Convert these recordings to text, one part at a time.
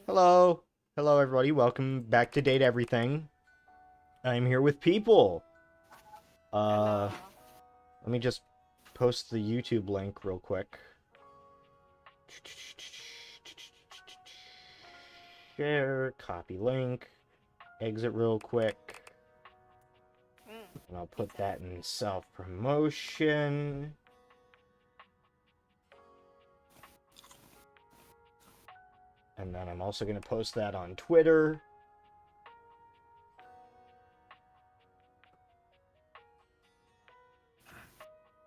Hello. Hello, everybody. Welcome back to Date Everything. I'm here with people. Hello. Let me just post the YouTube link real quick. Share, copy link, exit real quick. And I'll put that in self-promotion. And then I'm also going to post that on Twitter.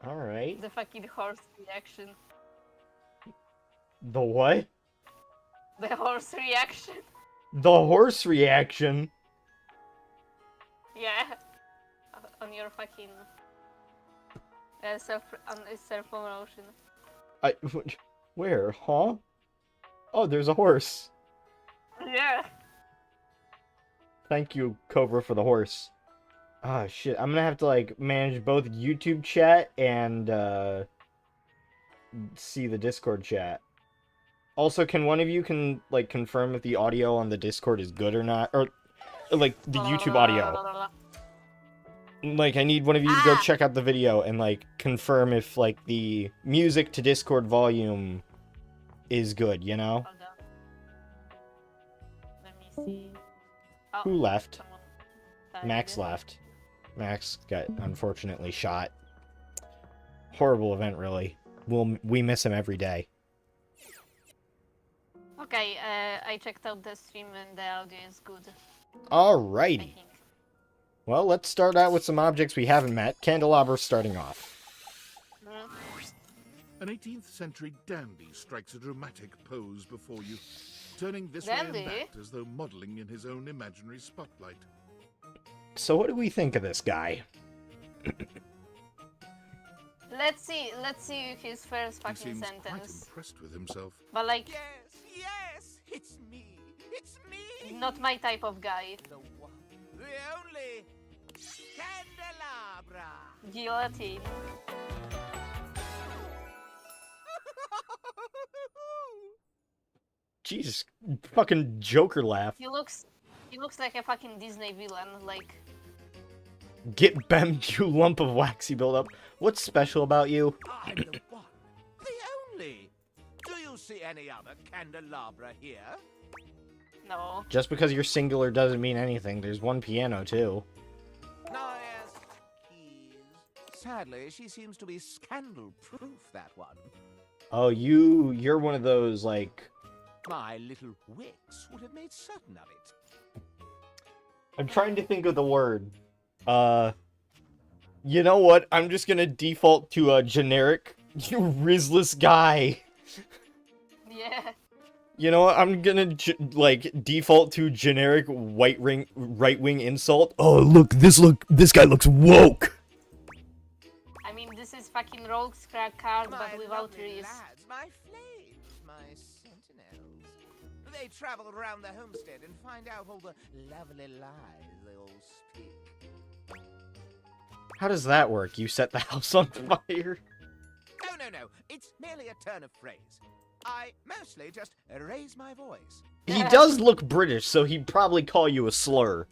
Alright. The fucking horse reaction. The what? The horse reaction. The horse reaction? Yeah. On your fucking self-promotion. Where? Huh? Oh, there's a horse. Yeah. Thank you, Cobra, for the horse. Ah, shit. I'm gonna have to, like, manage both YouTube chat and, see the Discord chat. Also, can one of you confirm if the audio on the Discord is good or not? Or, like, the YouTube audio. Like, I need one of you to go check out the video and, like, confirm if, like, the music to Discord volume is good, you know? Hold on. Let me see. Oh, Who left? someone died. Max left. Max got unfortunately shot. Horrible event, really. We miss him every day. Okay, I checked out the stream and the audio is good. I Alrighty. think. Well, let's start out with some objects we haven't met. Candelabra starting off. An 18th century dandy strikes a dramatic pose before you, turning this way Dandy? and that as though modelling in his own imaginary spotlight. So what do we think of this guy? Let's see his first He fucking seems quite sentence. impressed with himself. But like, Yes, it's me. It's me. not my type of guy. The one, the only Candelabra. Guillotine. Jesus, fucking Joker laugh. He looks like a fucking Disney villain. Like, Get bemmed, you lump of waxy buildup. What's special about you? I'm the one, the only. Do you see any other candelabra here? no. Just because you're singular doesn't mean anything. There's one piano, too. No, yes, keys. Sadly, she seems to be scandal-proof, that one. Oh, you're one of those, like... My little wits would have made certain of it. I'm trying to think of the word. You know what? I'm just gonna default to a generic, you rizless guy. Yeah. You know what? I'm gonna, default to generic right-wing insult. Oh, this guy looks woke! I mean, this is fucking rogue's crack card, My but without lovely trees. lads, my flames, my sentinels. They travel around the homestead and find out all the lovely lies they all speak. How does that work? You set the house on fire? Oh, no. It's merely a turn of phrase. I mostly just raise my voice. He does look British, so he'd probably call you a slur.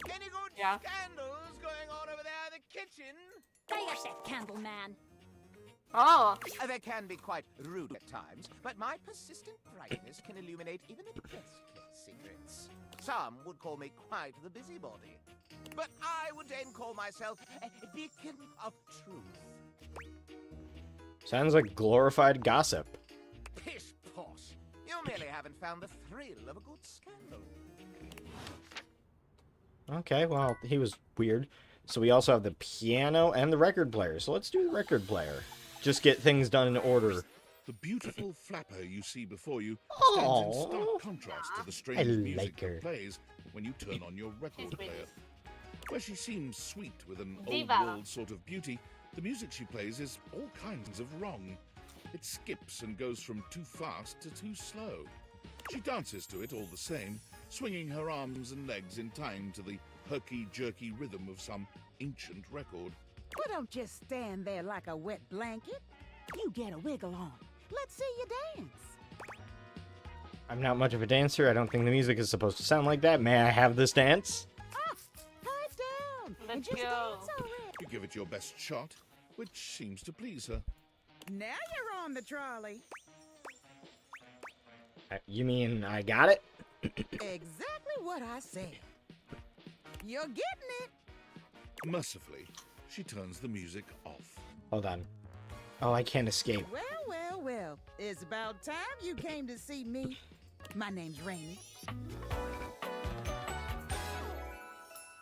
Any good Yeah. scandals going on over there in the kitchen? There's that candle man. Oh, They can be quite rude at times, but my persistent brightness can illuminate even the best-kept secrets. Some would call me quite the busybody, but I would then call myself a beacon of truth. Sounds like glorified gossip. Pish posh! You merely haven't found the thrill of a good scandal. Okay, well, he was weird. So we also have the piano and the record player. So let's do the record player. Just get things done in order. The beautiful flapper you see before you Aw. stands in stark contrast to the strange music like her. that plays when you turn on your record pretty. player. Where she seems sweet with an Diva. old-world sort of beauty, the music she plays is all kinds of wrong. It skips and goes from too fast to too slow. She dances to it all the same, swinging her arms and legs in time to the herky-jerky rhythm of some ancient record. Well, don't just stand there like a wet blanket. You get a wiggle on. Let's see you dance. I'm not much of a dancer. I don't think the music is supposed to sound like that. May I have this dance? Pipe down. and Let's just go. dance already. You give it your best shot, which seems to please her. Now you're on the trolley. You mean I got it? Exactly what I said. You're getting it. Mercifully, she turns the music off. Hold on. Oh, I can't escape. Well, well, well. It's about time you came to see me. My name's Rainy.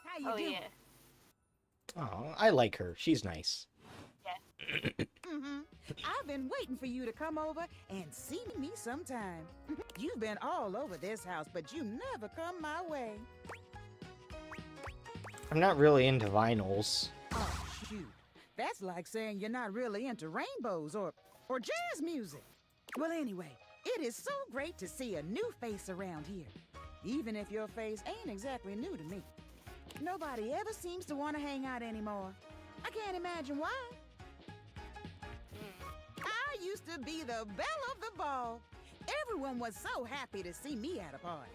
How you Oh doing? yeah. Oh, I like her. She's nice. Mm-hmm. I've been waiting for you to come over and see me sometime. You've been all over this house, but you never come my way. I'm not really into vinyls. Oh, shoot. That's like saying you're not really into rainbows or jazz music. Well, anyway, it is so great to see a new face around here. Even if your face ain't exactly new to me. Nobody ever seems to want to hang out anymore. I can't imagine why. I used to be the belle of the ball. Everyone was so happy to see me at a party.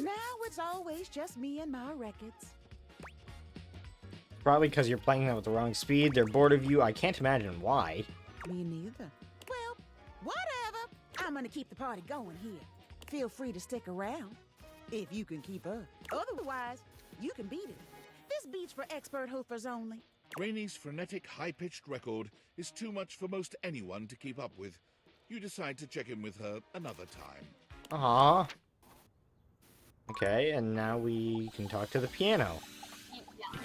Now it's always just me and my records. Probably because you're playing them at the wrong speed. They're bored of you. I can't imagine why. Me neither. Well, whatever. I'm gonna keep the party going here. Feel free to stick around, if you can keep up. Otherwise, you can beat it. This beat's for expert hoofers only. Rainy's frenetic, high-pitched record is too much for most anyone to keep up with. You decide to check in with her another time. Aww. Okay, and now we can talk to the piano. Yeah.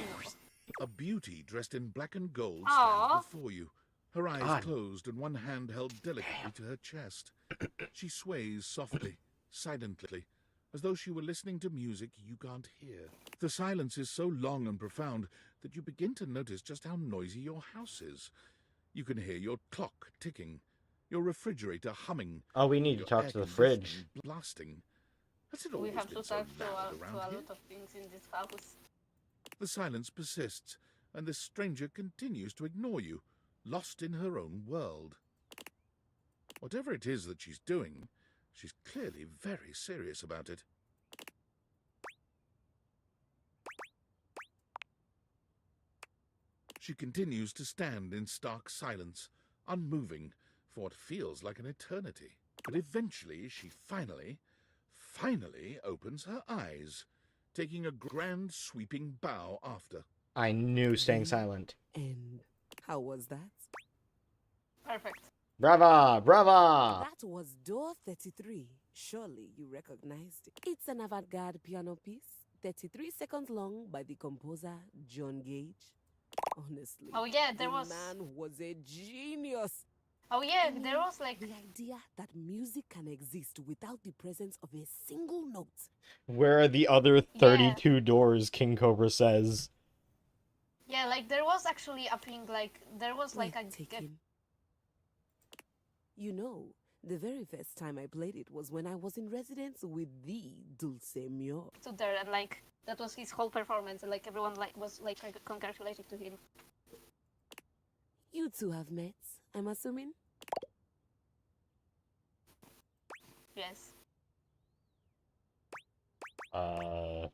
A beauty dressed in black and gold Aw. stands before you, her eyes God. closed and one hand held delicately to her chest. She sways softly, silently, as though she were listening to music you can't hear. The silence is so long and profound that you begin to notice just how noisy your house is. You can hear your clock ticking, your refrigerator humming, Oh, we need to your talk air to the fridge. conditioning blasting. Has it We always have to been so talk to loud a around lot here? of things in this house. The silence persists, and this stranger continues to ignore you, lost in her own world. Whatever it is that she's doing, she's clearly very serious about it. She continues to stand in stark silence, unmoving for what feels like an eternity. But eventually she finally opens her eyes, taking a grand sweeping bow after. I knew staying silent. And how was that? Perfect. Brava! Brava! That was Door 33. Surely you recognized it. It's an avant-garde piano piece, 33 seconds long by the composer John Gage. Honestly, Oh yeah, there the was. man was a genius. Oh yeah, there was like. The idea that music can exist without the presence of a single note. Where are the other 32 doors, King Cobra says. Yeah, like there was actually a thing like there was like a Breathtaking. You know, the very first time I played it was when I was in residence with the Dulce Mio. to there and like that was his whole performance and like everyone like was like congratulating to him. You two have met, I'm assuming? Yes, Uh,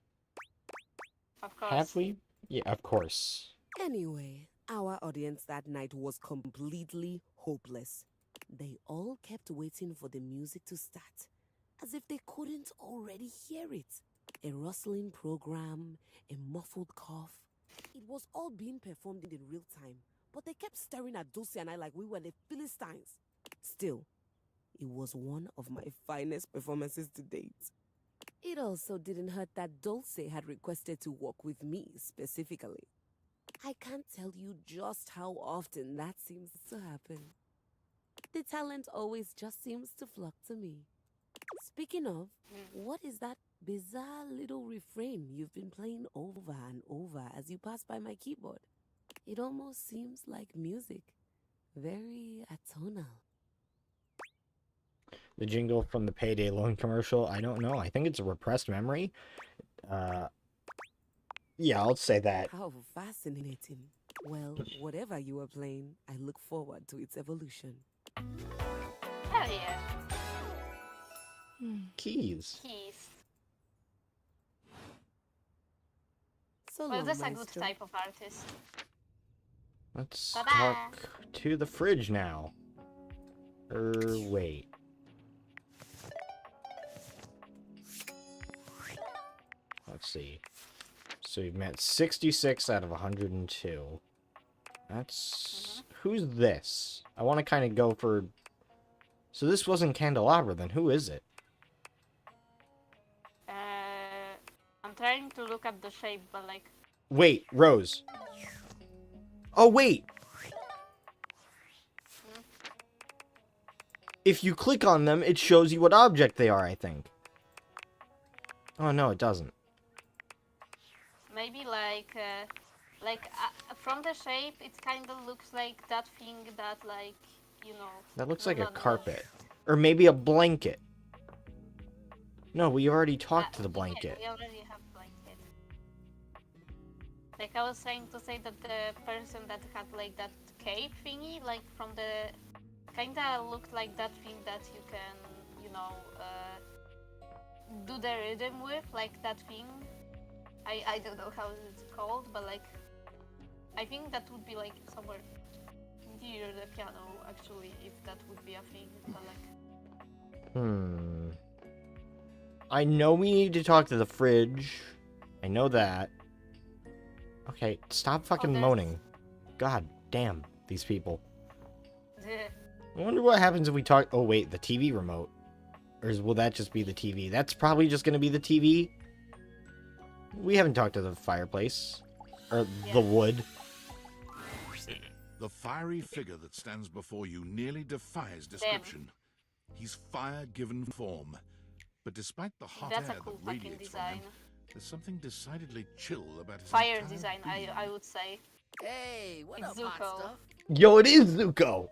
of course. have we? Yeah, of course. Anyway, our audience that night was completely hopeless. They all kept waiting for the music to start, as if they couldn't already hear it. A rustling program, a muffled cough. It was all being performed in real time, but they kept staring at Dulce and I like we were the Philistines. Still, it was one of my finest performances to date. It also didn't hurt that Dulce had requested to work with me specifically. I can't tell you just how often that seems to happen. The talent always just seems to flock to me. Speaking of, what is that bizarre little refrain you've been playing over and over as you pass by my keyboard? It almost seems like music. Very atonal. The jingle from the Payday Loan commercial, I don't know. I think it's a repressed memory. Yeah, I'll say that. How fascinating. Well, whatever you are playing, I look forward to its evolution. Hell yeah. Keys. Keys. So Well, long, that's a good Maestro. type of artist. Let's Ta-da! talk to the fridge now. Wait. Let's see. So you've met 66 out of 102. That's... Who's this? I want to kind of go for... So this wasn't Candelabra, then who is it? I'm trying to look at the shape, but like, Wait, Rose. Oh, wait! If you click on them, it shows you what object they are, I think. Oh, no, it doesn't. maybe from the shape, it kind of looks like that thing that like, you know. That looks like a Luna does. carpet. Or maybe a blanket. No, we already talked to the Okay, blanket. we already have blanket. Like I was trying to say that the person that had like that cape thingy, like from the, kinda looked like that thing that you can, you know, do the rhythm with, like that thing. I don't know how it's called, but like, I think that would be like somewhere near the piano, actually, if that would be a thing, but like. I know we need to talk to the fridge. I know that. Okay, stop fucking there's- moaning. God damn, these people. I wonder what happens if we talk... Oh, wait, the TV remote. Or will that just be the TV? That's probably just going to be the TV. We haven't talked to the fireplace. Or the wood. The fiery figure that stands before you nearly defies description. He's fire given form. But despite the hot That's a air cool that fucking radiates from him, design. there's something decidedly chill about his Fire entire design, being. I would say. Hey, what It's up, hot Zuko. stuff? Yo, it is Zuko!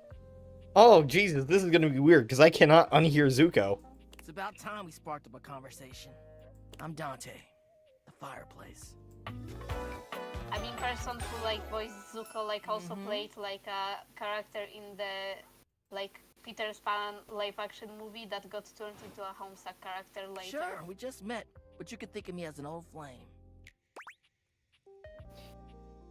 Oh, Jesus, this is going to be weird, because I cannot unhear Zuko. It's about time we sparked up a conversation. I'm Dante, the fireplace. I mean, person who like voiced Zuko like also played like a character in the like Peter Pan live action movie that got turned into a Homestuck character later. Sure, we just met, but you could think of me as an old flame.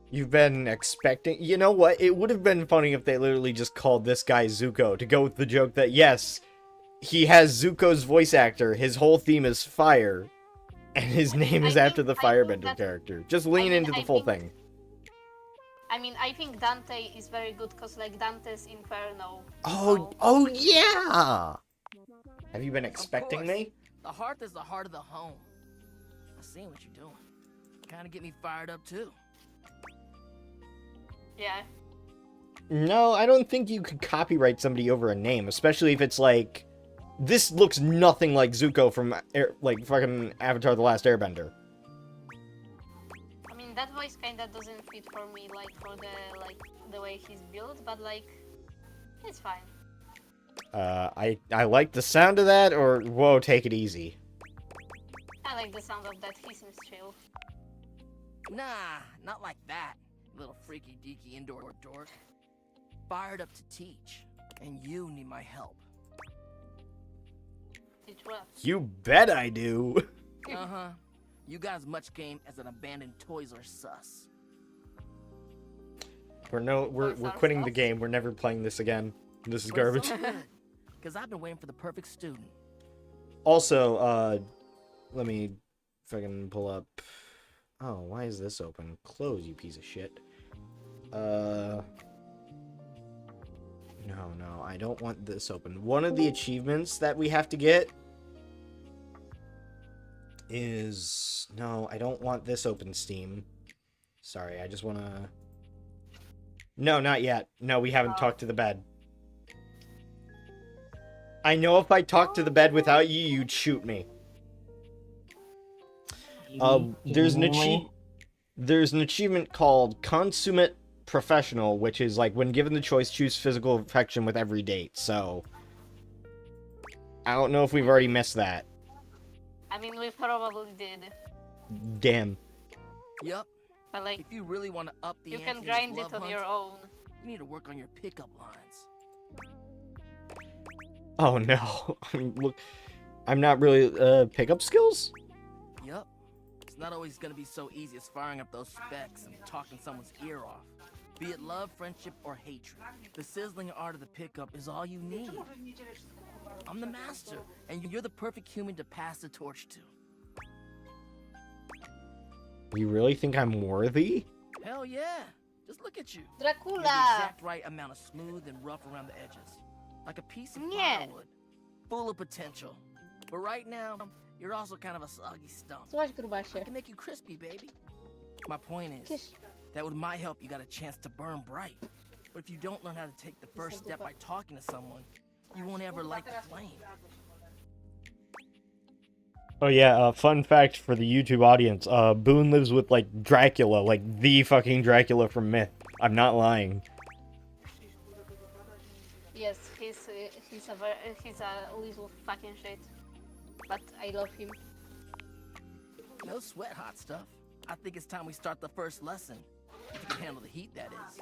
You've been expecting... You know what? It would have been funny if they literally just called this guy Zuko to go with the joke that, yes, he has Zuko's voice actor, his whole theme is fire, and his name is after the I think Firebender that- character. Just lean into the full thing. I mean, I think Dante is very good because like Dante's Inferno. Oh, oh yeah! Have you been expecting course. me? The hearth is the heart of the home. I seen what you're doing. Kind of get me fired up too. Yeah. No, I don't think you could copyright somebody over a name, especially if it's like... This looks nothing like Zuko from, like, fucking Avatar The Last Airbender. I mean, that voice kinda doesn't fit for me, like for the way he's built, but like, it's fine. I like the sound of that, or whoa, take it easy. I like the sound of that. He seems chill. Nah, not like that, little freaky deaky indoor dork. Fired up to teach, and you need my help. It was. You bet I do. Uh-huh. You got as much game as an abandoned Toys R Us. We're quitting the game. We're never playing this again. This is garbage. Because I've been waiting for the perfect student. Also, let me fucking pull up. Oh, why is this open? Close, you piece of shit. No, I don't want this open. One of the achievements that we have to get is... No, I don't want this open, Steam. Sorry, I just want to... No, not yet. No, we haven't talked to the bed. I know if I talked to the bed without you, you'd shoot me. There's an achievement called Consummate Professional, which is like when given the choice, choose physical affection with every date. So I don't know if we've already missed that. I mean, we probably did, Damn. Yup. but like, If you really want to up the you ante can in grind this it love on hunt, your own. you need to work on your pickup lines. Oh no. I mean, look. I'm not really pickup skills? Yup. It's not always gonna be so easy as firing up those specs and talking someone's ear off. Be it love, friendship, or hatred. The sizzling art of the pickup is all you need. I'm the master, and you're the perfect human to pass the torch to. You really think I'm worthy? Hell yeah. Just look at you. You're the Dracula! exact right amount of smooth and rough around the edges. Like a piece of Nie. firewood. Full of potential. But right now, you're also kind of a soggy stump. Słuchaj, I grubasie. can make you crispy, baby. My point is Kiss. that with my help, you got a chance to burn bright. But if you don't learn how to take the first step by talking to someone, you won't ever light the flame. Oh yeah, fun fact for the YouTube audience, Boone lives with, like, Dracula, like, the fucking Dracula from Myth. I'm not lying. Yes, he's a little fucking shit. But I love him. No sweat, hot stuff. I think it's time we start the first lesson. If you can handle the heat, that is.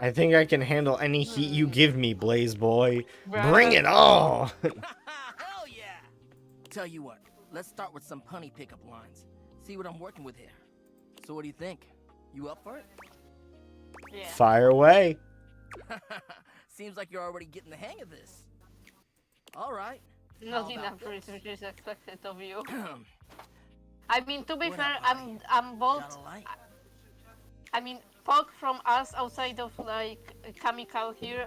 I think I can handle any heat you give me, Blaze Boy. Bring it on! Hell yeah! Tell you what, let's start with some punny pickup lines. See what I'm working with here. So what do you think? You up for it? Yeah. Fire away. Seems like you're already getting the hang of this. All right. Not How enough about this? research is expected of you. I mean, to be We're fair, not I'm both. Got a light? I mean, Pog from us outside of like Kamikau here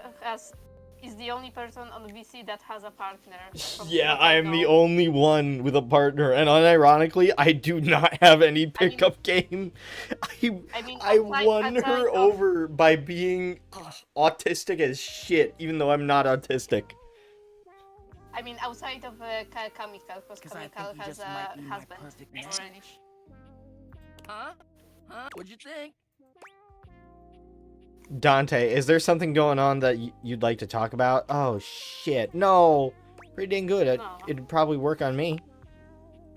is the only person on VC that has a partner. from Yeah, what I am the know. only one with a partner, and unironically, I do not have any pickup game. I mean, I outside- won outside her of- over by being autistic as shit, even though I'm not autistic. I mean, outside of Kamikau, because 'Cause I think Kamikau you has just might a be my husband perfect match. already. Huh? Huh? What'd you think? Dante, is there something going on that you'd like to talk about? Oh, shit. No. Pretty dang good. No. It'd probably work on me.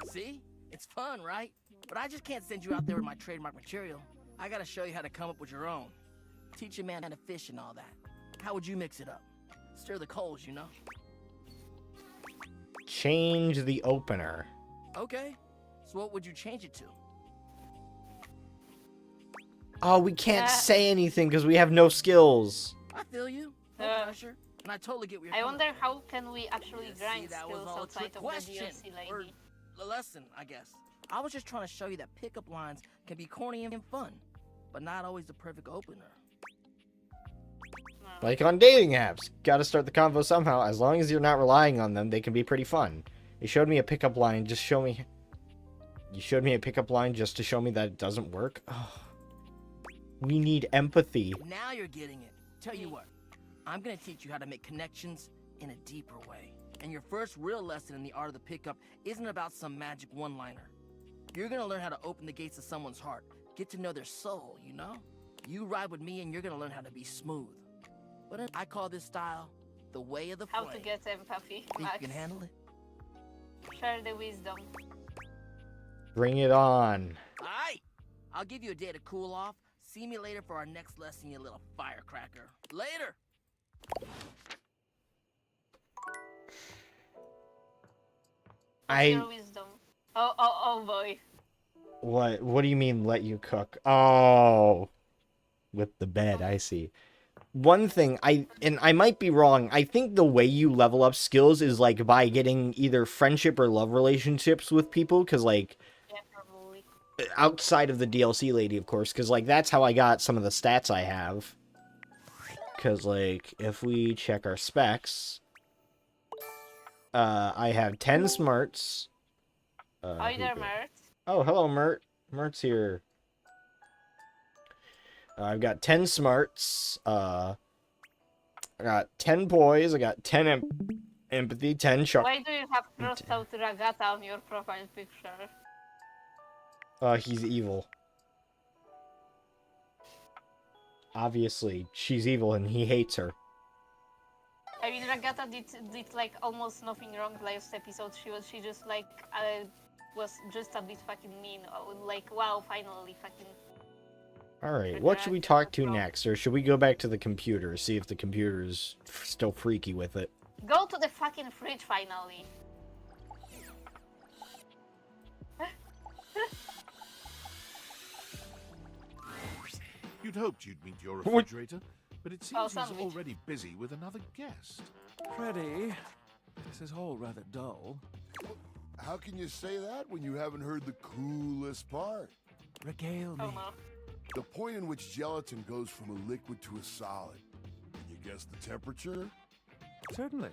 See? It's fun, right? But I just can't send you out there with my trademark material. I gotta show you how to come up with your own. Teach a man how to fish and all that. How would you mix it up? Stir the coals, you know? Change the opener. Okay. So what would you change it to? Oh, we can't Uh, say anything because we have no skills. I feel you. No Uh, pressure. And I totally get where you're I coming wonder how can we actually Yeah, see, grind that was skills all a outside trick of question. the DLC lady. Or a lesson, I guess. I was just trying to show you that pickup lines can be corny and fun, but not always the perfect opener. No. Like on dating apps. Gotta start the convo somehow. As long as you're not relying on them, they can be pretty fun. You showed me a pickup line, just show me... You showed me a pickup line just to show me that it doesn't work? Oh. We need empathy. Now you're getting it. Tell you what, I'm gonna teach you how to make connections in a deeper way. And your first real lesson in the art of the pickup isn't about some magic one-liner. You're gonna learn how to open the gates of someone's heart, get to know their soul, you know? You ride with me and you're gonna learn how to be smooth. But I call this style the way of the How flame. to get empathy, Think Max. you can handle it? Share the wisdom. Bring it on. Alright! I'll give you a day to cool off. See me later for our next lesson, you little firecracker. Later! Your wisdom. Oh boy. What do you mean let you cook? Oh. With the bed, I see. One thing, and I might be wrong, I think the way you level up skills is like by getting either friendship or love relationships with people, because like, Yeah, probably. outside of the DLC lady, of course, because like that's how I got some of the stats I have. Because like, if we check our specs, I have 10 smarts. Hi there, Mert. Oh, hello, Mert. Mert's here. I've got 10 smarts. I got 10 poise. I got 10 empathy, 10 sharp. Why do you have crossed out Ragata on your profile picture? He's evil. Obviously, she's evil and he hates her. I mean, Ragata did like almost nothing wrong last episode. She just like was just a bit fucking mean. Like, wow, finally fucking. Alright, what should we talk to next? Or should we go back to the computer, see if the computer's still freaky with it? Go to the fucking fridge finally. You'd hoped you'd meet your What? refrigerator, but it Oh, seems he's sandwich. already busy with another guest. Freddy, this is all rather dull. How can you say that when you haven't heard the coolest part? Regale me. Oh no. The point in which gelatin goes from a liquid to a solid. Can you guess the temperature? Certainly.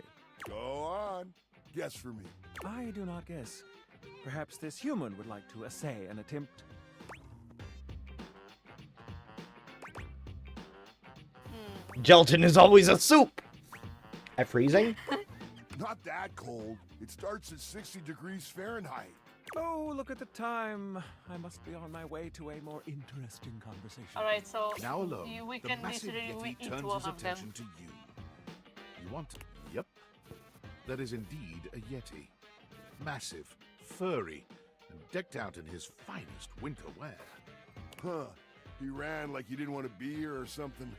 Go on. Guess for me. I do not guess. Perhaps this human would like to essay an attempt. Gelatin is always a soup. At freezing? Not that cold. It starts at 60 degrees Fahrenheit. Oh, look at the time. I must be on my way to a more interesting conversation. Alright, so Now alone, we the can massive literally Yeti eat turns one his of them. attention to you. You want it? Yep. That is indeed a Yeti. Massive, furry, and decked out in his finest winter wear. Huh. He ran like he didn't want to be here or something.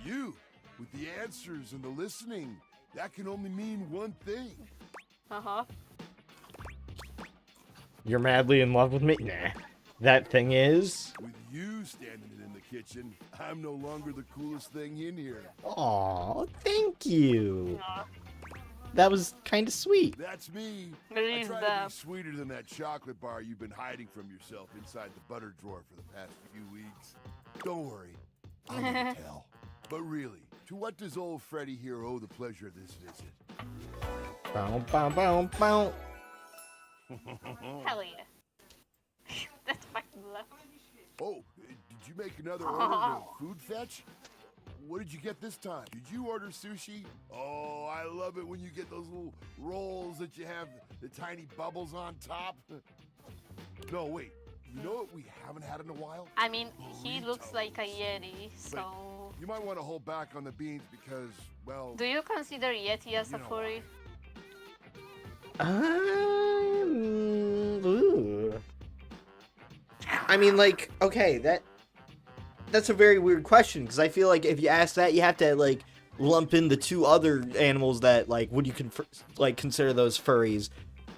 You, with the answers and the listening, that can only mean one thing. Uh-huh. You're madly in love with me? Nah. That thing is... With you standing in the kitchen, I'm no longer the coolest thing in here. Aw, thank you. Aw. That was kind of sweet. That's me. It I is try to the... be sweeter than that chocolate bar you've been hiding from yourself inside the butter drawer for the past few weeks. Don't worry, I'll never tell. But really, to what does old Freddy here owe the pleasure of this visit? Bow, bow, bow, bow. Hell yeah. That's fucking love. Oh, did you make another order of food fetch? What did you get this time? Did you order sushi? Oh, I love it when you get those little rolls that you have the tiny bubbles on top. No, wait. You know what we haven't had in a while? I mean, he looks like a Yeti, so... You might want to hold back on the beans because, well... Do you consider Yeti as a furry? Ooh. I mean, like, okay, that's a very weird question, because I feel like if you ask that, you have to, like, lump in the two other animals that, like, would you consider those furries?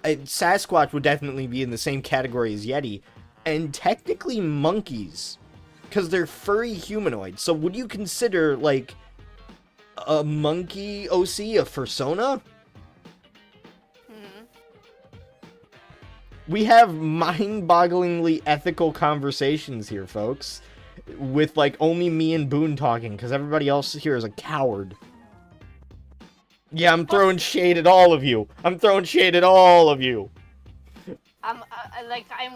Sasquatch would definitely be in the same category as Yeti, and technically monkeys, because they're furry humanoids. So would you consider, like, a monkey OC a fursona? We have mind-bogglingly ethical conversations here, folks. With, like, only me and Boone talking, because everybody else here is a coward. Yeah, I'm throwing shade at all of you. I'm throwing shade at all of you. I'm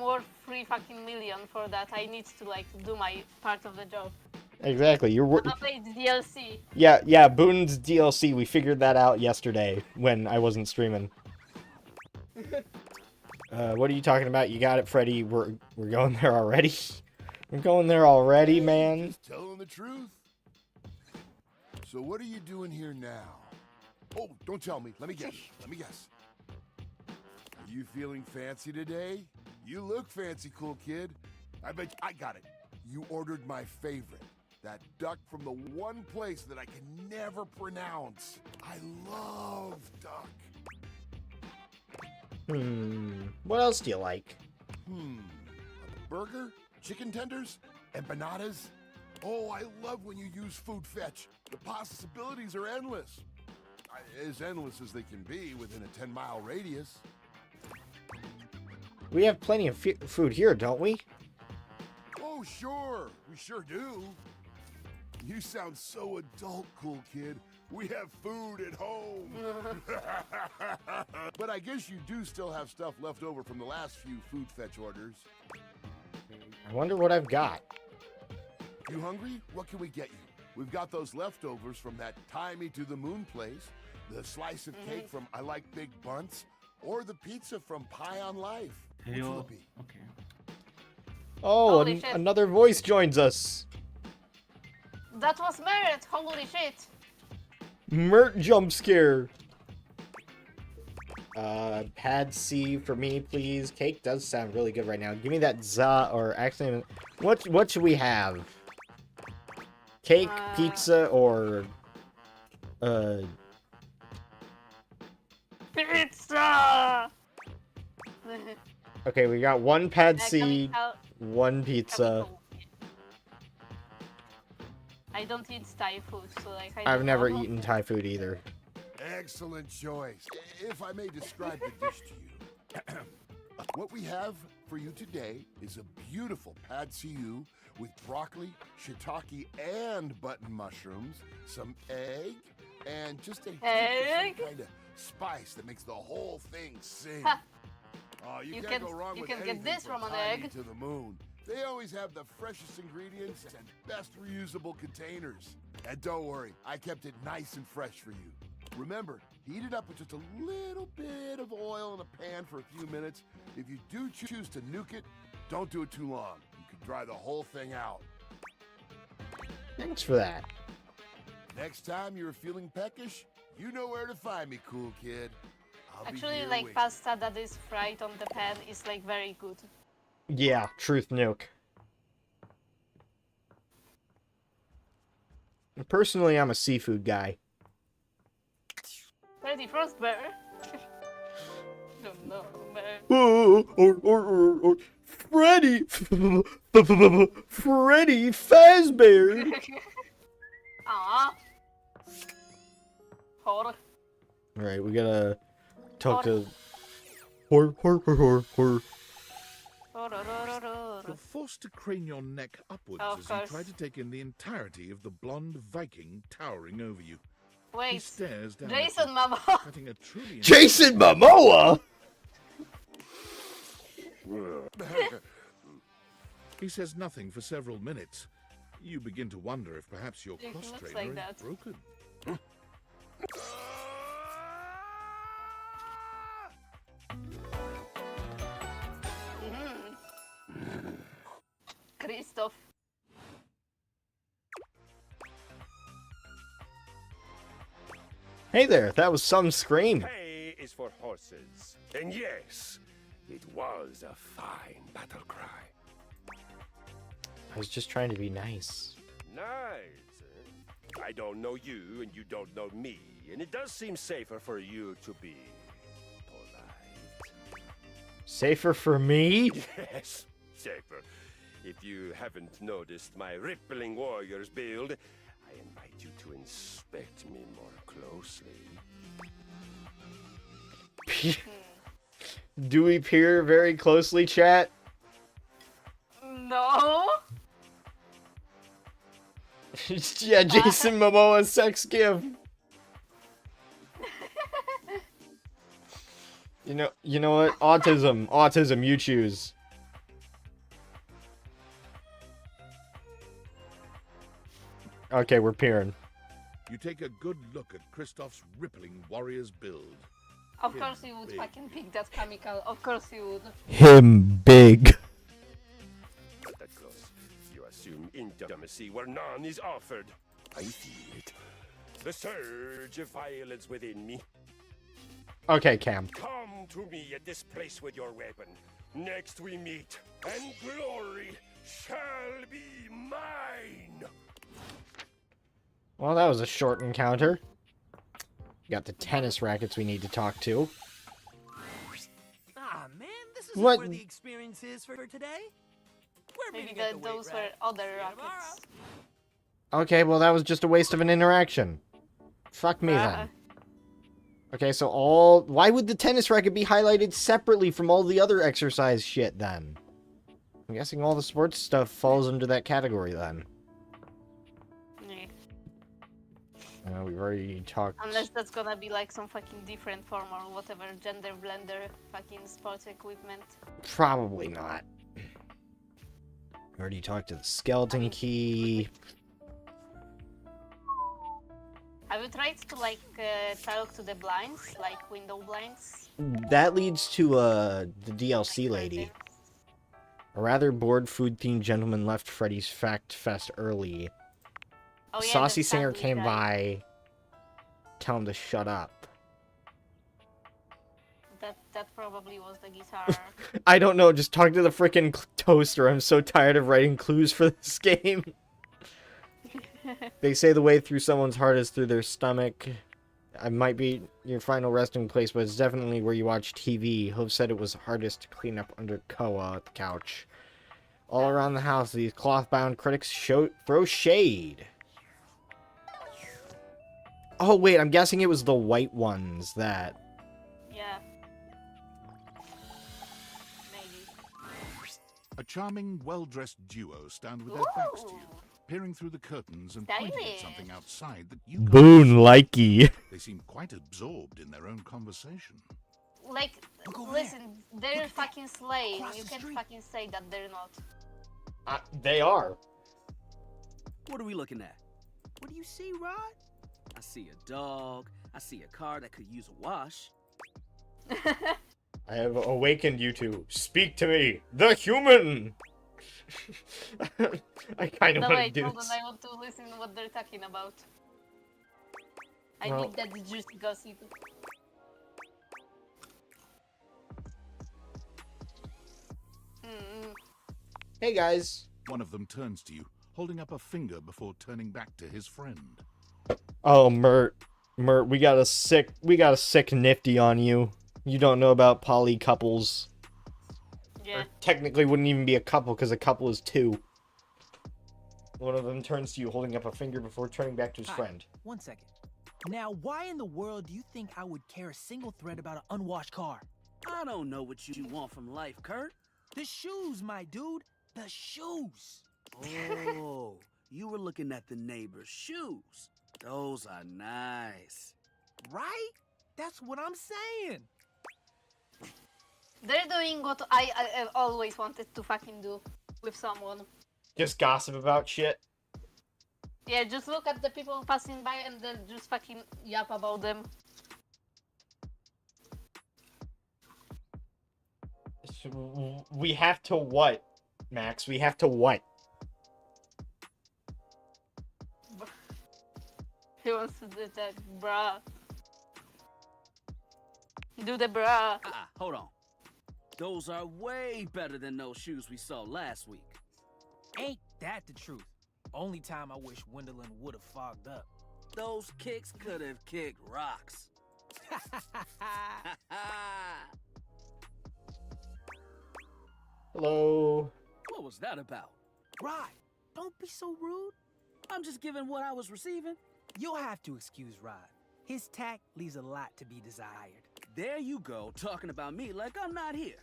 worth 3 fucking million for that. I need to, like, do my part of the job. Exactly, you're... I'm gonna play the DLC. Yeah, Boone's DLC, we figured that out yesterday, when I wasn't streaming. What are you talking about? You got it, Freddy. We're going there already. We're going there already, man. Just telling the truth. So what are you doing here now? Oh, don't tell me. Let me guess. Are you feeling fancy today? You look fancy, cool kid. I bet I got it. You ordered my favorite. That duck from the one place that I can never pronounce. I love duck. What else do you like? A burger? Chicken tenders? Empanadas? Oh, I love when you use food fetch. The possibilities are endless. As endless as they can be within a 10-mile radius. We have plenty of food here, don't we? Oh, sure. We sure do. You sound so adult, cool kid. We have food at home. But I guess you do still have stuff left over from the last few food fetch orders. I wonder what I've got. You hungry? What can we get you? We've got those leftovers from that Tie Me to the Moon place, the slice of cake from I Like Big Bunts, or the pizza from Pie on Life. Which will it be? Okay. Oh, Holy shit. another voice joins us. That was Merit, holy shit. Mert jump scare. Pad C for me, please. Cake does sound really good right now. Give me that za, or actually, what should we have? Cake, pizza, or No! Okay, we got one pad Can we C, tell- one can we pizza. go? I don't eat Thai food, so like I I've don't never know. eaten Thai food either. Excellent choice. If I may describe the dish to you. What we have for you today is a beautiful pad see ew with broccoli, shiitake, and button mushrooms, some egg, and just a hint Egg? of some kind of spice that makes the whole thing sing. Ha. Oh, you You can't can- go wrong you with can get anything this from an Tiny egg. to the moon. They always have the freshest ingredients and best reusable containers. And don't worry, I kept it nice and fresh for you. Remember, heat it up with just a little bit of oil in a pan for a few minutes. If you do choose to nuke it, don't do it too long. You could dry the whole thing out. Thanks for that. Next time you're feeling peckish, you know where to find me, cool kid. I'll be Actually, here like waiting. pasta that is fried on the pan is like very good. Yeah, truth nuke. Personally, I'm a seafood guy. 31st bear. Don't know, bear. Or Freddy, Freddy Fazbear. Ah. Horror. All right, we gotta talk Hor- to. Hor. You're forced to crane your neck upwards Of as you course. try to take in the entirety of the blonde Viking towering over you. He Wait, stares down Jason at you, Momoa. cutting a truly Jason Momoa. He says nothing for several minutes. You begin to wonder if perhaps your Yeah, he cross looks trainer like that. is broken. Christoph. Hey there, that was some scream. K is for horses. And yes, it was a fine battle cry. I was just trying to be nice. Nice. I don't know you and you don't know me, and it does seem safer for you to be polite. Safer for me? Yes, safer. If you haven't noticed my rippling warriors build, I invite you to inspect me more closely. Do we peer very closely, chat? No. Yeah, Jason Momoa sex give. You know what? Autism, you choose. Okay, we're peering. You take a good look at Kristoff's rippling warrior's build. Of course you would Big. fucking pick that chemical. Of course you would. Him big. Not that close. You assume intimacy where none is offered. I feel it. The surge of violence within me. Okay, Cam. Come to me at this place with your weapon. Next we meet, and glory shall be mine. Well, that was a short encounter. Got the tennis rackets we need to talk to. Ah, man, this isn't What? where the experience is for today. We're Maybe meeting at the weight those were rack. other See you tomorrow. rockets. Okay, well, that was just a waste of an interaction. Fuck me Uh, then. Okay, so why would the tennis racket be highlighted separately from all the other exercise shit then? I'm guessing all the sports stuff falls into that category then. yeah. We've already talked. Unless that's gonna be like some fucking different form or whatever, gender blender, fucking sports equipment. Probably not. We already talked to the skeleton key. Have you tried to like talk to the blinds, like window blinds? That leads to the DLC lady. A rather bored food-themed gentleman left Freddy's Fact Fest early. Oh, yeah, Saucy the singer Sandy came guy. by. Tell him to shut up. That probably was the guitar. I don't know, just talk to the frickin' toaster. I'm so tired of writing clues for this game. They say the way through someone's heart is through their stomach. I might be your final resting place, but it's definitely where you watch TV. Hove said it was hardest to clean up under Koa at the couch. All around the house, these cloth-bound critics throw shade. Oh, wait, I'm guessing it was the white ones that... Yeah. Maybe. A charming, well-dressed duo stand with their backs to you, peering through the curtains and pointing at something outside that you can't Boon see. likey. They seem quite absorbed in their own conversation. Like, listen, they're fucking slaves. You can't fucking say that they're not. They are. What are we looking at? What do you see, Rod? I see a dog. I see a car that could use a wash. I have awakened you to speak to me, the human. I kind of No, want to wait, do hold this. on, I want to listen to what they're talking about. I Well- need that juicy gossip. Hey guys. One of them turns to you, holding up a finger before turning back to his friend. Oh, Mert, we got a sick nifty on you. You don't know about poly couples. Yeah. Or technically wouldn't even be a couple because a couple is two. One of them turns to you, holding up a finger before turning back to his Hi, friend. 1 second. Now, why in the world do you think I would care a single thread about an unwashed car? I don't know what you want from life, Kurt. The shoes, my dude. The shoes. Oh, you were looking at the neighbor's shoes. Those are nice. Right? That's what I'm saying. They're doing what I always wanted to fucking do with someone. Just gossip about shit. Yeah, just look at the people passing by and then just fucking yap about them. We have to what, Max? We have to what? He wants to do that, bruh. Do the bruh. Hold on. Those are way better than those shoes we saw last week. Ain't that the truth? Only time I wish Wendelin would have fogged up. Those kicks could have kicked rocks. Hello. What was that about? Rod, don't be so rude. I'm just giving what I was receiving. You'll have to excuse Rod. His tact leaves a lot to be desired. There you go, talking about me like I'm not here.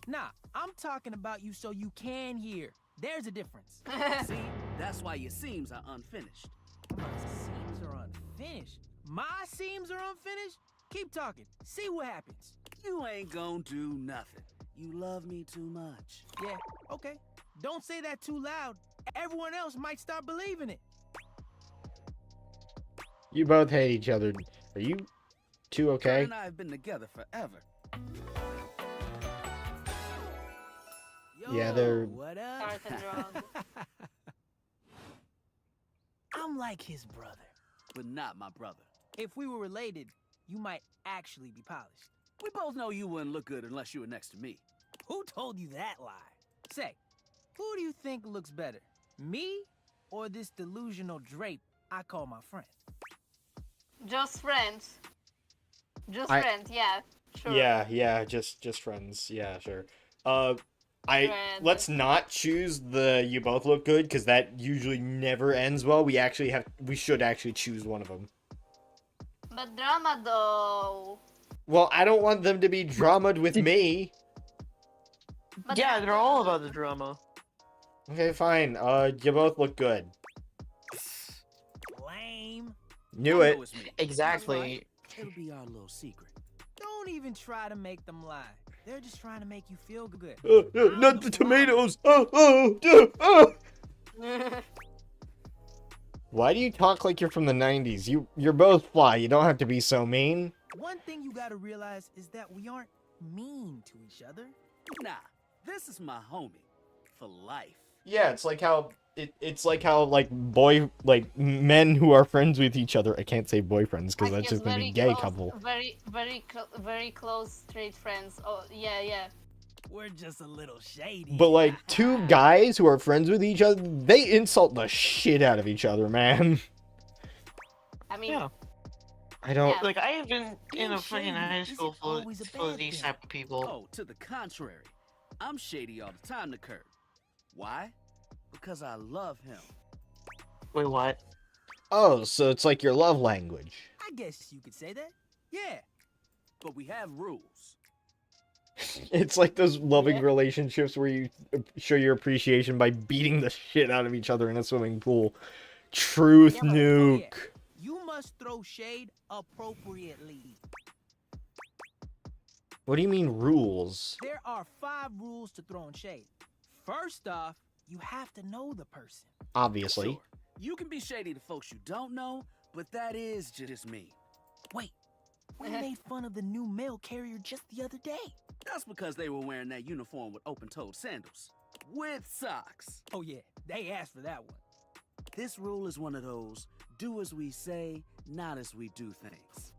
Nah, I'm talking about you so you can hear. There's a difference. See, that's why your seams are unfinished. My seams are unfinished. My seams are unfinished? Keep talking. See what happens. You ain't gonna do nothing. You love me too much. Yeah, okay. Don't say that too loud. Everyone else might start believing it. You both hate each other. Are you two Kurt okay? and I have been together forever. Yeah, they're... What up? I'm like his brother. But not my brother. If we were related, you might actually be polished. We both know you wouldn't look good unless you were next to me. Who told you that lie? Say, who do you think looks better? Me or this delusional drape I call my friend? Just friends. Just I- friends, yeah. Sure. Yeah, just friends. Yeah, sure. Friends. Let's not choose the you both look good because that usually never ends well. We should actually choose one of them. But drama though. Well, I don't want them to be dramaed with me. But Yeah, they're all about the drama. Okay, fine. You both look good. Lame. Knew it. Exactly. It'll be our little secret. Don't even try to make them lie. They're just trying to make you feel good. Not the tomatoes. Why do you talk like you're from the 90s? You're both fly. You don't have to be so mean. One thing you gotta realize is that we aren't mean to each other. Nah, this is my homie. For life. Yeah, it's like how men who are friends with each other. I can't say boyfriends because that's just gonna be gay couple. Very close straight friends. Oh, yeah. We're just a little shady. But like two guys who are friends with each other, they insult the shit out of each other, man. I mean, Yeah. I don't. Like, I have been in a Being freaking high shady school isn't full always a full of bad these thing. type of people. Oh, to the contrary. I'm shady all the time to Kurt. Why? Because I love him. Wait, what? Oh, so it's like your love language. I guess you could say that. Yeah. But we have rules. It's like those loving Yeah. relationships where you show your appreciation by beating the shit out of each other in a swimming pool. Truth Yeah. nuke. You must throw shade appropriately. What do you mean rules? There are 5 rules to throwing shade. First off, you have to know the person. Obviously. Sure, you can be shady to folks you don't know, but that is just me. Wait, we made fun of the new mail carrier just the other day. That's because they were wearing that uniform with open-toed sandals. With socks. Oh yeah, they asked for that one. This rule is one of those, do as we say, not as we do things.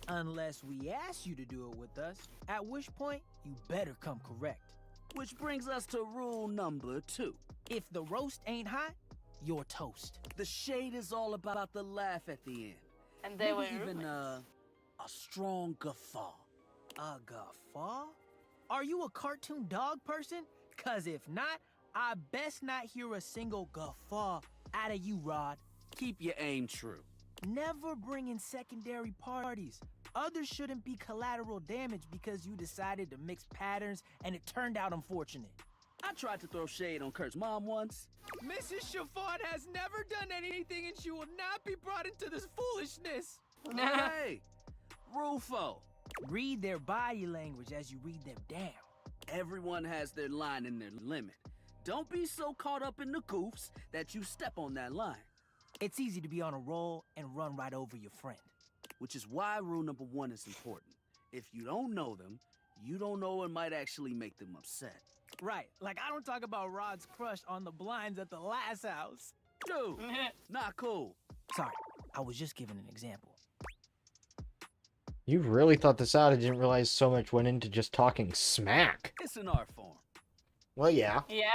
Unless we ask you to do it with us, at which point you better come correct. Which brings us to rule number 2. If the roast ain't hot, you're toast. The shade is all about the laugh at the end. And they were Maybe even roommates. a strong guffaw. A guffaw? Are you a cartoon dog person? Cause if not, I best not hear a single guffaw out of you, Rod. Keep your aim true. Never bring in secondary parties. Others shouldn't be collateral damage because you decided to mix patterns and it turned out unfortunate. I tried to throw shade on Kurt's mom once. Mrs. Chiffon has never done anything and she will not be brought into this foolishness. Hey, Rufo. Read their body language as you read them down. Everyone has their line and their limit. Don't be so caught up in the goofs that you step on that line. It's easy to be on a roll and run right over your friend. Which is why rule number 1 is important. If you don't know them, you don't know what might actually make them upset. Right, like I don't talk about Rod's crush on the blinds at the last house. Dude, not cool. Sorry, I was just giving an example. You really thought this out. I didn't realize so much went into just talking smack. It's an art form. Well, yeah. Yeah.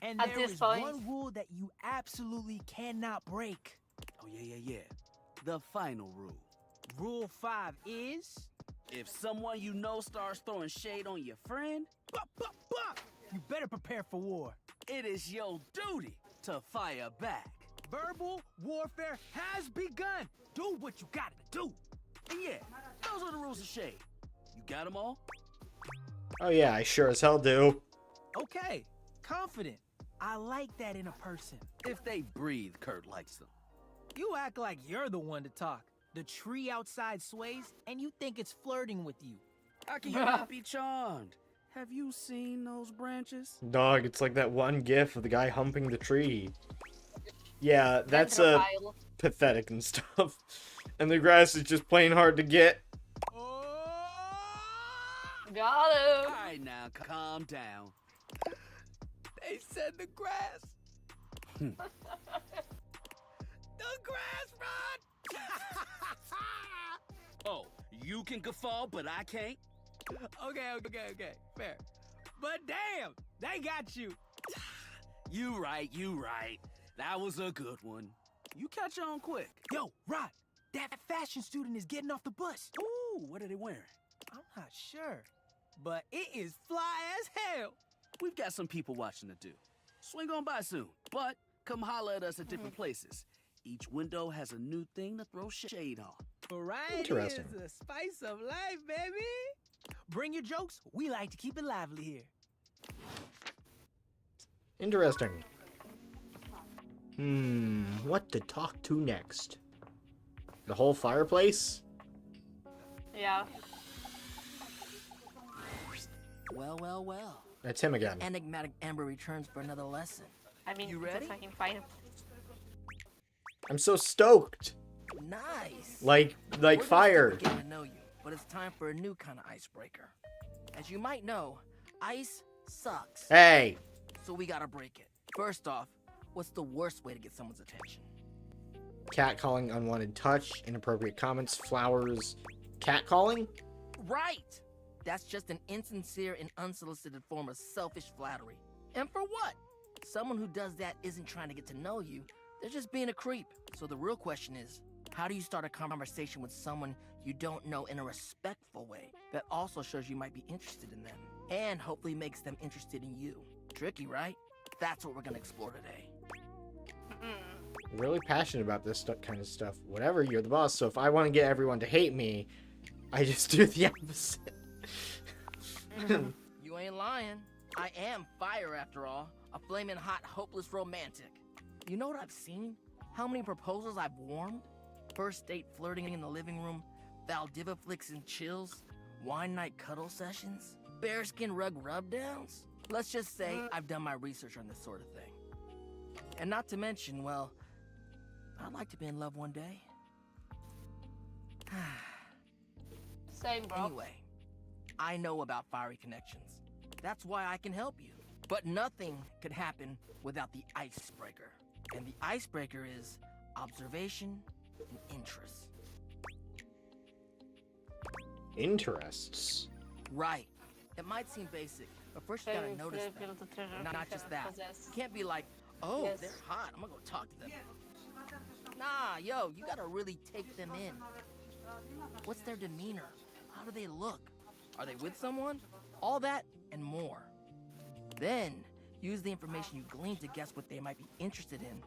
And At there this is point. one rule that you absolutely cannot break. Oh, yeah. The final rule. Rule 5 is... If someone you know starts throwing shade on your friend, you better prepare for war. it is your duty to fire back. Verbal warfare has begun. Do what you gotta do. And yeah, those are the rules of shade. You got them all? Oh, yeah, I sure as hell do. Okay, confident. I like that in a person. If they breathe, Kurt likes them. You act like you're the one to talk. The tree outside sways, and you think it's flirting with you. How can you not be charmed? Have you seen those branches? Dog, it's like that one gif of the guy humping the tree. Yeah, that's Necrophile. pathetic and stuff. And the grass is just plain hard to get. Got him. All right, now, calm down. They said the grass. The grass, Rod! Oh, you can guffaw, but I can't? Okay, fair. But damn, they got you. You right. That was a good one. You catch on quick. Yo, Rod, that fashion student is getting off the bus. Ooh, what are they wearing? I'm not sure, but it is fly as hell. We've got some people watching to do. Swing on by soon, but come holler at us at different places. Each window has a new thing to throw shade on. Variety Interesting. is the spice of life, baby. Bring your jokes. We like to keep it lively here. Interesting. What to talk to next? The whole fireplace? Yeah. Well. That's him again. Enigmatic Amber returns for another lesson. I mean, You it's ready? a fucking fireplace. I'm so stoked. Nice. Like We're just fire. getting to know you, but it's time for a new kind of icebreaker. As you might know, ice sucks. Hey. So we gotta break it. First off, what's the worst way to get someone's attention? Catcalling, unwanted touch, inappropriate comments, flowers. Catcalling? Right! That's just an insincere and unsolicited form of selfish flattery. And for what? Someone who does that isn't trying to get to know you. They're just being a creep. So the real question is, How do you start a conversation with someone you don't know in a respectful way that also shows you might be interested in them and hopefully makes them interested in you? Tricky, right? That's what we're gonna explore today. Really passionate about this kind of stuff. Whatever, you're the boss. So if I want to get everyone to hate me, I just do the opposite. You ain't lying. I am fire after all. A flaming hot, hopeless romantic. You know what I've seen? How many proposals I've warmed? First date flirting in the living room, Valdiva flicks and chills, wine night cuddle sessions, bearskin rug rubdowns. Let's just say I've done my research on this sort of thing. And not to mention, well, I'd like to be in love one day. Same, bro. Anyway, I know about fiery connections. That's why I can help you. But nothing could happen without the icebreaker. And the icebreaker is observation and interest. Interests. Right. It might seem basic, but first you gotta notice them. And not just that. You can't be like, oh, they're hot, I'm gonna go talk to them. Nah, yo, you gotta really take them in. What's their demeanor? How do they look? Are they with someone? All that and more. Then, use the information you glean to guess what they might be interested in,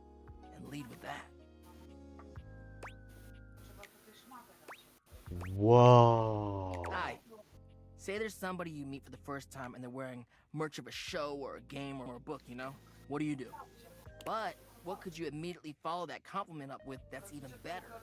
and lead with that. Whoa. Hi. Say there's somebody you meet for the first time and they're wearing merch of a show or a game or a book, you know? What do? But what could you immediately follow that compliment up with that's even better?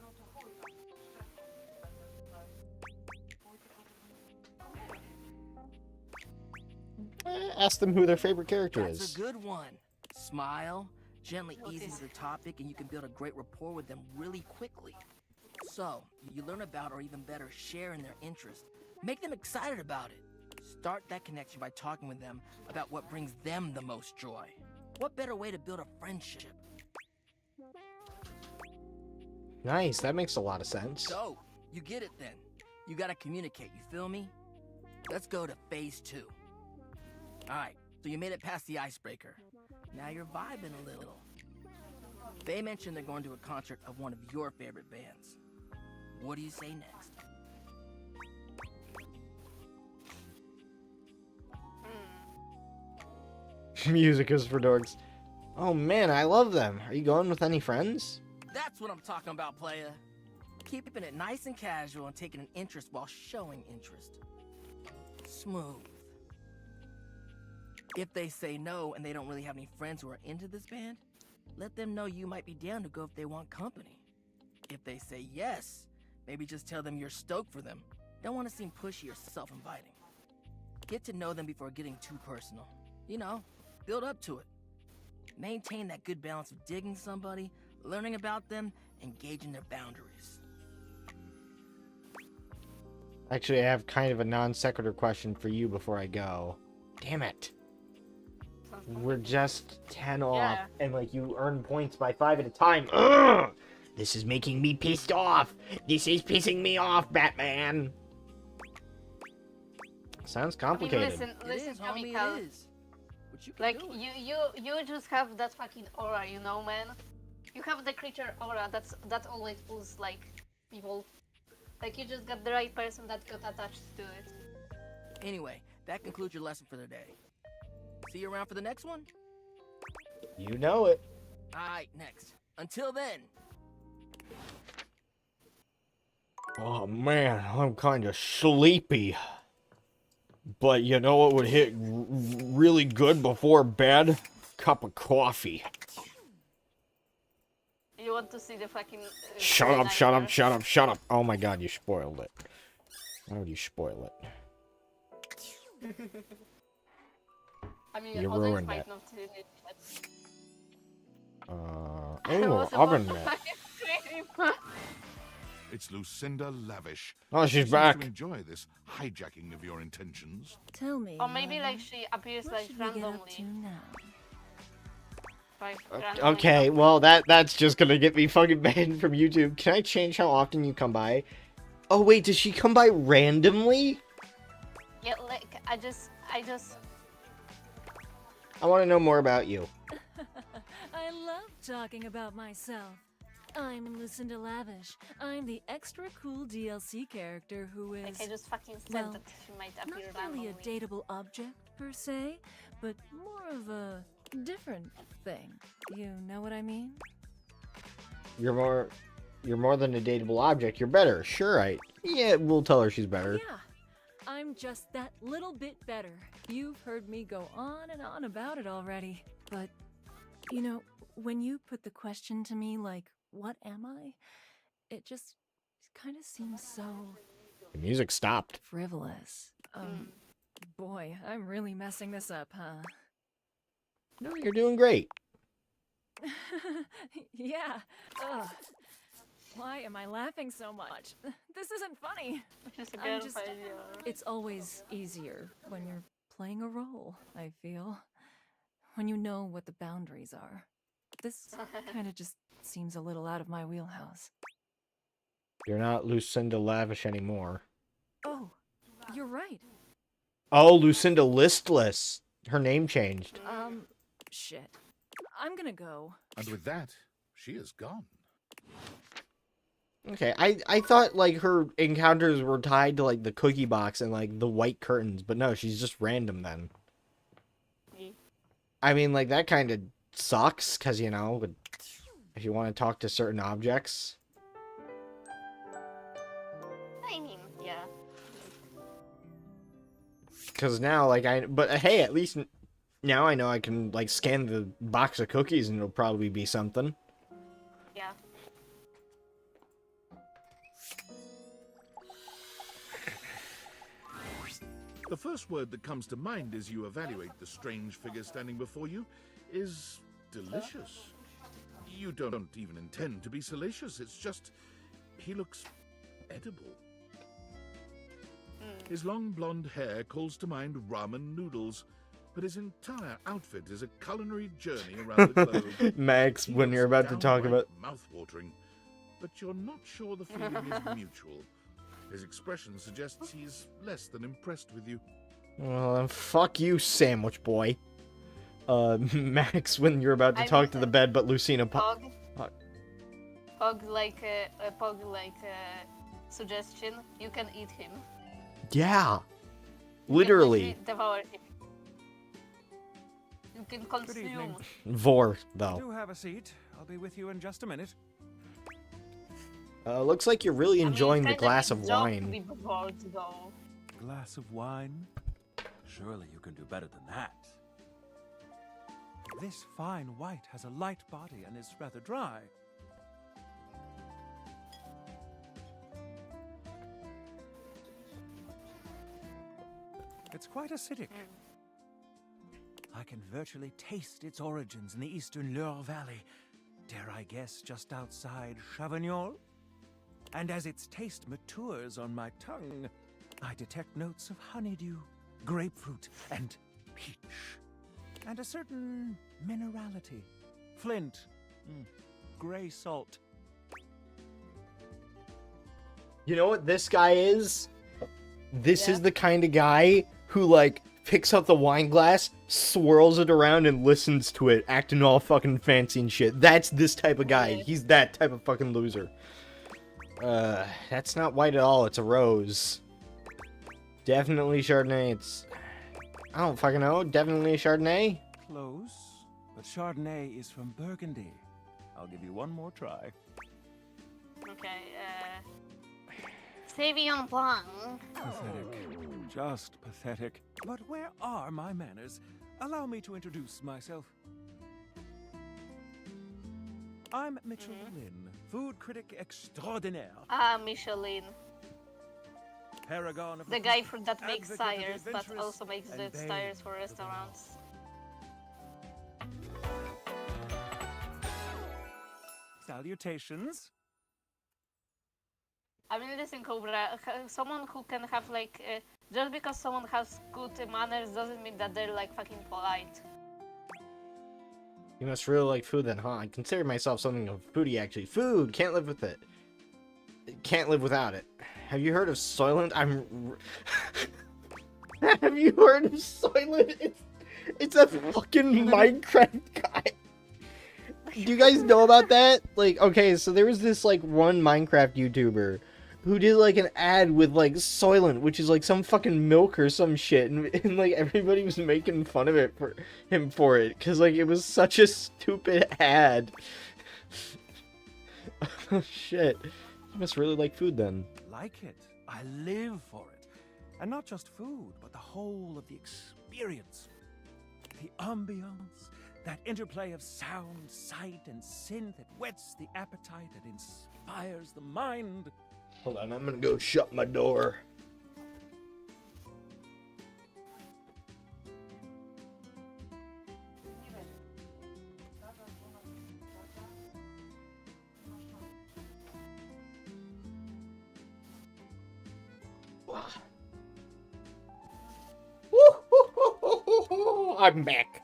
Ask them who their favorite character is. That's a good one. Smile, gently ease into the topic, and you can build a great rapport with them really quickly. So, you learn about, or even better, share in their interest. Make them excited about it. Start that connection by talking with them about what brings them the most joy. What better way to build a friendship? Nice, that makes a lot of sense. So, you get it then. You gotta communicate, you feel me? Let's go to phase 2. Alright, so you made it past the icebreaker. Now you're vibing a little. They mentioned they're going to a concert of one of your favorite bands. What do you say next? Music is for dorks. Oh man, I love them. Are you going with any friends? That's what I'm talking about, playa. Keeping it nice and casual and taking an interest while showing interest. Smooth. If they say no and they don't really have any friends who are into this band, let them know you might be down to go if they want company. If they say yes, maybe just tell them you're stoked for them. Don't want to seem pushy or self-inviting. Get to know them before getting too personal. You know, build up to it. Maintain that good balance of digging somebody, learning about them, and gauging their boundaries. Actually, I have kind of a non sequitur question for you before I go. Damn it. We're just 10 off, and like you earn points by 5 at a time. Ugh! This is making me pissed off. This is pissing me off, Batman. Sounds complicated. I mean, listen, Kamikaze. It is. Like you just have that fucking aura, you know, man. You have the creature aura. That's all it was like. People, like you just got the right person that got attached to it. Anyway, that concludes your lesson for the day. See you around for the next one? You know it. Alright, next. Until then. Oh man, I'm kind of sleepy. But you know what would hit really good before bed? Cup of coffee. You want to see the fucking... Shut up, shut up, shut up, shut up. Oh my god, you spoiled it. Why would you spoil it? I mean, You others ruined might it. not see it, but... Oh, oven mitt. It's Lucinda Lavish. Oh, she's She back. seems to enjoy this hijacking of your intentions. Tell me. Or maybe like she appears like randomly. Like, randomly. Okay, well that's just gonna get me fucking banned from YouTube. Can I change how often you come by? Oh wait, does she come by randomly? Yeah, like I just. I want to know more about you. I love talking about myself. I'm Lucinda Lavish. I'm the extra cool DLC character who is... Like I just fucking said well, that she might appear not really a randomly. dateable object, per se, but more of a different thing. You know what I mean? You're more than a dateable object. You're better. Sure, yeah, we'll tell her she's better. Yeah, I'm just that little bit better. You've heard me go on and on about it already. But, you know, when you put the question to me like, what am I? It just kind of seems so... The music stopped. frivolous. Boy, I'm really messing this up, huh? No, you're doing great. Yeah. Ugh. Why am I laughing so much? This isn't funny. I'm just... It's always easier when you're playing a role, I feel. When you know what the boundaries are. This kind of just seems a little out of my wheelhouse. You're not Lucinda Lavish anymore. Oh, you're right. Oh, Lucinda Listless. Her name changed. Shit. I'm gonna go. And with that, she is gone. Okay, I thought, like, her encounters were tied to, like, the cookie box and, like, the white curtains, but no, she's just random then. I mean, like, that kind of sucks, because, you know, if you want to talk to certain objects. I mean, yeah. Because now, like, but hey, at least now I know I can, like, scan the box of cookies and it'll probably be something. Yeah. The first word that comes to mind as you evaluate the strange figure standing before you is delicious. You don't even intend to be salacious, it's just he looks edible. His long blonde hair calls to mind ramen noodles, but his entire outfit is a culinary journey around the globe. Max, when you're about to talk about... Mouth-watering, but you're not sure the feeling is mutual. His expression suggests he's less than impressed with you. Well, then fuck you, sandwich boy. Max, when you're about to talk to the bed, but Lucina... Pog like suggestion, you can eat him. Yeah. Literally. Devour him. You can consume. Vor, Do though. have a seat. I'll be with you in just a minute. Looks like you're really enjoying the glass of To wine. be devoured, though. Glass of wine? Surely you can do better than that. This fine white has a light body and is rather dry. It's quite acidic. I can virtually taste its origins in the eastern Loire Valley. Dare I guess just outside Chavignol? And as its taste matures on my tongue, I detect notes of honeydew, grapefruit, and peach. And a certain minerality. Flint, gray salt. You know what this guy is? This is the kind of guy who, like, picks up the wine glass, swirls it around, and listens to it, acting all fucking fancy and shit. That's this type of guy. He's that type of fucking loser. That's not white at all. It's a rose. Definitely Chardonnay. It's... I don't fucking know. Definitely Chardonnay? Close, but Chardonnay is from Burgundy. I'll give you one more try. Okay, Sauvignon Blanc. Pathetic. Just pathetic. But where are my manners? Allow me to introduce myself. I'm Mitchell Lynn, food critic extraordinaire. Ah, Michelin. Paragon of The guy that makes advocate of tires, the but adventurous, also makes the and bane tires for of the restaurants. Salutations. I mean, listen, Cobra, someone who can have, like, just because someone has good manners doesn't mean that they're, like, fucking polite. You must really like food then, huh? I consider myself something of a foodie, actually. Food! Can't live with it. Can't live without it. Have you heard of Soylent? Have you heard of Soylent? It's a fucking Minecraft guy. Do you guys know about that? Like, okay, so there was this like one Minecraft YouTuber who did like an ad with like Soylent, which is like some fucking milk or some shit, and like everybody was making fun of it for him for it, cause like it was such a stupid ad. Oh shit, you must really like food then. Like it. I live for it. And not just food, but the whole of the experience. The ambiance, that interplay of sound, sight, and synth that whets the appetite, that inspires the mind. Hold on, I'm gonna go shut my door. I'm back.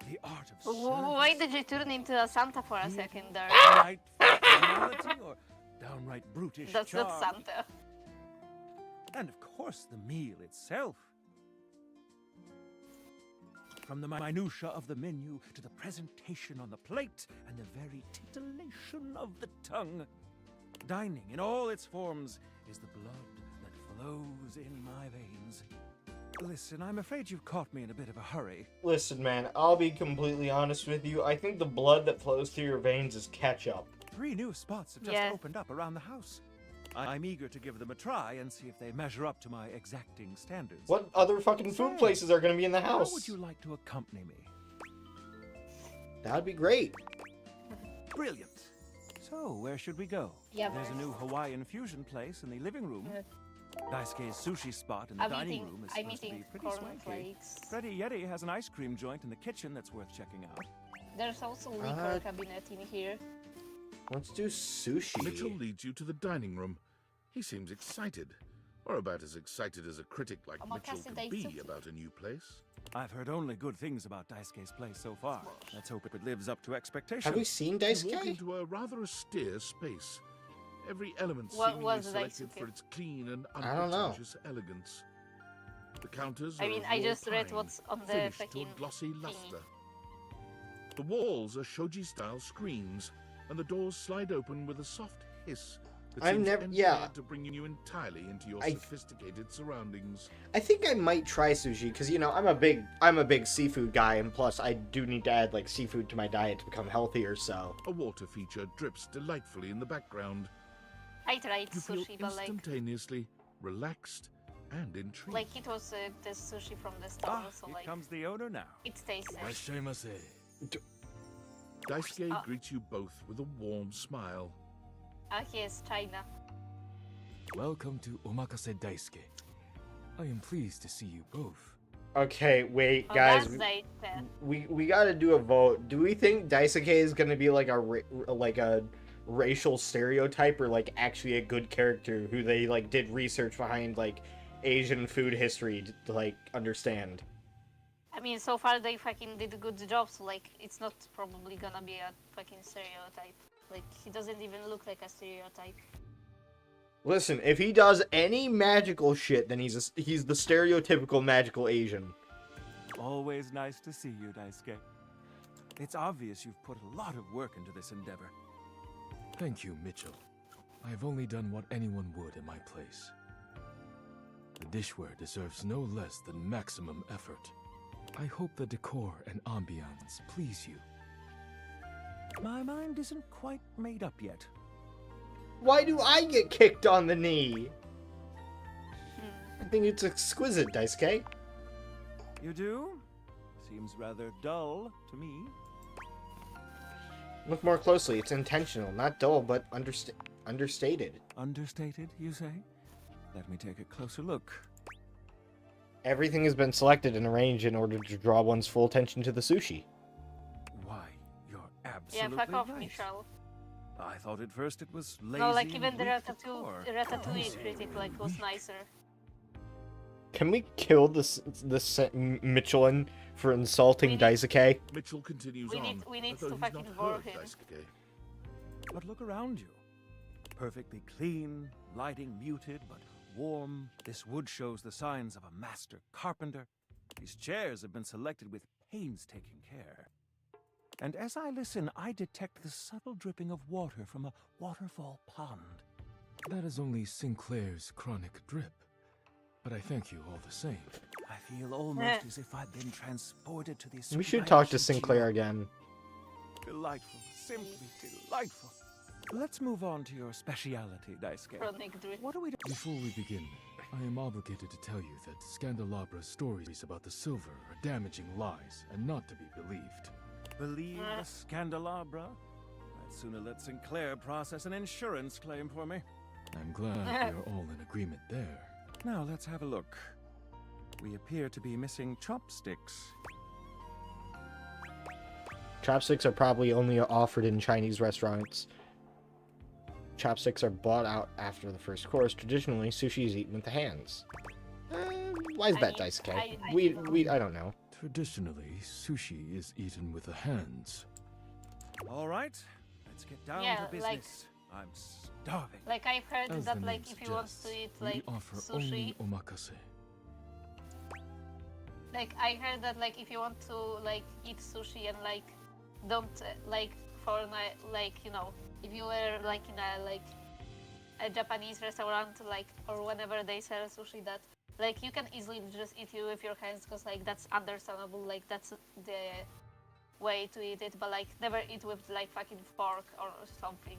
The art of Why did you turn into a Santa for a second there? downright formality or downright brutish That's charm. not Santa. And of course, the meal itself. From the minutiae of the menu to the presentation on the plate and the very titillation of the tongue. Dining in all its forms is the blood that flows in my veins. Listen, I'm afraid you've caught me in a bit of a hurry. Listen, man, I'll be completely honest with you. I think the blood that flows through your veins is ketchup. 3 new spots have just opened up around the house. I'm eager to give them a try and see if they measure up to my exacting standards. What other fucking food places are gonna be in the house? How would you like to accompany me? That'd be great. Brilliant. So, where should we go? Yep. There's a new Hawaiian fusion place in the living room. Daisuke's sushi spot in the dining room is I'm supposed to be eating pretty swanky. cornflakes. Freddy Yeti has an ice cream joint in the kitchen that's worth checking out. There's also liquor cabinet in here. Let's do sushi. Mitchell leads you to the dining room. He seems excited, or about as excited as a critic like Mitchell could be about a new place. I've heard only good things about Daisuke's place so far. Let's hope it lives up to expectations. Have we seen You walk Daisuke? into a rather austere space. Every element What seemingly was selected Daisuke? for its clean and I don't know. unpretentious elegance. The counters I are mean, of I raw just read pine, what's on the finished to a fucking glossy thingy. luster. The walls are shoji-style screens, and the doors slide open with a soft hiss that I've seems never- engineered yeah. to bring you entirely into your I- sophisticated surroundings. I think I might try sushi because you know I'm a big seafood guy, and plus I do need to add like seafood to my diet to become healthier. So A water feature drips delightfully in the background. I tried You feel sushi, but like instantaneously relaxed and intrigued. it was the sushi from the store, so Here like comes the owner now. it tastes nice. Daisuke greets you both with a warm smile. Ah, yes, China. Welcome to Omakase Daisuke. I am pleased to see you both. okay, wait, Oh, guys, that's like that. we gotta do a vote. Do we think Daisuke is gonna be like a racial stereotype or like actually a good character who they like did research behind like Asian food history to like understand? I mean, so far they fucking did a good job, so like it's not probably gonna be a fucking stereotype. Like he doesn't even look like a stereotype. Listen, if he does any magical shit, then he's the stereotypical magical Asian. Always nice to see you, Daisuke. It's obvious you've put a lot of work into this endeavor. Thank you, Mitchell. I have only done what anyone would in my place. The dishware deserves no less than maximum effort. I hope the decor and ambiance please you. My mind isn't quite made up yet. Why do I get kicked on the knee? I think it's exquisite, Daisuke. You do? Seems rather dull to me. Look more closely. It's intentional, not dull, but understated. Understated, you say? Let me take a closer look. Everything has been selected and arranged in order to draw one's full attention to the sushi. Why, you're Yeah, absolutely fuck off, right. Michelle. I thought at first it was lazy. No, like and even the weak decor. Ratatouille critic like was nicer. Can we kill this Michelin for insulting Daisuke? Mitchell continues We on. need- we need as though to he's fucking not bore heard him. Daisuke. But look around you. Perfectly clean, lighting muted but warm. This wood shows the signs of a master carpenter. These chairs have been selected with painstaking care. And as I listen, I detect the subtle dripping of water from a waterfall pond. That is only Sinclair's chronic drip. But I thank you all the same. I feel almost as if I've been transported to this. We should talk to Sinclair again. Delightful, simply delightful. Let's move on to your speciality, Daisuke. What do we do? Before we begin, I am obligated to tell you that Scandalabra's stories about the silver are damaging lies and not to be believed. Believe the Scandalabra? I'd sooner let Sinclair process an insurance claim for me. I'm glad we are all in agreement there. Now let's have a look. We appear to be missing chopsticks. Chopsticks are probably only offered in Chinese restaurants. Chopsticks are bought out after the first course. Traditionally, sushi is eaten with the hands. Why is that, Daisuke? I don't know. Traditionally, sushi is eaten with the hands. All right, let's get down to business. I'm starving. Like I've heard As that the like name if you want to eat like we offer sushi, only omakase. like I heard that like if you want to like eat sushi and like don't like for like you know if you were like in a Japanese restaurant like or whenever they sell sushi that like you can easily just eat it with your hands because like that's understandable, like that's the way to eat it, but like never eat with like fucking fork or something.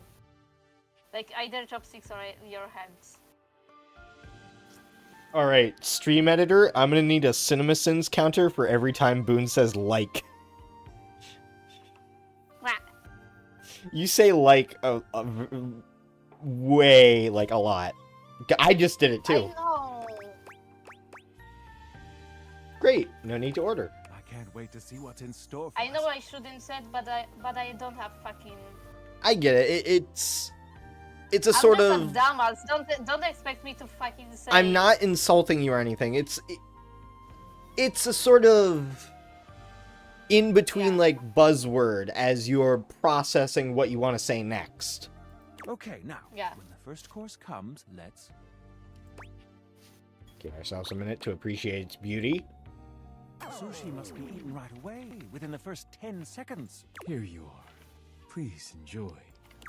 Like either chopsticks or your hands. Alright, stream editor, I'm gonna need a CinemaSins counter for every time Boone says like. You say like way like a lot. I just did it too. I know. Great, no need to order. I can't wait to see what's in store for I know I shouldn't said, but I don't have fucking. I get it. It's a sort I'm of. just a dumbass. Don't expect me to fucking say. I'm not insulting you or anything. It's a sort of in between like buzzword as you're processing what you want to say next. Okay, now yeah. When the first course comes, let's give ourselves a minute to appreciate its beauty. Sushi must be eaten right away, within the first 10 seconds. Here you are. Please enjoy.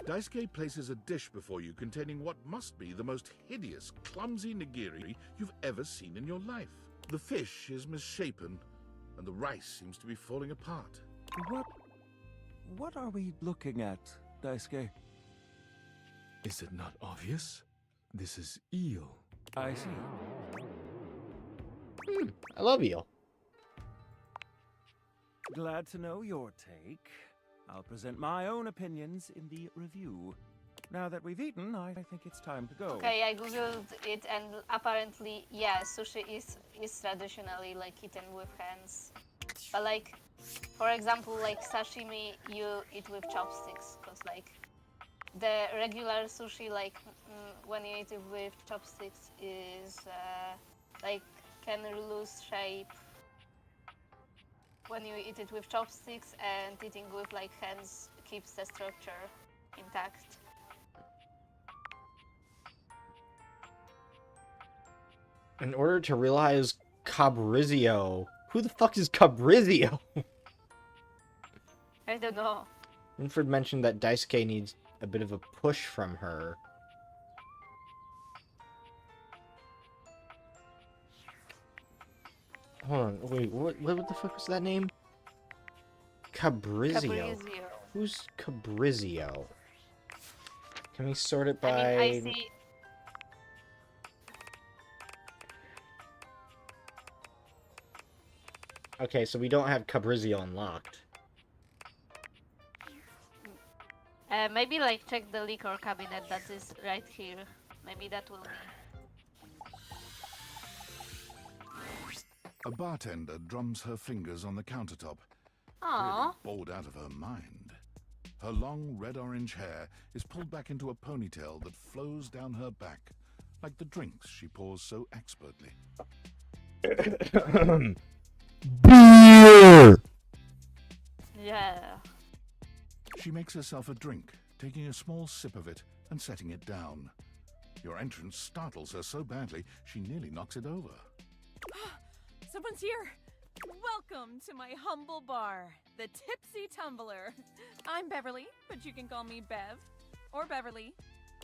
Daisuke places a dish before you containing what must be the most hideous, clumsy nigiri you've ever seen in your life. The fish is misshapen, and the rice seems to be falling apart. What are we looking at, Daisuke? Is it not obvious? This is eel. I see. I love eel. Glad to know your take. I'll present my own opinions in the review. Now that we've eaten, I think it's time to go. Okay, I googled it and apparently, yeah, sushi is traditionally like eaten with hands. But like, for example, like sashimi, you eat with chopsticks, cause like the regular sushi, like when you eat it with chopsticks, is like can lose shape when you eat it with chopsticks, and eating with like hands keeps the structure intact. In order to realize Cabrizio, who the fuck is Cabrizio? I don't know. Winfred mentioned that Daisuke needs a bit of a push from her. Hold on, wait, what the fuck was that name? Cabrizio. Who's Cabrizio? Can we sort it by... I see. Okay, so we don't have Cabrizio unlocked. Maybe like check the liquor cabinet that is right here. Maybe that will be. A bartender drums her fingers on the countertop, Aww. really bored out of her mind. Her long red-orange hair is pulled back into a ponytail that flows down her back, like the drinks she pours so expertly. Beer! Yeah. She makes herself a drink, taking a small sip of it and setting it down. Your entrance startles her so badly, she nearly knocks it over. Someone's here! Welcome to my humble bar, the Tipsy Tumbler. I'm Beverly, but you can call me Bev, or Beverly,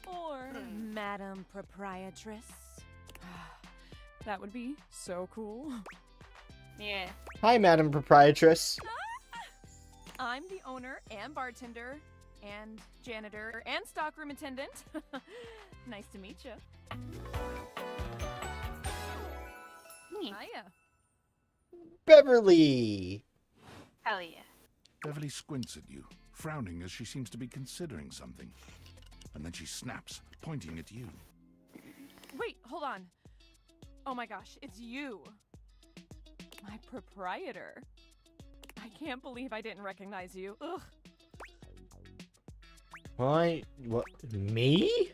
or Madam Proprietress. That would be so cool. Yeah. Hi, Madam Proprietress. I'm the owner and bartender and janitor and stockroom attendant. Nice to meet you. Hiya. Beverly! Hell yeah. Beverly squints at you, frowning as she seems to be considering something. And then she snaps, pointing at you. Wait, hold on. Oh my gosh, it's you. My proprietor. I can't believe I didn't recognize you. Ugh. What? Me?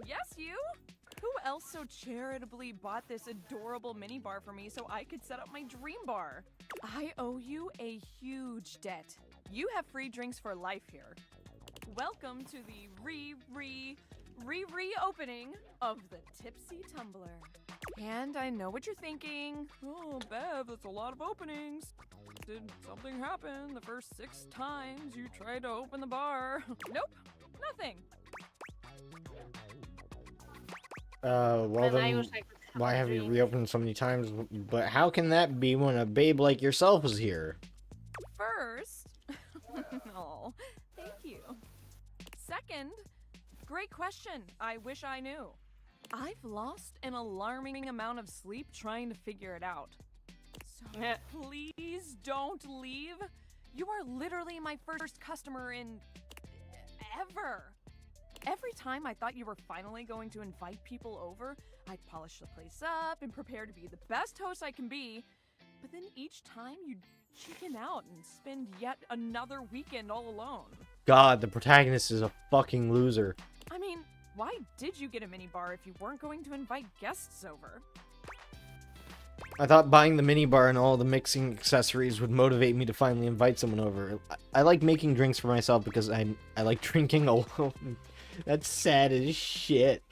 Yes, you? Who else so charitably bought this adorable mini bar for me so I could set up my dream bar? I owe you a huge debt. You have free drinks for life here. Welcome to the reopening of the Tipsy Tumbler. And I know what you're thinking. Oh, Bev, that's a lot of openings. Did something happen the first 6 times you tried to open the bar? Nope, nothing. Well then, why have you reopened so many times? But how can that be when a babe like yourself was here? First, oh, thank you. Second, great question. I wish I knew. I've lost an alarming amount of sleep trying to figure it out. So please don't leave. You are literally my first customer in ever. Every time I thought you were finally going to invite people over, I'd polish the place up and prepare to be the best host I can be. But then each time you'd chicken out and spend yet another weekend all alone. God, the protagonist is a fucking loser. I mean, why did you get a mini bar if you weren't going to invite guests over? I thought buying the minibar and all the mixing accessories would motivate me to finally invite someone over. I like making drinks for myself because I like drinking alone. That's sad as shit.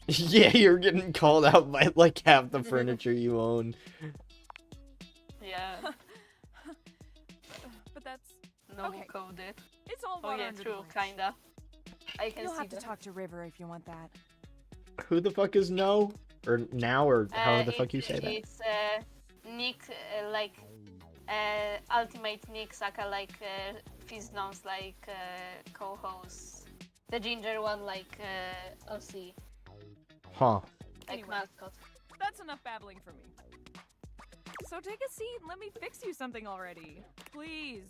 Yeah, you're getting called out by like half the furniture you own. Yeah. But that's no okay. coded. It's all Oh water yeah, under the true, bridge. kinda. I can You'll see have to that. talk to River if you want that. Who the fuck is No? Or now, or however the fuck you say that? It's Nick, Ultimate Nick Saka, Fizzno's co-host. The ginger one, OC. Huh. Anyway, mascot. That's enough babbling for me. So take a seat and let me fix you something already. Please.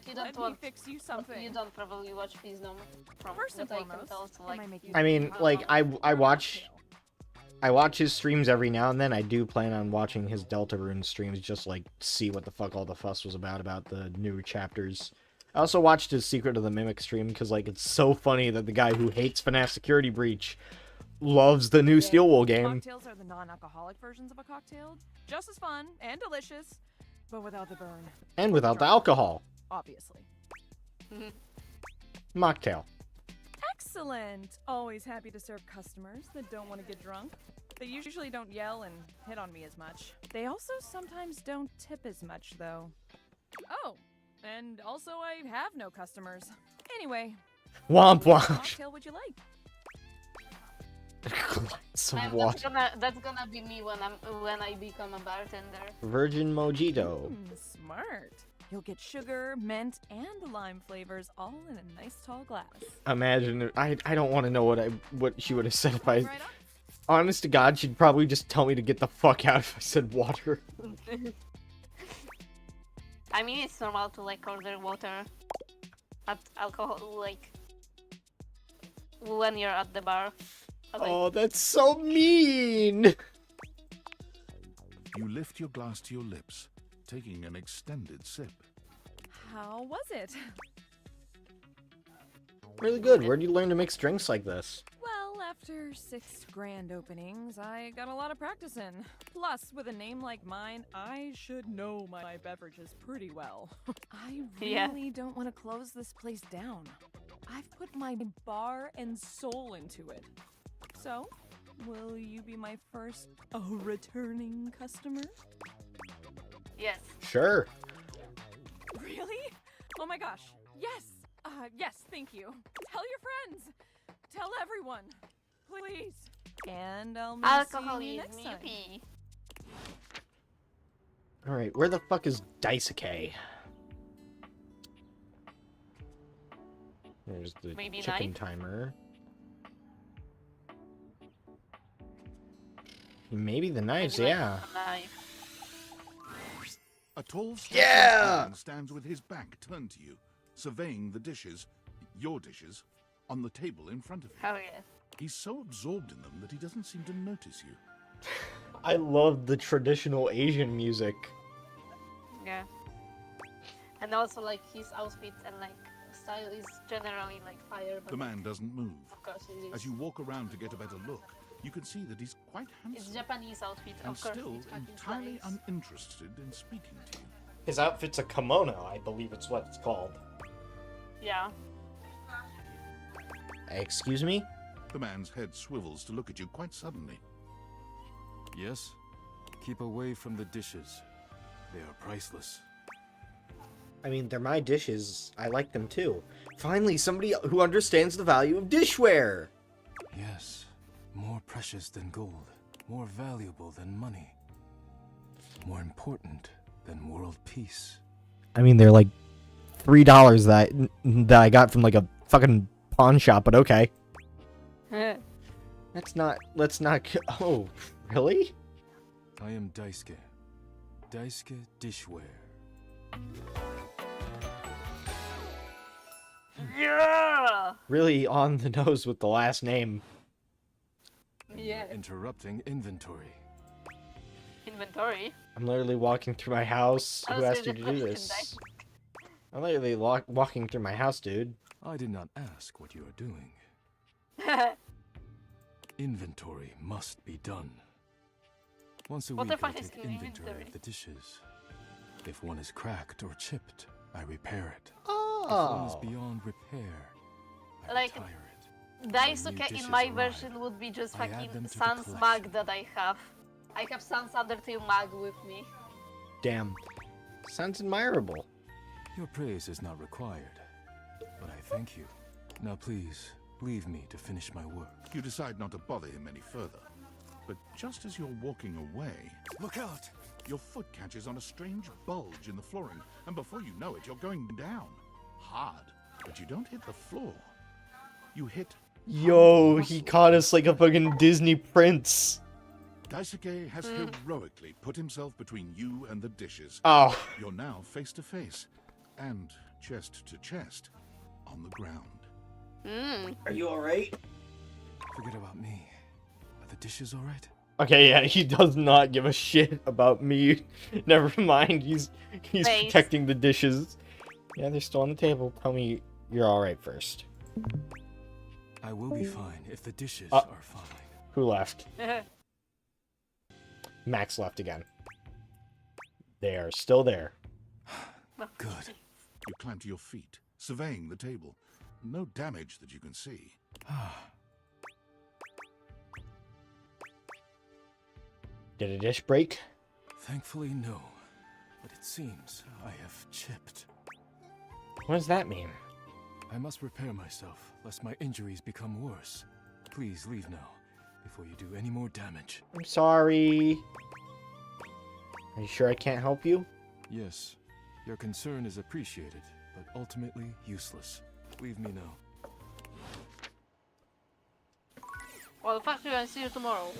You don't let want me fix you something. You don't probably watch Fizzno from First and what I can foremost, tell. So, am I making I mean, like, I watch his streams every now and then. I do plan on watching his Deltarune streams, just like see what the fuck all the fuss was about the new chapters. I also watched his Secret of the Mimic stream because like it's so funny that the guy who hates FNAF Security Breach loves the new Steel Wool game. Cocktails are the non-alcoholic versions of a cocktail. Just as fun and delicious, but without the burn. And without the alcohol. Obviously. Mocktail. Excellent! Always happy to serve customers that don't want to get drunk. They usually don't yell and hit on me as much. They also sometimes don't tip as much, though. Oh, and also I have no customers. Anyway. Womp what womp. cocktail would you like? That's gonna be me when I become a bartender. Virgin Mojito. Smart. You'll get sugar, mint, and lime flavors all in a nice tall glass. Imagine, I don't want to know what she would have said if I... Honest to God, she'd probably just tell me to get the fuck out if I said water. I mean, it's normal to order water, not alcohol, when you're at the bar. Oh, that's so mean! You lift your glass to your lips, taking an extended sip. How was it? Really good. Where'd you learn to mix drinks like this? Well, after 6 grand openings, I got a lot of practice in. Plus, with a name like mine, I should know my beverages pretty well. I really don't want to close this place down. I've put my bar and soul into it. So, will you be my first returning customer? Yes. Sure. Really? Oh my gosh. Yes. Yes, thank you. Tell your friends. Tell everyone. Please. And I'll see Alcohol you is next time. meepy. Alright, where the fuck is Daisuke? There's the Maybe chicken knife? timer. Maybe the knives, Maybe yeah. like a knife. A tall, Yeah! man stands with his back turned to you, surveying the dishes, your dishes, on the table in front of you. Hell yeah. He's so absorbed in them that he doesn't seem to notice you. I love the traditional Asian music. Yeah. And also like his outfit and like style is generally like fire. But The man doesn't move. Of course it is. As you walk around to get a better look, you can see that he's quite It's handsome Japanese outfit, and of course. still it's fucking entirely nice. uninterested in speaking to you. His outfit's a kimono, I believe it's what it's called. Yeah. Excuse me? The man's head swivels to look at you quite suddenly. Yes? Keep away from the dishes. They are priceless. I mean, they're my dishes. I like them too. Finally, somebody who understands the value of dishware! Yes. More precious than gold. More valuable than money. More important than world peace. I mean, they're like $3 that I got from like a fucking pawn shop, but okay. Let's not. Oh, really? I am Daisuke. Daisuke Dishware. Yeah! Really on the nose with the last name. Yeah. Interrupting inventory. Inventory? I'm literally walking through my house. Who asked you to do this? I'm literally walking through my house, dude. I did not ask what you are doing. Inventory must be done. Once a What week the I fuck is take an inventory inventory? of the dishes. If one is cracked or chipped, I repair it. Oh. If one is beyond repair, I Like, retire it. Daisuke dishes in my arrive, version would be just I add fucking them to the Sans collection. mug that I have. I have Sans Undertale mug with me. Damn. Sounds admirable. Your praise is not required, but I thank you. Now please, leave me to finish my work. You decide not to bother him any further. But just as you're walking away, Look out! your foot catches on a strange bulge in the flooring, and before you know it, you're going down. Hard. But you don't hit the floor. You hit... Yo, he caught us like a fucking Disney prince. Daisuke has heroically put himself between you and the dishes. Oh. You're now face to face, and chest to chest, on the ground. Are you alright? Forget about me. Are the dishes alright? Okay, yeah, he does not give a shit about me. Never mind, he's Face. protecting the dishes. Yeah, they're still on the table. Tell me you're alright first. I will be fine if the dishes are fine. Who left? Max left again. They are still there. Good. You climb to your feet, surveying the table. No damage that you can see. Did a dish break? Thankfully, no. But it seems I have chipped. What does that mean? I must repair myself, lest my injuries become worse. Please leave now, before you do any more damage. I'm sorry. Are you sure I can't help you? Yes, your concern is appreciated, but ultimately useless. Leave me now. Well, fuck you and see you tomorrow.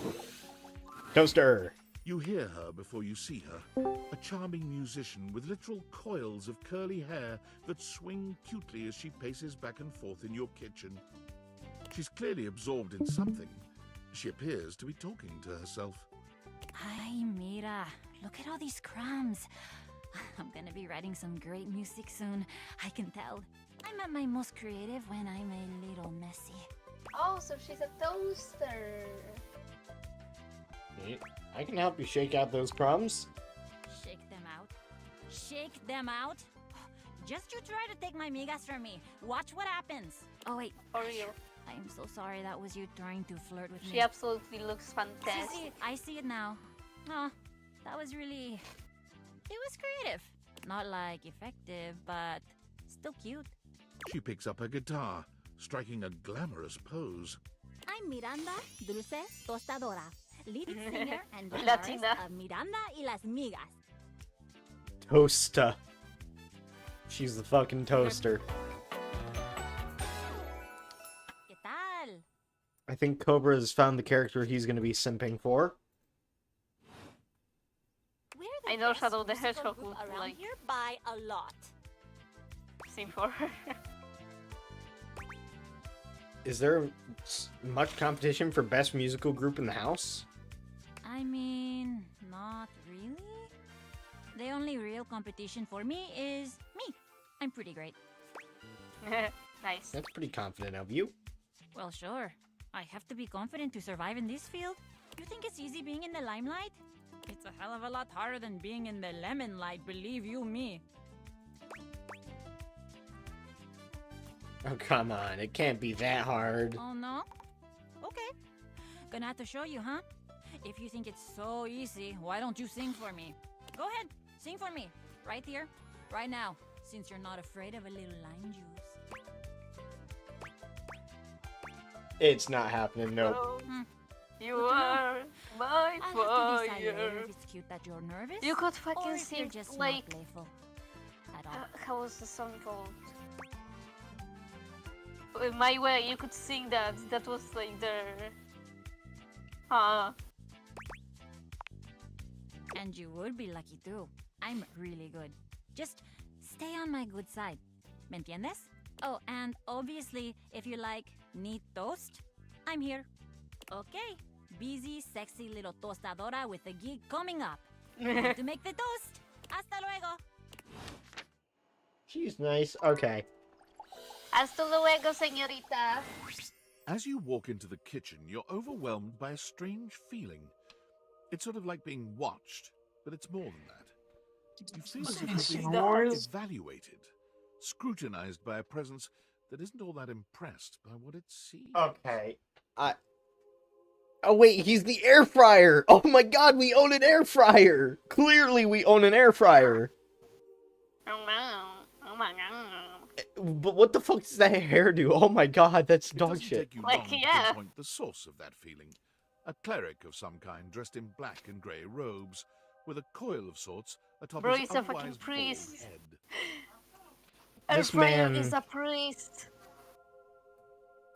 Toaster! You hear her before you see her. A charming musician with literal coils of curly hair that swing cutely as she paces back and forth in your kitchen. She's clearly absorbed in something. She appears to be talking to herself. Ay, mira. Look at all these crumbs. I'm gonna be writing some great music soon. I can tell. I'm at my most creative when I'm a little messy. Oh, so she's a toaster. I can help you shake out those crumbs. Shake them out. Shake them out? Just you try to take my migas from me. Watch what happens. Oh, wait. For real. I'm so sorry that was you trying to flirt with me. She absolutely looks fantastic. I see it now. Oh, that was really... It was creative. Not like effective, but still cute. She picks up her guitar, striking a glamorous pose. I'm Miranda Dulce Tostadora, lead singer and Latina. guitarist of Miranda y las Migas. Toaster. She's the fucking toaster. ¿Qué tal? I think Cobra has found the character he's going to be simping for. I know Shadow the Hedgehog would Around like here by a lot. sing for her. Is there much competition for best musical group in the house? I mean, not really. The only real competition for me is me. I'm pretty great. Nice. That's pretty confident of you. Well, sure. I have to be confident to survive in this field. You think it's easy being in the limelight? It's a hell of a lot harder than being in the lemon light, believe you me. Oh, come on. It can't be that hard. Oh, no? Okay. Gonna have to show you, huh? If you think it's so easy, why don't you sing for me? Go ahead, sing for me. Right here, right now, since you're not afraid of a little lime juice. It's not happening, nope. Oh, you are my I'll have to decide later fire. if it's cute that you're nervous, You could or fucking if you're sing just like not playful at all. how was the song called? My Way. You could sing that. That was like the. And you would be lucky too. I'm really good. Just stay on my good side. ¿Me entiendes? Oh, and obviously, if you like neat toast, I'm here. Okay, busy, sexy little tostadora with a gig coming up. Time to make the toast. Hasta luego. She's nice. Okay. Hasta luego, señorita. As you walk into the kitchen, you're overwhelmed by a strange feeling. It's sort of like being watched, but it's more than that. You feel as if you're being evaluated, scrutinized by a presence that isn't all that impressed by what it sees. Okay. Oh wait, he's the air fryer! Oh my god, we own an air fryer! Clearly we own an air fryer! Oh no. Oh my god. But what the fuck does that hair do? Oh my god, that's It dog doesn't shit. take you Like, long yeah. to pinpoint the source of that feeling. A cleric of some kind dressed in black and grey robes, with a coil of sorts atop Bro, his he's a fucking otherwise bald priest. head. This Air fryer man- is a priest.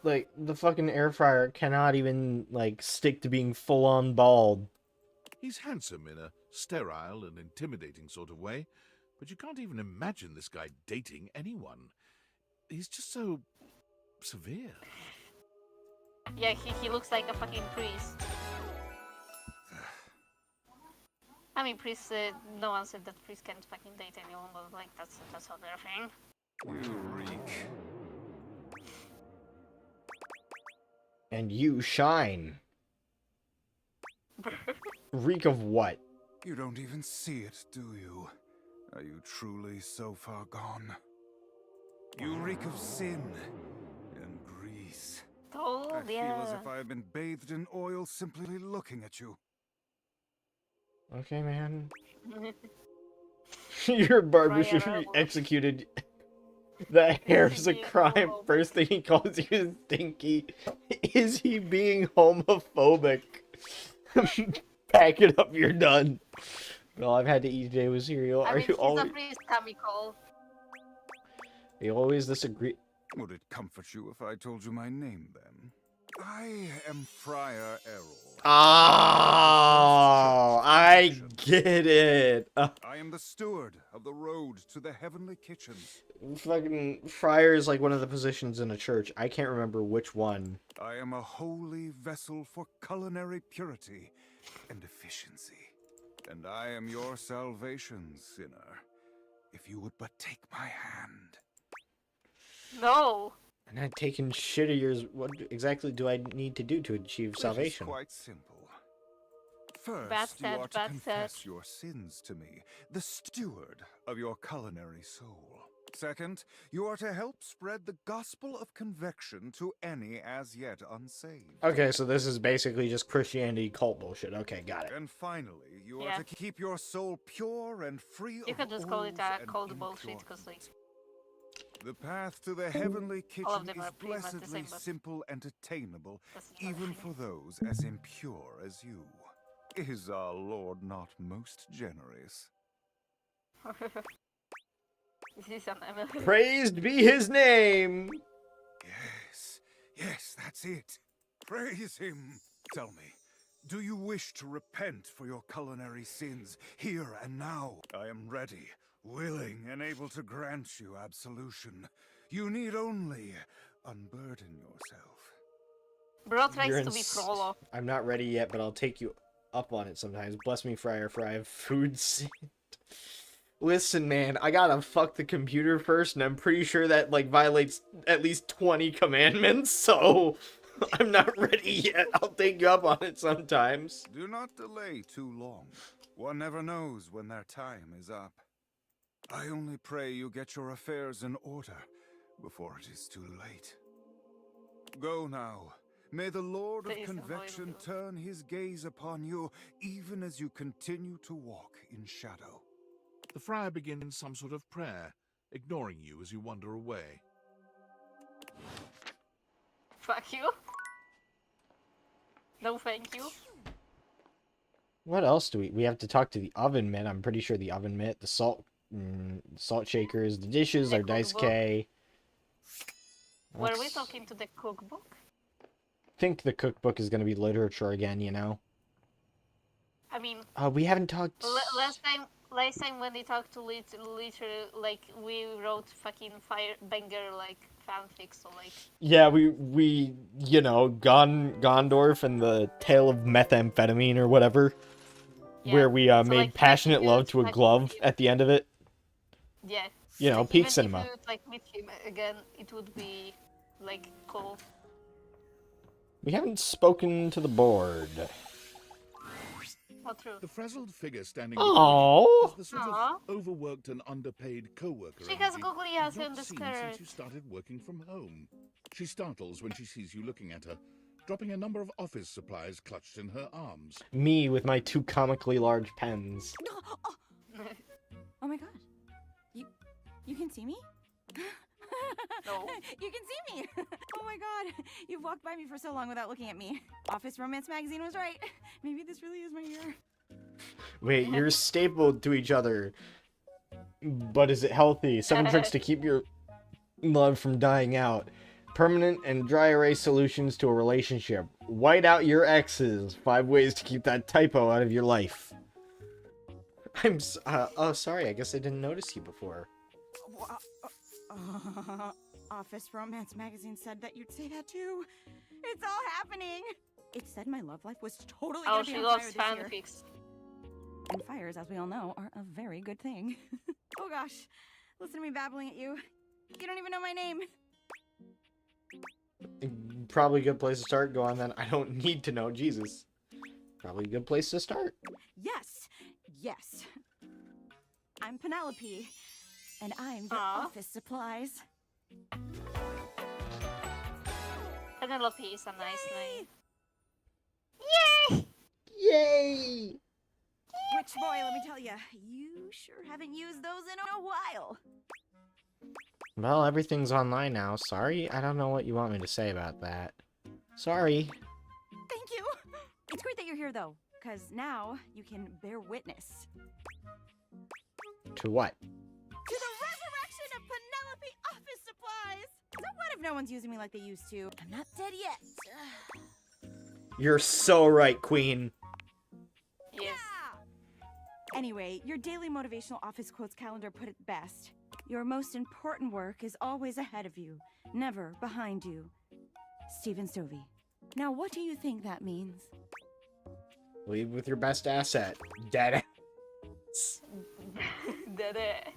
Like, the fucking air fryer cannot even, like, stick to being full-on bald. He's handsome in a sterile and intimidating sort of way, but you can't even imagine this guy dating anyone. He's just so severe. Yeah, he looks like a fucking priest. I mean, priest. No one said that priest can't fucking date anyone, but like that's how they're thing. You reek. And you shine. Reek of what? You don't even see it, do you? Are you truly so far gone? You reek of sin and grease. Oh, I feel as yeah. if I have been bathed in oil simply looking at you. Okay, man. Your barber should be Ryan, executed. That hair's a being crime. homophobic. First thing he calls you is stinky. Is he being homophobic? Pack it up, you're done. Well, I've had to eat today with cereal. I Are mean, you he's always? a priest, Kamiko. You always disagree? Would it comfort you if I told you my name then? I am Friar Errol. Oh, I get it. I am the steward of the road to the heavenly kitchen. Fucking friar is like one of the positions in a church. I can't remember which one. I am a holy vessel for culinary purity and efficiency. And I am your salvation, sinner, if you would but take my hand. No. And I've taken shit of yours. What exactly do I need to do to achieve It is salvation? quite simple. First, Bad you said, are to bad confess said. your sins to me, the steward of your culinary soul. Second, you are to help spread the gospel of convection to any as yet unsaved. Okay, so this is basically just Christianity cult bullshit. Okay, got it. And finally, you Yeah. are to keep your soul pure and free You of could just call it oils a and cold bullshit, impurities. because like The path to the heavenly all of kitchen them is are pretty much the blessedly same, but simple and attainable, that's even for those as impure as you. Is our Lord not most generous? This is an ML. Praised be his name! Yes, that's it. Praise him. Tell me, do you wish to repent for your culinary sins here and now? I am ready, willing, and able to grant you absolution. You need only unburden yourself. Bro tries You're to be ins- Frollo. I'm not ready yet, but I'll take you up on it sometimes. Bless me, Friar, for I have food sin. Listen, man, I gotta fuck the computer first, and I'm pretty sure that, like, violates at least 20 commandments, so I'm not ready yet. I'll take you up on it sometimes. Do not delay too long. One never knows when their time is up. I only pray you get your affairs in order before it is too late. Go now. May the Lord of Please avoid Convection you. turn his gaze upon you even as you continue to walk in shadow. The friar begins some sort of prayer, ignoring you as you wander away. Fuck you. No, thank you. What else do we have to talk to the oven mitt. I'm pretty sure the oven mitt, the salt shakers, the dishes are Dice K. Were we Let's- talking to the cookbook? think the cookbook is gonna be literature again, you know? I mean, We haven't talked... last time when we talked to literally, like, we wrote fucking fire banger, like, fanfic, so, like... Yeah, we you know, Gondorf and the Tale of Methamphetamine or whatever, where we made like, passionate love to a like, glove at the end of it. Yeah. You know, Like, peak even cinema. If you would, like, meet him again, it would be, like, cool. We haven't spoken to the board. Not true. The frazzled figure standing Aww. before you is the sort Aww. of overworked and underpaid co-worker She has energy googly you've eyes not in the seen skirt. since you started working from home. She startles when she sees you looking at her, dropping a number of office supplies clutched in her arms. Me with my 2 comically large pens. Oh my god. You can see me? No. You can see me! Oh my god. You've walked by me for so long without looking at me. Office Romance Magazine was right. Maybe this really is my year. Wait, you're stapled to each other. But is it healthy? 7 tricks to keep your love from dying out. Permanent and dry erase solutions to a relationship. White out your exes. 5 ways to keep that typo out of your life. Oh, sorry. I guess I didn't notice you before. Office Romance Magazine said that you'd say that too. It's all happening. It said my love life was totally Oh, gonna be she on loves fire this year. fanfics. And fires, as we all know, are a very good thing. Oh gosh, listen to me babbling at you. You don't even know my name. Probably a good place to start. Go on then. I don't need to know. Jesus. Probably a good place to start. Yes. I'm Penelope, and I'm the Aw. office supplies. Penelope is a nice name. Yay! Yay! Which boy, let me tell you, you sure haven't used those in a while. Well, everything's online now. Sorry, I don't know what you want me to say about that. Sorry. Thank you. It's great that you're here, though, because now you can bear witness To what? to the resurrection of Penelope Office Supplies. So what if no one's using me like they used to? I'm not dead yet. You're so right, Queen. Yes. Anyway, your daily motivational office quotes calendar put it best. Your most important work is always ahead of you, never behind you. Stephen Stovey. Now, what do you think that means? Lead with your best asset. Dead. Dead ass.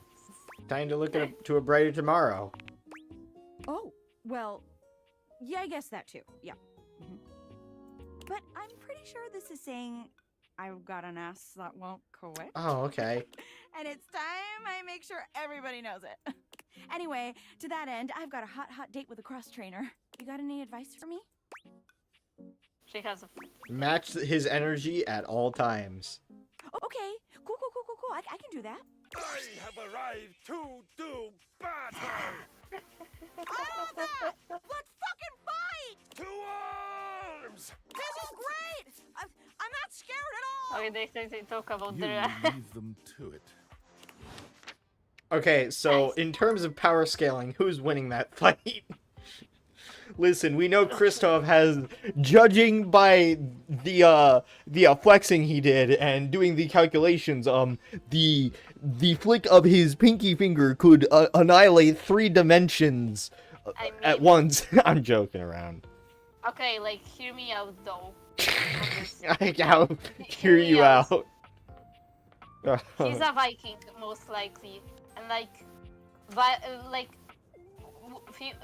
Time to look to a brighter tomorrow. Oh, well, yeah, I guess that too. Yeah. Mhm. But I'm pretty sure this is saying I've got an ass that won't quit. Oh, okay. And it's time I make sure everybody knows it. Anyway, to that end, I've got a hot date with a cross trainer. You got any advice for me? She has a... Match his energy at all times. Okay, cool. I can do that. I have arrived to do battle! All of that! Let's fucking fight! To arms! This is great! I'm not scared at all! Okay, they talk about You the... leave them to it. Okay, so in terms of power scaling, who's winning that fight? Listen, we know Kristoff has, judging by the flexing he did and doing the calculations, the flick of his pinky finger could annihilate 3 dimensions at once. I'm joking around. Okay, like, hear me out, though. I'll hear you out. He's a Viking, most likely. And, like,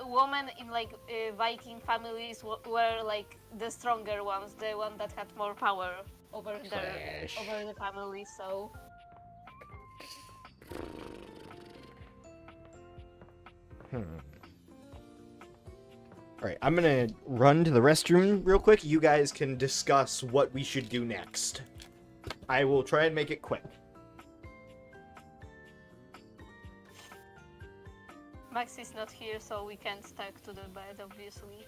women in, like, Viking families were, like, the stronger ones. The one that had more power over the family, so... Alright, I'm gonna run to the restroom real quick. You guys can discuss what we should do next. I will try and make it quick. Max is not here, so we can't stack to the bed, obviously.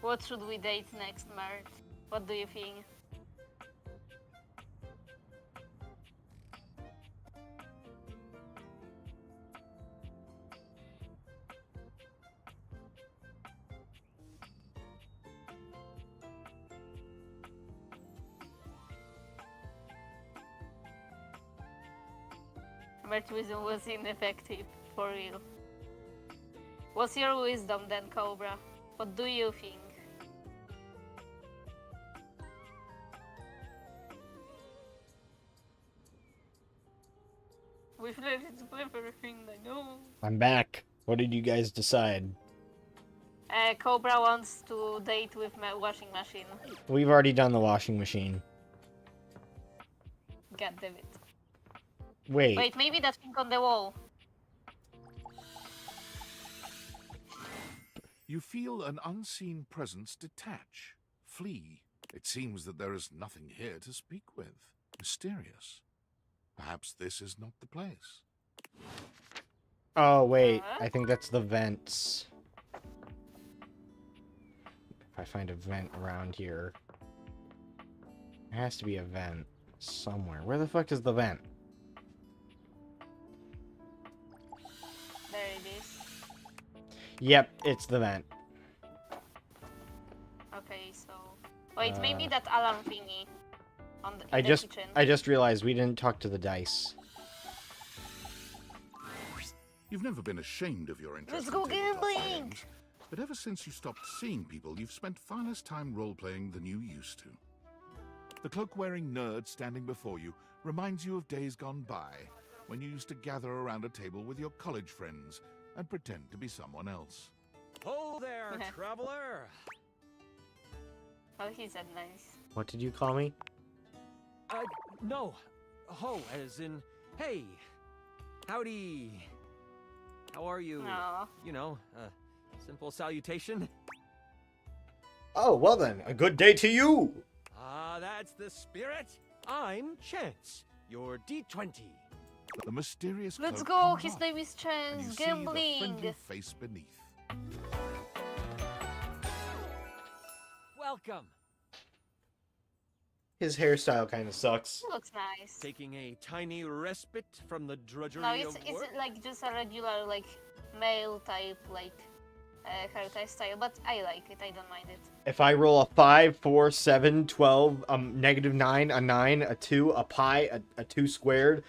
What should we date next, Mert? What do you think? Mert wisdom was ineffective, for real. What's your wisdom then, Cobra? What do you think? We've let it flip everything, I know. I'm back. What did you guys decide? Cobra wants to date with my washing machine. We've already done the washing machine. God damn it. Wait. Maybe that thing on the wall. You feel an unseen presence detach, flee. It seems that there is nothing here to speak with. Mysterious. Perhaps this is not the place. Oh, wait. I think that's the vents. If I find a vent around here. There has to be a vent somewhere. Where the fuck is the vent? There it is. Yep, it's the vent. Okay, so... Wait, maybe that alarm thingy on the, I in the just kitchen. realized we didn't talk to the dice. You've never been ashamed of your interest. Let's go in tabletop gambling! games, but ever since you stopped seeing people, you've spent far less time role-playing than you used to. The cloak-wearing nerd standing before you reminds you of days gone by, when you used to gather around a table with your college friends and pretend to be someone else. Oh there, traveler! Oh, he's that nice. What did you call me? No. Ho, as in, hey. Howdy. How are you? No. You know, simple salutation. Oh, well then, a good day to you! Ah, that's the spirit. I'm Chance, your D20. The mysterious Let's cloak go! comes His off, name is and Chance. you see the friendly Gambling! face beneath. Welcome. His hairstyle kind of sucks. He looks nice. Taking a tiny respite from the drudgery No, it's of work. like just a regular, like, male type, like, hairstyle, but I like it, I don't mind it. If I roll a 5, 4, 7, 12, -9, a 9, a 2, a pi, a 2 squared,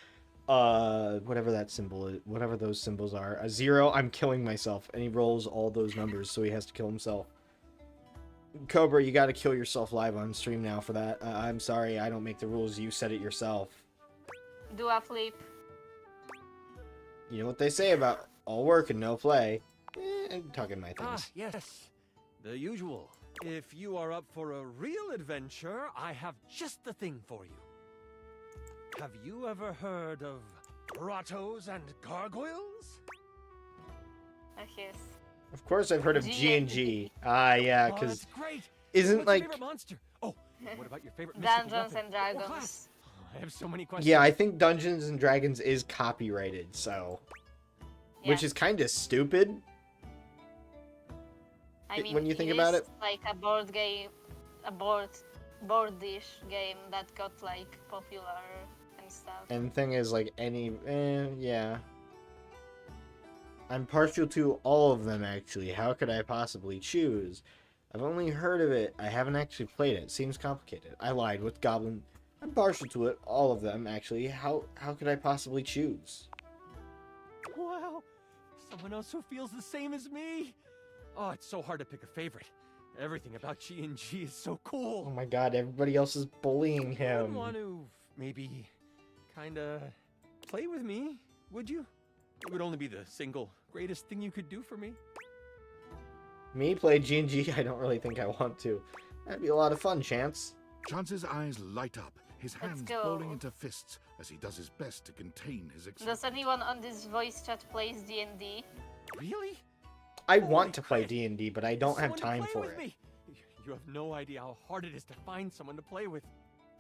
whatever that symbol is, whatever those symbols are, a 0, I'm killing myself. And he rolls all those numbers, so he has to kill himself. Cobra, you gotta kill yourself live on stream now for that. I'm sorry, I don't make the rules, you said it yourself. Do a flip. You know what they say about all work and no play. I'm talking my things. Ah, yes. The usual. If you are up for a real adventure, I have just the thing for you. Have you ever heard of grottos and gargoyles? Yes. Of course I've heard of G&G. Ah, yeah, Oh, because that's great. isn't What's like... your favorite monster? Oh, what about your favorite mystical Dungeons weapon and or Dragons. class? I have so many questions. Yeah, I think Dungeons and Dragons is copyrighted, so... Which Yeah. is kind of stupid. I mean, when you think about it. Like a board game, a board-ish game that got like popular and stuff. And the thing is, like, yeah. I'm partial to all of them, actually. How could I possibly choose? I've only heard of it. I haven't actually played it. Seems complicated. I lied with Goblin. I'm partial to it. All of them, actually. How could I possibly choose? Wow, someone else who feels the same as me. Oh, it's so hard to pick a favorite. Everything about G&G is so cool. Oh my god, everybody else is bullying You him. want to maybe kinda play with me, would you? It would only be the single greatest thing you could do for me. Me play G&G? I don't really think I want to. That'd be a lot of fun, Chance. Chance's eyes light up, his hands go. bowling into fists as he does his best to contain his excitement. Does anyone on this voice chat plays D&D? Really? I want to play D&D, but I don't have Someone to time play for with it. me. You have no idea how hard it is to find someone to play with.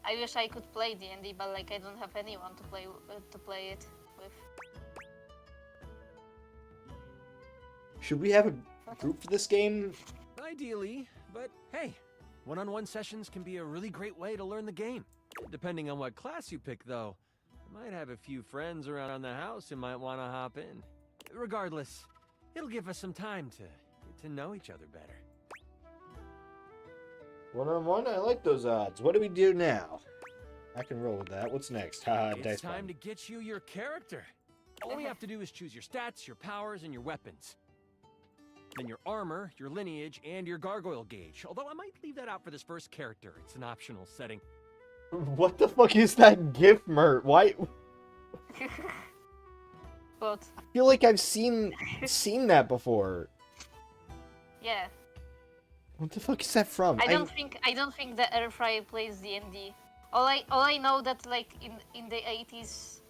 I wish I could play D&D, but like I don't have anyone to play it with. Should we have a group for this game? Ideally, but hey, one-on-one sessions can be a really great way to learn the game. Depending on what class you pick, though, I might have a few friends around the house who might want to hop in. Regardless, it'll give us some time to get to know each other better. One-on-one? I like those odds. What do we do now? I can roll with that. What's next? Haha, dice It's time bomb. to get you your character. All we have to do is choose your stats, your powers, and your weapons. Then your armor, your lineage, and your gargoyle gauge. Although I might leave that out for this first character. It's an optional setting. What the fuck is that GIF, Mert? Why? But I feel like I've seen that before. yeah, What the fuck is that from? I don't think the Airfryer plays D&D. All I know that like in the 80s,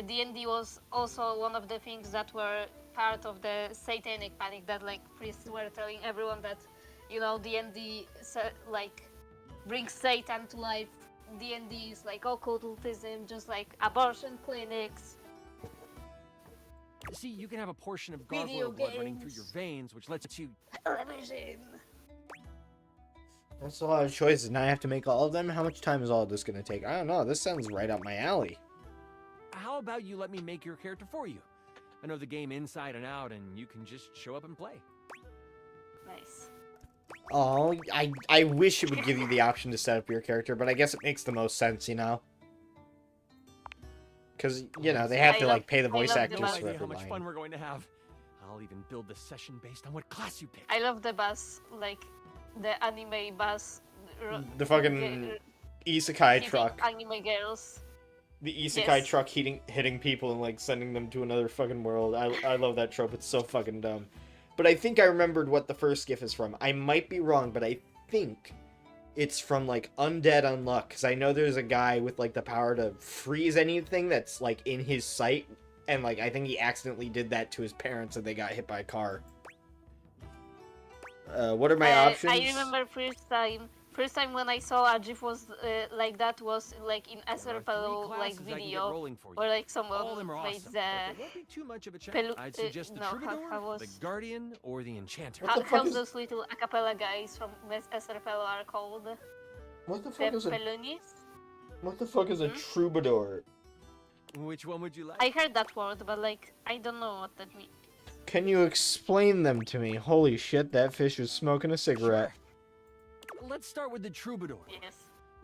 D&D was also one of the things that were part of the satanic panic, that like priests were telling everyone that, you know, D&D like brings Satan to life. D&D is like occultism, just like abortion clinics. See, you can have a portion of Video gargoyle blood running through games. your veins, which lets you... Television. That's a lot of choices, and I have to make all of them? How much time is all this gonna take? I don't know. This sounds right up my alley. How about you let me make your character for you? I know the game inside and out, and you can just show up and play. Nice. Oh, I wish it would give you the option to set up your character, but I guess it makes the most sense, you know? Because, you know, they have to, like, pay the voice actors No for idea every how much line. fun we're going to have. I'll even build the session based on what class you pick. I love the bus, like the anime bus. The fucking isekai hitting truck. Anime girls. The isekai Yes. truck hitting people and, like, sending them to another fucking world. I love that trope. It's so fucking dumb. But I think I remembered what the first GIF is from. I might be wrong, but I think it's from, like, Undead Unluck. Because I know there's a guy with, like, the power to freeze anything that's, like, in his sight. And, like, I think he accidentally did that to his parents and they got hit by a car. What are my options? I remember first time when I saw a GIF was like that was like in SRPL like classes I can get video, rolling for you. or like All of someone them are made awesome, the. but there won't be too much of a challenge. I'd suggest the no, Troubadour, how was the Guardian, or the Enchanter. how those little acapella guys from SRPL are called? What the fuck is a Pelonis? What the fuck is a troubadour? Which one would you like? I heard that word, but like I don't know what that means. Can you explain them to me? Holy shit, that fish is smoking a cigarette. Let's start with the Troubadour. Yes.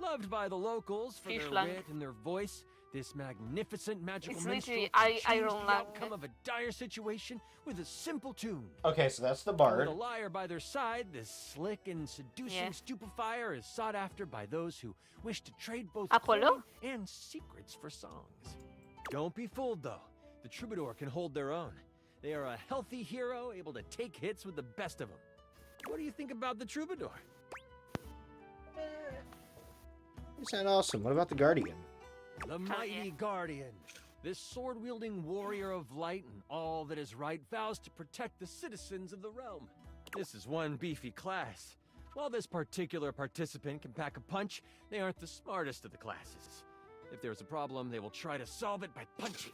Loved by the locals for Fish their lang. wit and their voice, this magnificent magical It's minstrel literally can change Iron the Lang. outcome of a dire situation with a simple tune. Okay, so that's the With bard. a liar by their side, this slick and seducing Yeah. stupefier is sought after by those who wish to trade both Apollo? coin and secrets for songs. Don't be fooled, though. The Troubadour can hold their own. They are a healthy hero, able to take hits with the best of them. What do you think about the Troubadour? You sound awesome. What about the Guardian? The mighty Guardian. This sword-wielding warrior of light and all that is right vows to protect the citizens of the realm. This is one beefy class. While this particular participant can pack a punch, they aren't the smartest of the classes. If there's a problem, they will try to solve it by punching.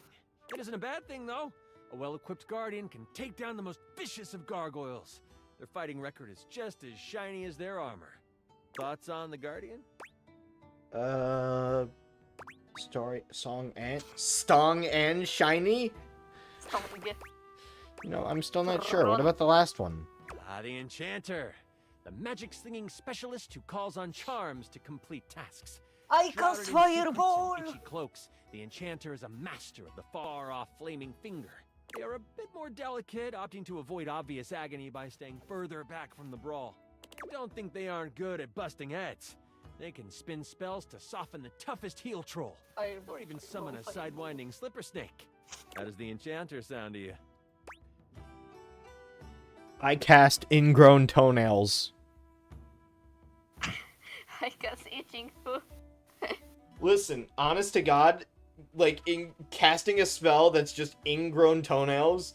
It isn't a bad thing, though. A well-equipped Guardian can take down the most vicious of gargoyles. Their fighting record is just as shiny as their armor. Thoughts on the Guardian? Stong and shiny? You know, I'm still not sure. What about the last one? The Enchanter. The magic-slinging specialist who calls on charms to complete tasks. I cast fireball! In itchy cloaks, the Enchanter is a master of the far-off flaming finger. They are a bit more delicate, opting to avoid obvious agony by staying further back from the brawl. Don't think they aren't good at busting heads. They can spin spells to soften the toughest heel troll, or even summon a sidewinding slipper snake. How does the Enchanter sound to you? I cast ingrown toenails. I cast itching foot. Listen, honest to God, like, in casting a spell that's just ingrown toenails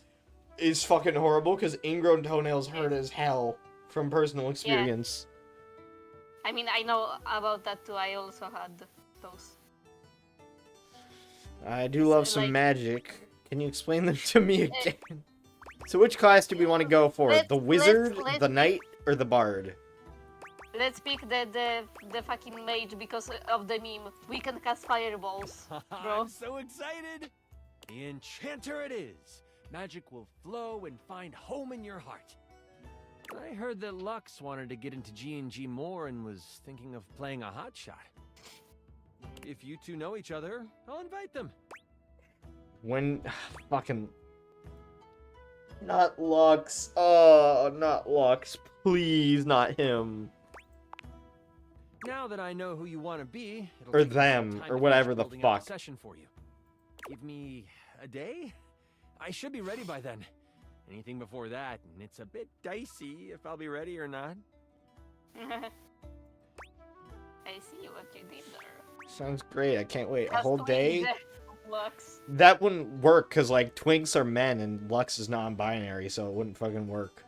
is fucking horrible, because ingrown toenails hurt as hell from personal experience. I mean, I know about that too. I also had those. I do love some like- magic. Can you explain them to me again? So which class do we want to go for? The wizard, the knight, or the bard? Let's pick the fucking mage because of the meme. We can cast fireballs, bro. I'm so excited! The Enchanter it is. Magic will flow and find home in your heart. I heard that Lux wanted to get into G&G more and was thinking of playing a hotshot. If you two know each other, I'll invite them. When... fucking... Not Lux. Oh, not Lux. Please, not him. Now that I know who you want to be, it'll Or take me some them, time or to whatever finish the building up fuck. Session for you. Give me a day? I should be ready by then. Anything before that, and it's a bit dicey if I'll be ready or not. I see what you did there. Sounds great. I can't wait. A Cast whole Twinks day? there, Lux. That wouldn't work, because, like, Twinks are men and Lux is non-binary, so it wouldn't fucking work.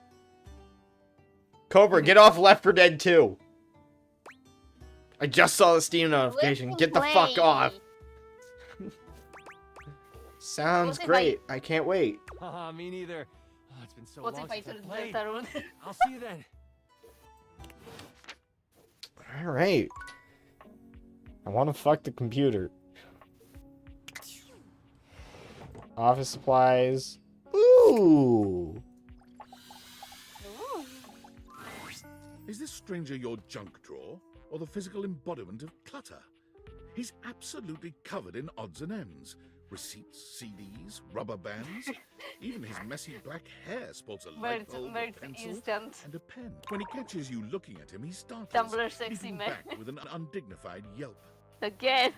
Cobra, get off Left 4 Dead 2! I just saw the Steam notification. Let Get him the fuck play. off! Sounds What if great. I can't wait. Haha, me neither. Oh, it's been so What long if I since I told played. Deltarune? I'll see you then. Alright. I want to fuck the computer. Office supplies. Ooh! Is this stranger your junk drawer, or the physical embodiment of clutter? He's absolutely covered in odds and ends. Receipts, CDs, rubber bands. Even his messy black hair sports a light bulb, a Merch pencil, instant. and a pen. When he catches you looking at him, he startles, Tumblr sexy leaping man. back with an undignified yelp. Again.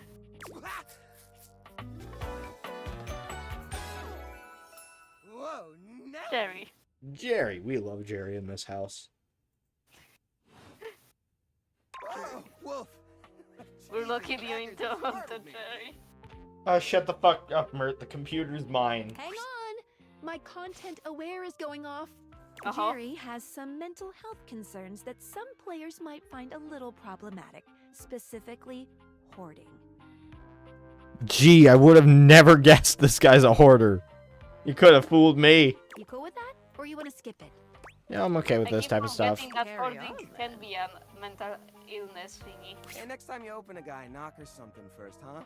Whoa, no! Jerry. Jerry. We love Jerry in this house. Oh, Wolf! We're looking you into Jerry. Oh, shut the fuck up, Mert. The computer's mine. Hang on! My content aware is going off. Uh-huh. Jerry has some mental health concerns that some players might find a little problematic, specifically hoarding. Gee, I would have never guessed this guy's a hoarder. You could have fooled me. You cool with that? Or you want to skip it? Yeah, I'm okay with I this keep type of stuff. forgetting that Carry hoarding on, can be a mental illness thingy. Hey, next time you open a guy, knock or something first, huh?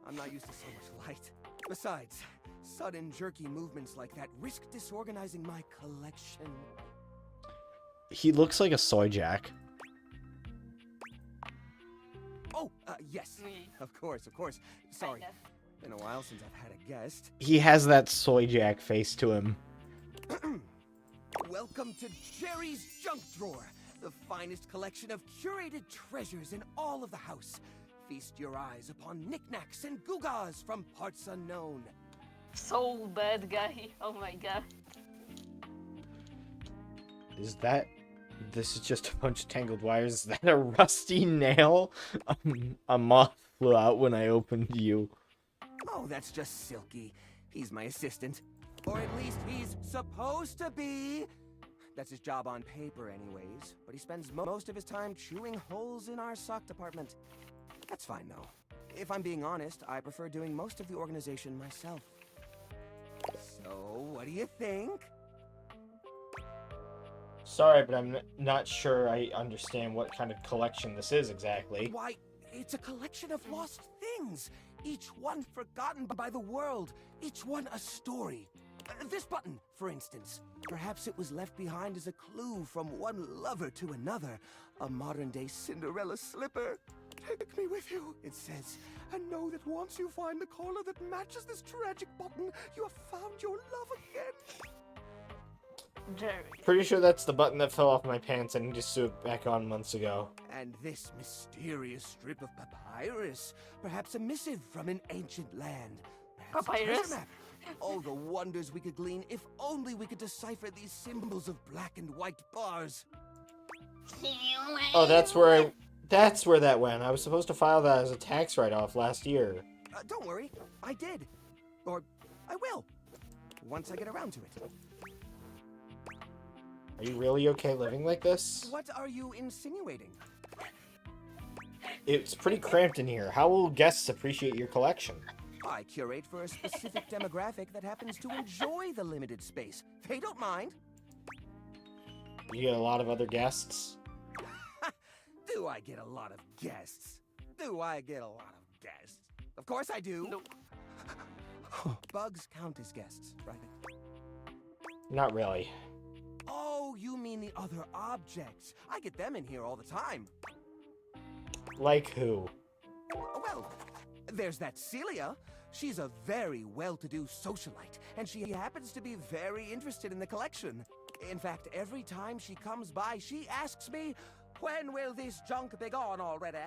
I'm not used to so much light. Besides, sudden jerky movements like that risk disorganizing my collection. He looks like a soy jack. Oh, yes. Me. Of course. Sorry. Kinda. Been a while since I've had a guest. He has that soy jack face to him. Welcome to Jerry's Junk Drawer, the finest collection of curated treasures in all of the house. Feast your eyes upon knickknacks and gewgaws from parts unknown. So bad guy. Oh my god. Is that This is just a bunch of tangled wires. Is that a rusty nail? A moth flew out when I opened you. Oh, that's just Silky. He's my assistant. Or at least he's supposed to be. That's his job on paper anyways. But he spends most of his time chewing holes in our sock department. That's fine though. If I'm being honest, I prefer doing most of the organization myself. So, what do you think? Sorry, but I'm not sure I understand what kind of collection this is exactly. Why, it's a collection of lost things. Each one forgotten by the world. Each one a story. This button, for instance. Perhaps it was left behind as a clue from one lover to another. A modern-day Cinderella slipper. Take me with you, it says. And know that once you find the collar that matches this tragic button, you have found your love again. Jerry. Pretty sure that's the button that fell off my pants. I need to sew it back on months ago. And this mysterious strip of papyrus. Perhaps a missive from an ancient land. Perhaps a Papyrus? treasure map. Oh, the wonders we could glean if only we could decipher these symbols of black and white bars. Oh, that's where that went. I was supposed to file that as a tax write-off last year. Don't worry, I did. Or I will. Once I get around to it. Are you really okay living like this? What are you insinuating? It's pretty cramped in here. How will guests appreciate your collection? I curate for a specific demographic that happens to enjoy the limited space. They don't mind. You get a lot of other guests? Do I get a lot of guests? Do I get a lot of guests? Of course I do. No. Bugs count as guests, right? Not really. Oh, you mean the other objects. I get them in here all the time. Like who? Well, there's that Celia. She's a very well-to-do socialite, and she happens to be very interested in the collection. In fact, every time she comes by, she asks me, when will this junk be gone already?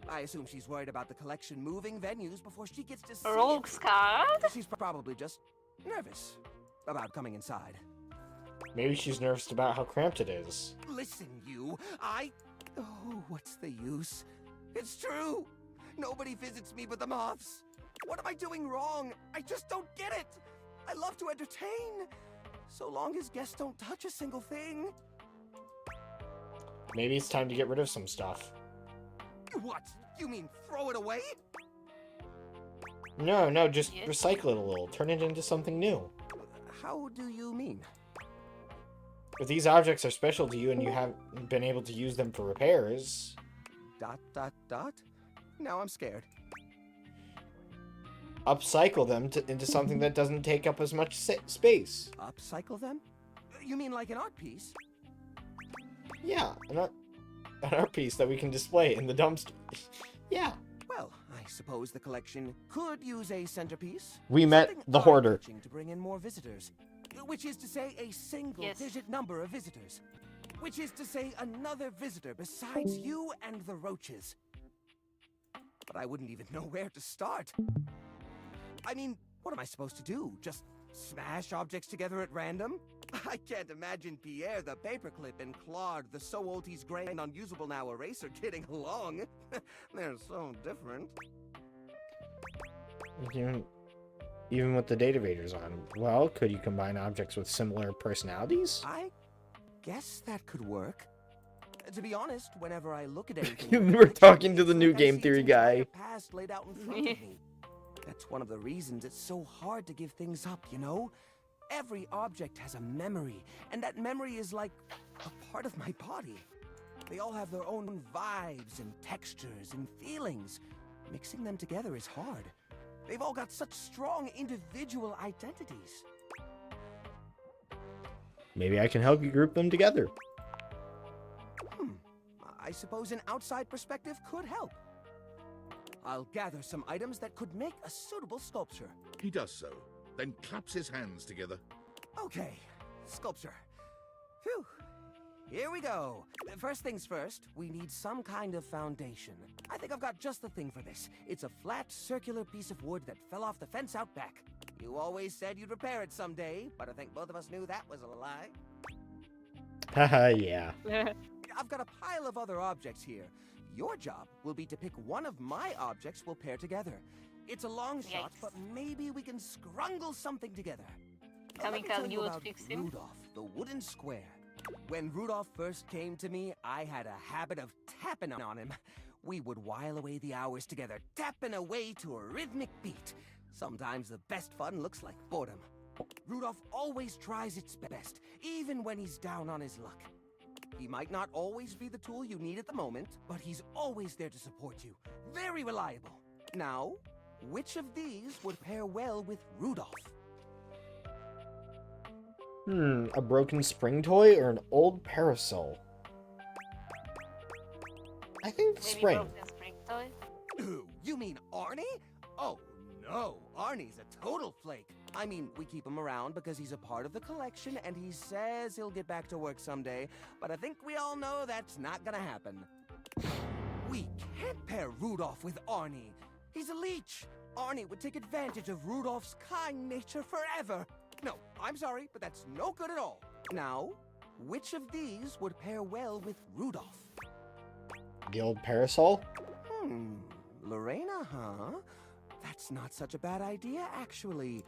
I assume she's worried about the collection moving venues before she gets to see Rogue Scarred? She's probably just nervous about coming inside. Maybe she's nervous about how cramped it is. Listen, you, Oh, what's the use? It's true! Nobody visits me but the moths. What am I doing wrong? I just don't get it! I love to entertain, so long as guests don't touch a single thing. Maybe it's time to get rid of some stuff. What? You mean throw it away? No, just recycle it a little. Turn it into something new. How do you mean? If these objects are special to you and you haven't been able to use them for repairs... ... Now I'm scared. Upcycle them into something that doesn't take up as much space. Upcycle them? You mean like an art piece? Yeah, an art piece that we can display in the dumpster. Yeah. Well, I suppose the collection could use a centerpiece. We met the hoarder. To bring in more visitors. Which is to say a single-digit number of visitors. Which is to say another visitor besides you and the roaches. But I wouldn't even know where to start. I mean, what am I supposed to do? Just smash objects together at random? I can't imagine Pierre the paperclip and Claude the so old he's gray and unusable now eraser getting along. They're so different. Even with the Datavaders on. Well, could you combine objects with similar personalities? I guess that could work. To be honest, whenever I look at anything... We're talking to the new game theory guy. Past laid out in front of me. That's one of the reasons it's so hard to give things up, you know? Every object has a memory, and that memory is like a part of my body. They all have their own vibes and textures and feelings. Mixing them together is hard. They've all got such strong individual identities. Maybe I can help you group them together. I suppose an outside perspective could help. I'll gather some items that could make a suitable sculpture. He does so, then claps his hands together. Okay, sculpture. Phew. Here we go. First things first, we need some kind of foundation. I think I've got just the thing for this. It's a flat, circular piece of wood that fell off the fence out back. You always said you'd repair it someday, but I think both of us knew that was a lie. Haha, yeah. I've got a pile of other objects here. Your job will be to pick one of my objects we'll pair together. It's a long shot, but maybe we can scrungle something together. Let me tell you about Rudolph, the wooden square. When Rudolph first came to me, I had a habit of tapping on him. We would while away the hours together, tapping away to a rhythmic beat. Sometimes the best fun looks like boredom. Rudolph always tries its best, even when he's down on his luck. He might not always be the tool you need at the moment, but he's always there to support you. Very reliable. Now, which of these would pair well with Rudolph? A broken spring toy or an old parasol? I think spring. You mean Arnie? Oh, no. Arnie's a total flake. I mean, we keep him around because he's a part of the collection and he says he'll get back to work someday, but I think we all know that's not gonna happen. We can't pair Rudolph with Arnie. He's a leech. Arnie would take advantage of Rudolph's kind nature forever. No, I'm sorry, but that's no good at all. Now, which of these would pair well with Rudolph? The old parasol? Lorena, huh? That's not such a bad idea, actually.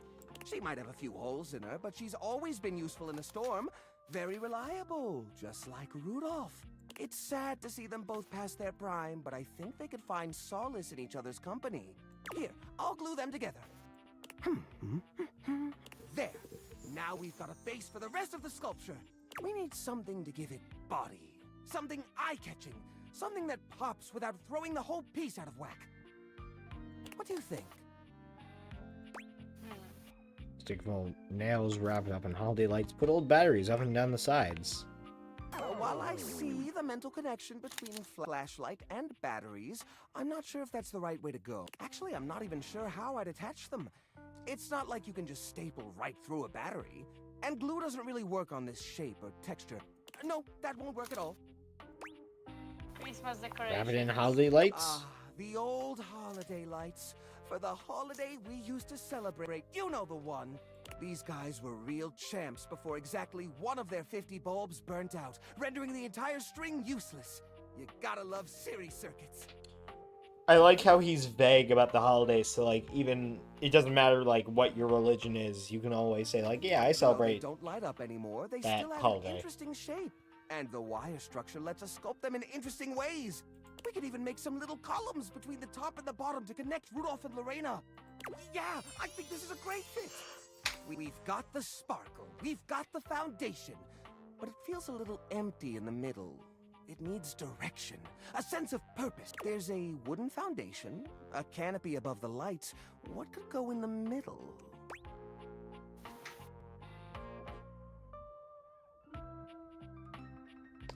She might have a few holes in her, but she's always been useful in a storm. Very reliable, just like Rudolph. It's sad to see them both past their prime, but I think they could find solace in each other's company. Here, I'll glue them together. There. Now we've got a base for the rest of the sculpture. We need something to give it body. Something eye-catching. Something that pops without throwing the whole piece out of whack. What do you think? Stick full nails wrapped up in holiday lights. Put old batteries up and down the sides. While I see the mental connection between flashlight and batteries, I'm not sure if that's the right way to go. Actually, I'm not even sure how I'd attach them. It's not like you can just staple right through a battery. And glue doesn't really work on this shape or texture. No, that won't work at all. Christmas decoration. Wrap it in holiday lights? The old holiday lights. For the holiday we used to celebrate. You know the one. These guys were real champs before exactly one of their 50 bulbs burnt out, rendering the entire string useless. You gotta love Siri circuits. I like how he's vague about the holidays, so like even it doesn't matter like what your religion is, you can always say like, yeah, I celebrate. They don't light up anymore. They that still have holiday. An interesting shape, and the wire structure lets us sculpt them in interesting ways. We could even make some little columns between the top and the bottom to connect Rudolph and Lorena. Yeah, I think this is a great fit. We've got the sparkle, we've got the foundation, but it feels a little empty in the middle. It needs direction, a sense of purpose. There's a wooden foundation, a canopy above the lights. What could go in the middle?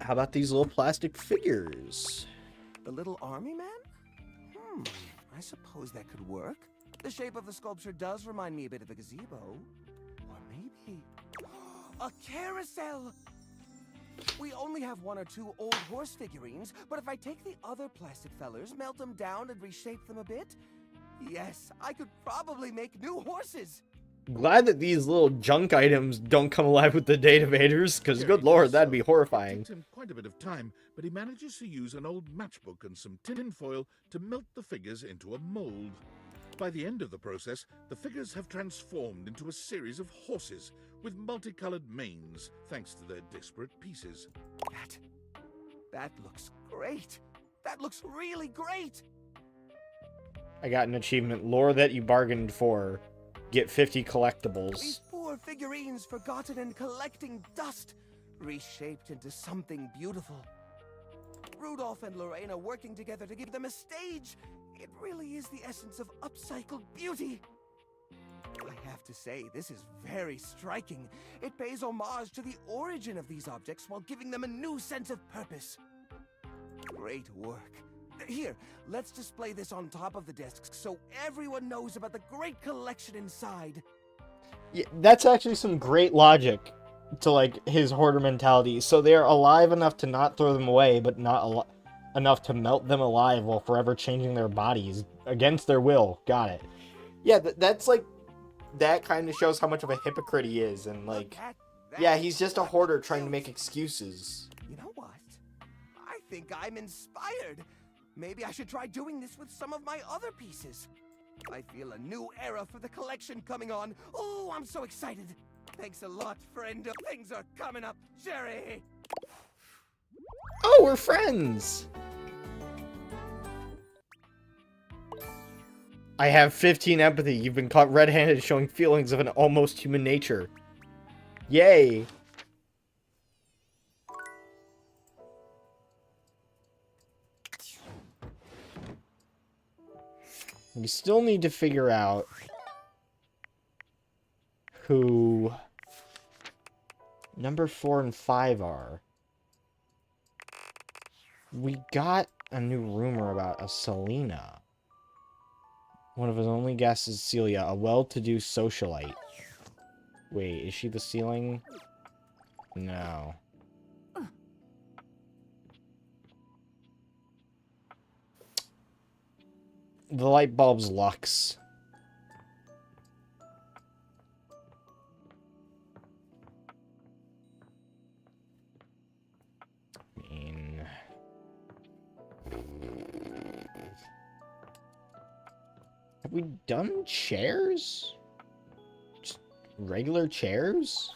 How about these little plastic figures? The little army man? I suppose that could work. The shape of the sculpture does remind me a bit of a gazebo. Or maybe... a carousel! We only have one or two old horse figurines, but if I take the other plastic fellers, melt them down and reshape them a bit, yes, I could probably make new horses! Glad that these little junk items don't come alive with the data invaders, because good lord, that'd be horrifying. It takes him quite a bit of time, but he manages to use an old matchbook and some tin foil to melt the figures into a mold. By the end of the process, the figures have transformed into a series of horses with multicolored manes, thanks to their disparate pieces. That looks great! That looks really great! I got an achievement, lore that you bargained for. Get 50 collectibles. These poor figurines forgotten and collecting dust, reshaped into something beautiful. Rudolph and Lorena working together to give them a stage. It really is the essence of upcycled beauty. I have to say, this is very striking. It pays homage to the origin of these objects while giving them a new sense of purpose. Great work. Here, let's display this on top of the desks so everyone knows about the great collection inside. Yeah, that's actually some great logic to like his hoarder mentality. So they're alive enough to not throw them away, but not enough to melt them alive while forever changing their bodies against their will. Got it. Yeah, that's like, that kind of shows how much of a hypocrite he is, and like... Yeah, he's just a hoarder trying to make excuses. You know what? I think I'm inspired. Maybe I should try doing this with some of my other pieces. I feel a new era for the collection coming on. Oh, I'm so excited. Thanks a lot, friend. Things are coming up, Sherry. Oh, we're friends! I have 15 empathy. You've been caught red-handed showing feelings of an almost human nature. Yay! We still need to figure out who number 4 and 5 are. We got a new rumor about a Selena. One of his only guests is Celia, a well-to-do socialite. Wait, is she the ceiling? No. The light bulb's Lux. Have we done chairs? Just regular chairs?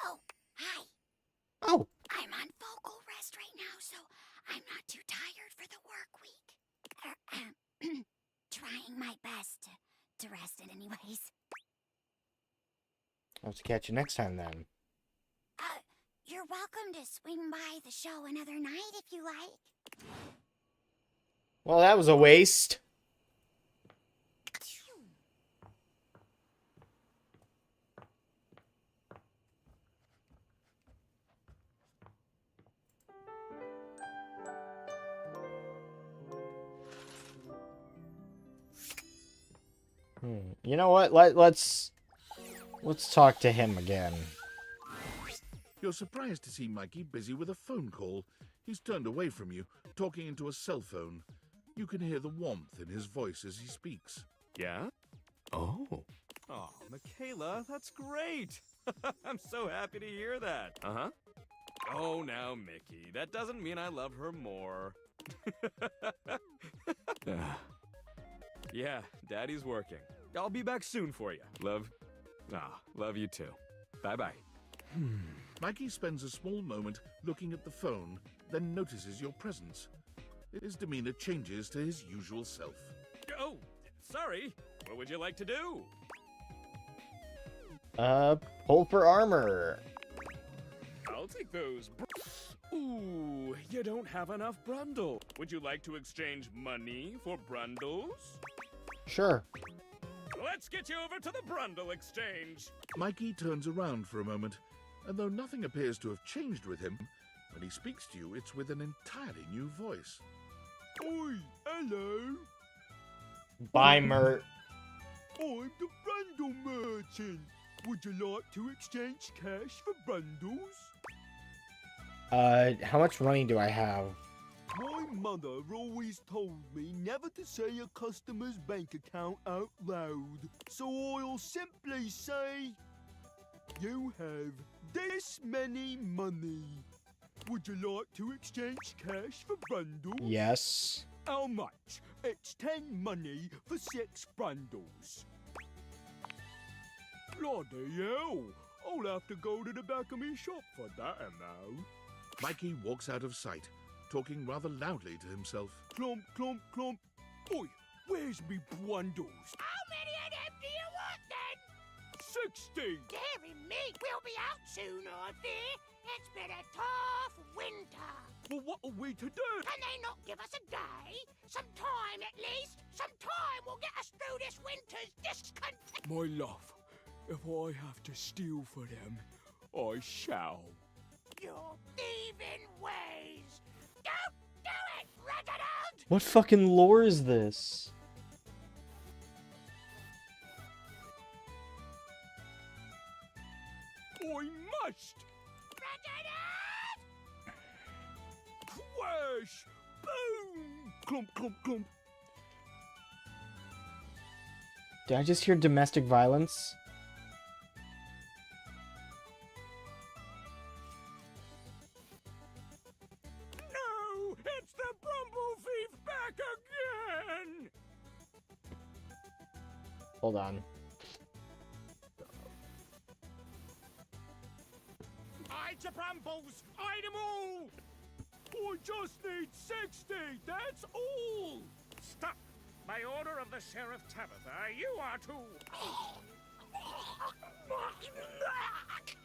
Oh, hi. Oh. I'm on vocal rest right now, so I'm not too tired for the work week. Trying my best to rest it anyways. I'll have to catch you next time then. You're welcome to swing by the show another night if you like. Well, that was a waste. You know what? Let's talk to him again. You're surprised to see Mikey busy with a phone call. He's turned away from you, talking into a cell phone. You can hear the warmth in his voice as he speaks. Yeah? Oh. Oh, Michaela, that's great. I'm so happy to hear that. Uh-huh. Oh, now, Mickey, that doesn't mean I love her more. Yeah, Daddy's working. I'll be back soon for you. Love you too. Bye-bye. Mikey spends a small moment looking at the phone, then notices your presence. His demeanor changes to his usual self. Oh, sorry. What would you like to do? Pull for armor. I'll take those. Ooh, you don't have enough Brundle. Would you like to exchange money for Brundles? Sure. Let's get you over to the Brundle exchange. Mikey turns around for a moment, and though nothing appears to have changed with him, when he speaks to you, it's with an entirely new voice. Oi, hello. Bye, Mert. I'm the Brundle merchant. Would you like to exchange cash for Brundles? How much money do I have? My mother always told me never to say a customer's bank account out loud. So I'll simply say, you have this many money. Would you like to exchange cash for Brundles? Yes. How much? It's 10 money for 6 Brundles. Bloody hell! I'll have to go to the back of me shop for that amount. Mikey walks out of sight, talking rather loudly to himself. Clump, clump, clump. Oi, where's me Brundles? How many of them do you want then? 60! Dearie me, we'll be out soon, I fear. It's been a tough winter. Well, what are we to do? Can they not give us a day? Some time at least? Some time will get us through this winter's discontent. My love, if I have to steal for them, I shall. Your thieving ways. Don't do it, Reginald! What fucking lore is this? I must! Crash! Boom! Clump, clump, clump. Did I just hear domestic violence? Hold on. Hide your brambles! Hide them all! I just need 60, that's all! Stop! By order of the Sheriff Tabitha, you are to...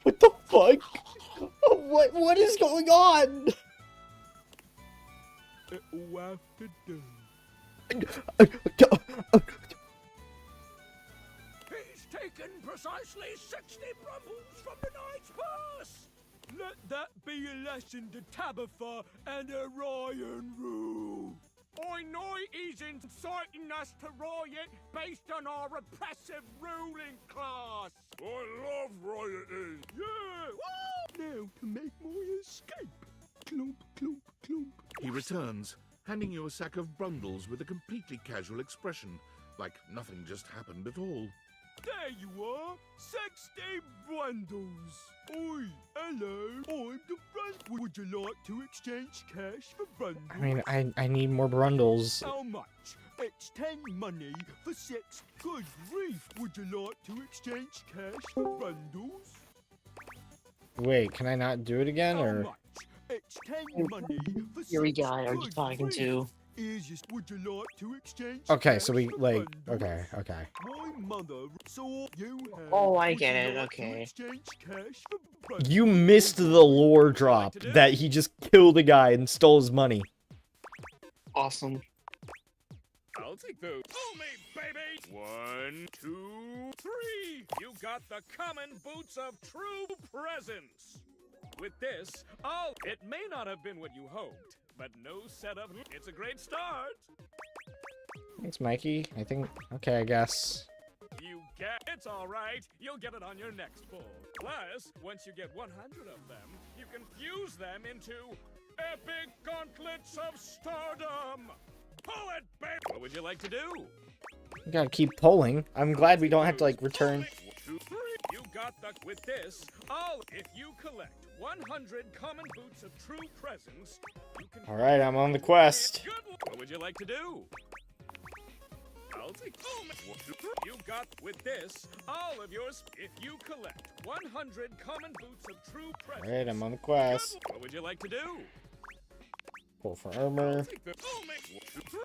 What the fuck? What is going on? All after done. He's taken precisely 60 brambles from the knight's purse! Let that be a lesson to Tabitha and her Ryan rule. I know he's inciting us to riot based on our repressive ruling class. I love rioting. Yeah! Now to make my escape. Clomp, clomp, clomp. He returns, handing you a sack of bundles with a completely casual expression, like nothing just happened at all. There you are, 60 bundles. Oi, hello, I'm the Brand. Would you like to exchange cash for bundles? I mean, I need more bundles. How much? It's 10 money for 6. Good grief, would you like to exchange cash for bundles? Wait, can I not do it again, or? It's 10 money for 6. Here guy are you talking to? Would you like to exchange Okay, so we, cash for like, bundles? okay. My mother saw you have. Oh, I Would get you it, like to okay. exchange cash for bundles? You missed the lore drop that he just killed a guy and stole his money. Awesome. I'll take those. Hold me, baby! 1, 2, 3! You got the common boots of true presence! With this, it may not have been what you hoped, but no setup. It's a great start! Thanks, Mikey. I think, okay, I guess. You get it's alright. You'll get it on your next pull. Plus, once you get 100 of them, you can fuse them into epic gauntlets of stardom! Pull it, baby! What would you like to do? We gotta keep pulling. I'm glad we don't have to, like, return. 1, 2, 3. You got the... With this, if you collect 100 common boots of true presence, you can... Alright, I'm on the quest. What would you like to do? I'll take... 1, 2, 3. You got... With this, all of yours... If you collect 100 common boots of true presence... Alright, I'm on the quest. What would you like to do? Pull for armor.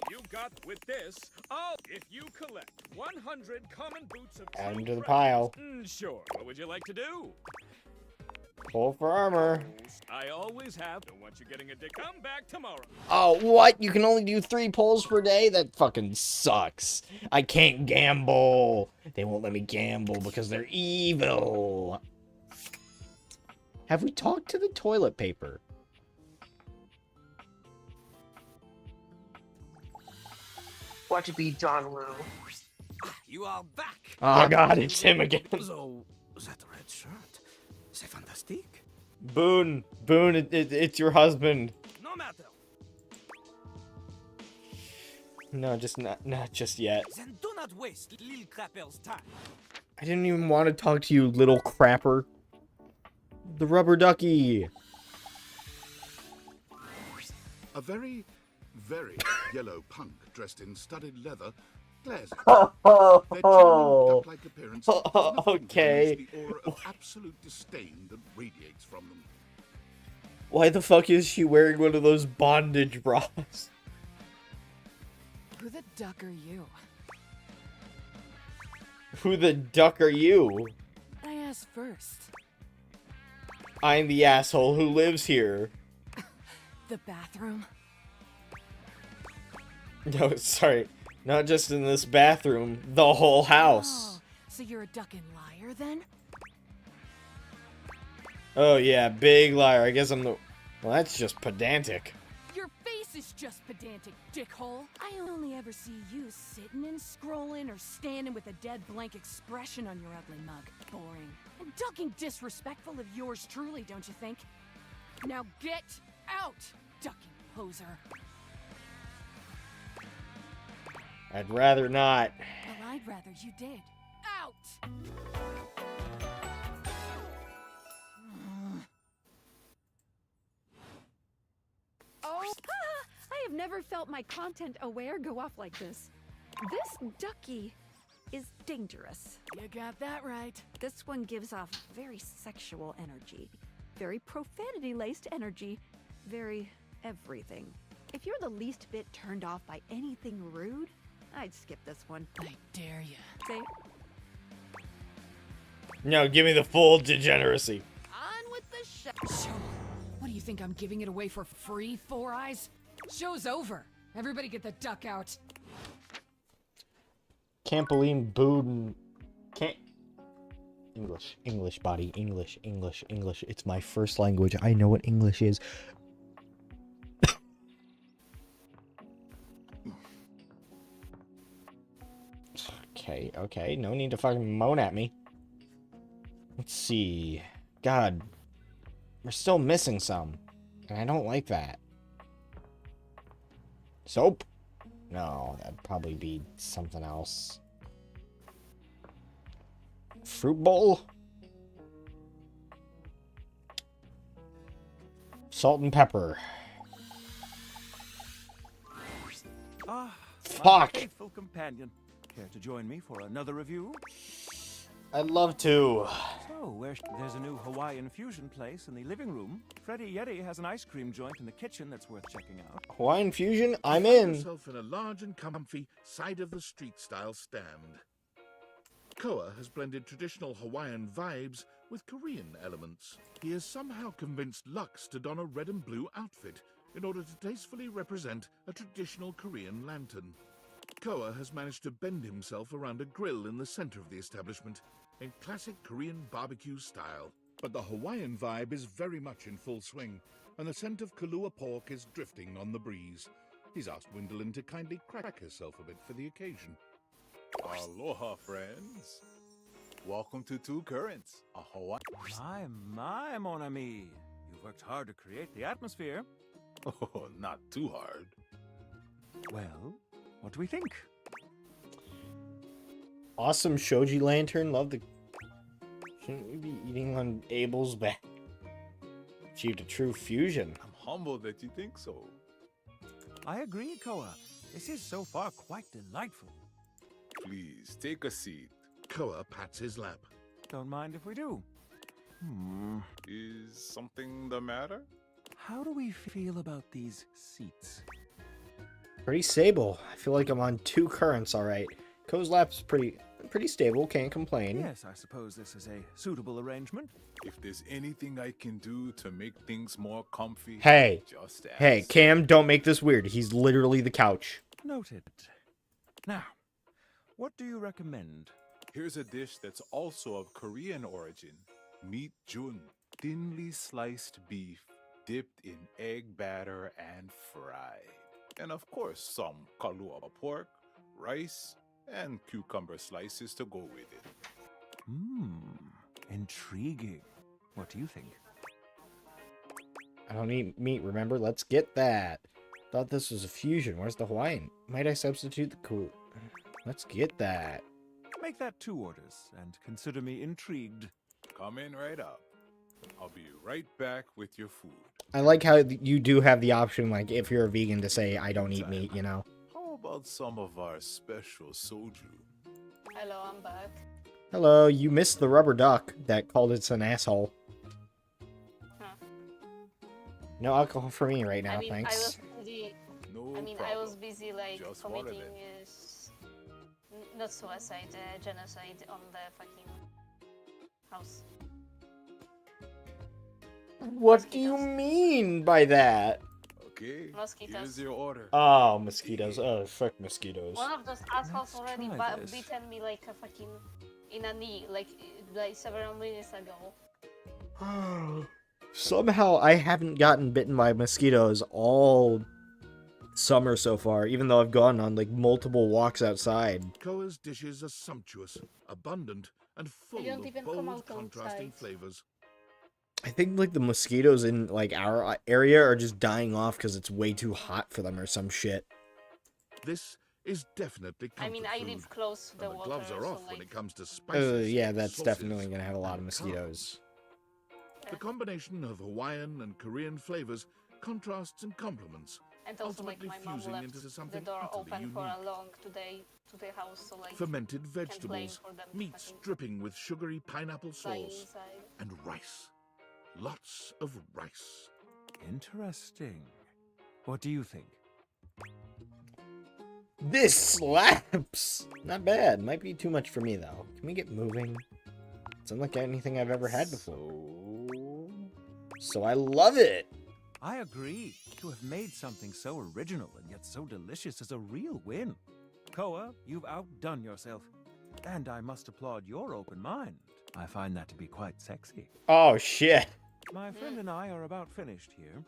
You got with this. If you collect 100 common boots of Add true them to the presence- pile. Sure. What would you like to do? Pull for armor. I always have. Don't want you getting a dick. Come back tomorrow. Oh, what? You can only do 3 pulls per day? That fucking sucks. I can't gamble. They won't let me gamble because they're evil. Have we talked to the toilet paper? What to be John Woo? You are back. Oh god, it's him again. So, that red shirt, c'est fantastique. Boone, it's your husband. No matter. No, just not just yet. Then do not waste little crapper's time. I didn't even want to talk to you, little crapper. The rubber ducky. A very, very yellow punk dressed in studded leather glares at Oh, you. Their charming duck-like appearance does nothing to okay. lose the aura of absolute disdain that radiates from them. Why the fuck is she wearing one of those bondage bras? Who the duck are you? Who the duck are you? I asked first. I'm the asshole who lives here. The bathroom? No, sorry. Not just in this bathroom, the whole house. Oh, so you're a duck and liar then? Oh yeah, big liar. I guess I'm the... Well, that's just pedantic. Your face is just pedantic, dickhole. I only ever see you sitting and scrolling or standing with a dead blank expression on your ugly mug. Boring. And ducking disrespectful of yours truly, don't you think? Now get out, ducking poser. I'd rather not. Well, I'd rather you did. Out! Oh, I have never felt my content aware go off like this. This ducky is dangerous. You got that right. This one gives off very sexual energy, very profanity-laced energy, very everything. If you're the least bit turned off by anything rude, I'd skip this one. I dare you. Say, No, give me the full degeneracy. on with the show. Show. What do you think I'm giving it away for free, Four Eyes? Show's over. Everybody get the duck out. Can't believe Booden. Can't. English, body. English. It's my first language. I know what English is. Okay. No need to fucking moan at me. Let's see. God. We're still missing some. And I don't like that. Soap? No, that'd probably be something else. Fruit bowl? Salt and pepper. Ah, Fuck. my faithful companion. Care to join me for another review? I'd love to. So, there's a new Hawaiian fusion place in the living room. Freddy Yeti has an ice cream joint in the kitchen that's worth checking out. Hawaiian fusion? I'm Find in. yourself in a large and comfy side-of-the-street style stand. Koa has blended traditional Hawaiian vibes with Korean elements. He has somehow convinced Lux to don a red and blue outfit in order to tastefully represent a traditional Korean lantern. Koa has managed to bend himself around a grill in the center of the establishment in classic Korean barbecue style. But the Hawaiian vibe is very much in full swing, and the scent of Kahlua pork is drifting on the breeze. He's asked Gwendolyn to kindly crack herself a bit for the occasion. Aloha, friends. Welcome to Two Currents, a Hawaii. My, mon ami. You've worked hard to create the atmosphere. Oh, not too hard. Well, what do we think? Awesome shoji lantern. Love the. Shouldn't we be eating on Abel's back? Achieved a true fusion. I'm humbled that you think so. I agree, Koa. This is so far quite delightful. Please, take a seat. Koa pats his lap. Don't mind if we do. Is something the matter? How do we feel about these seats? Pretty stable. I feel like I'm on two currents, alright. Ko's lap's pretty stable, can't complain. Yes, I suppose this is a suitable arrangement. If there's anything I can do to make things more comfy, Hey, just ask. hey, Cam, don't make this weird. He's literally the couch. Noted. Now, what do you recommend? Here's a dish that's also of Korean origin. Meat jun, thinly sliced beef dipped in egg batter and fried. And of course, some Kahlua pork, rice, and cucumber slices to go with it. Intriguing. What do you think? I don't eat meat, remember? Let's get that. Thought this was a fusion. Where's the Hawaiian? Might I substitute the cool? Let's get that. Make that 2 orders, and consider me intrigued. Come in right up. I'll be right back with your food. I like how you do have the option, like, if you're a vegan, to say, I don't eat meat, you know? How about some of our special soju? Hello, I'm back. Hello, you missed the rubber duck that called it an asshole. Huh. No alcohol for me right now, I mean, thanks. I was busy, like, Just committing not suicide, genocide on the fucking house. What do you mean by that? Okay, Mosquitoes. here's your order. Oh, mosquitoes. Oh, fuck mosquitoes. One of those assholes already try this. beaten me like a fucking in a knee, like several minutes ago. Somehow I haven't gotten bitten by mosquitoes all summer so far, even though I've gone on like multiple walks outside. Koa's dishes are sumptuous, abundant, and full don't of even come bold, out contrasting outside. flavors. I think like the mosquitoes in like our area are just dying off because it's way too hot for them or some shit. This is definitely comfort I mean, I food, live close to the and the water, gloves are so, off when like, it comes to spices. Yeah, that's sauces, definitely gonna have a lot of and mosquitoes. carbs. The combination of Hawaiian and Korean flavors contrasts and complements, And also, like, ultimately my mom fusing left into the something door utterly open for unique. a long to the house, so like Fermented can blame vegetables, for them meats fucking dripping with sugary pineapple dying sauce, inside. and rice. Lots of rice. Interesting. What do you think? This slaps! Not bad. Might be too much for me, though. Can we get moving? It's unlike anything I've ever had before. So I love it! I agree. To have made something so original and yet so delicious is a real win. Koa, you've outdone yourself. And I must applaud your open mind. I find that to be quite sexy. Oh, shit. My friend and I are about finished here.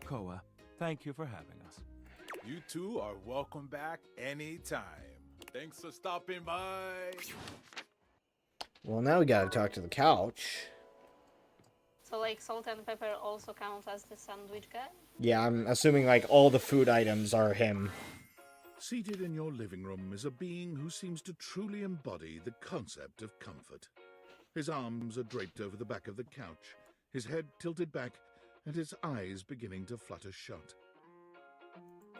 Koa, thank you for having us. You two are welcome back anytime. Thanks for stopping by. Well, now we gotta talk to the couch. So like salt and pepper also count as the sandwich guy? Yeah, I'm assuming, like, all the food items are him. Seated in your living room is a being who seems to truly embody the concept of comfort. His arms are draped over the back of the couch, his head tilted back, and his eyes beginning to flutter shut.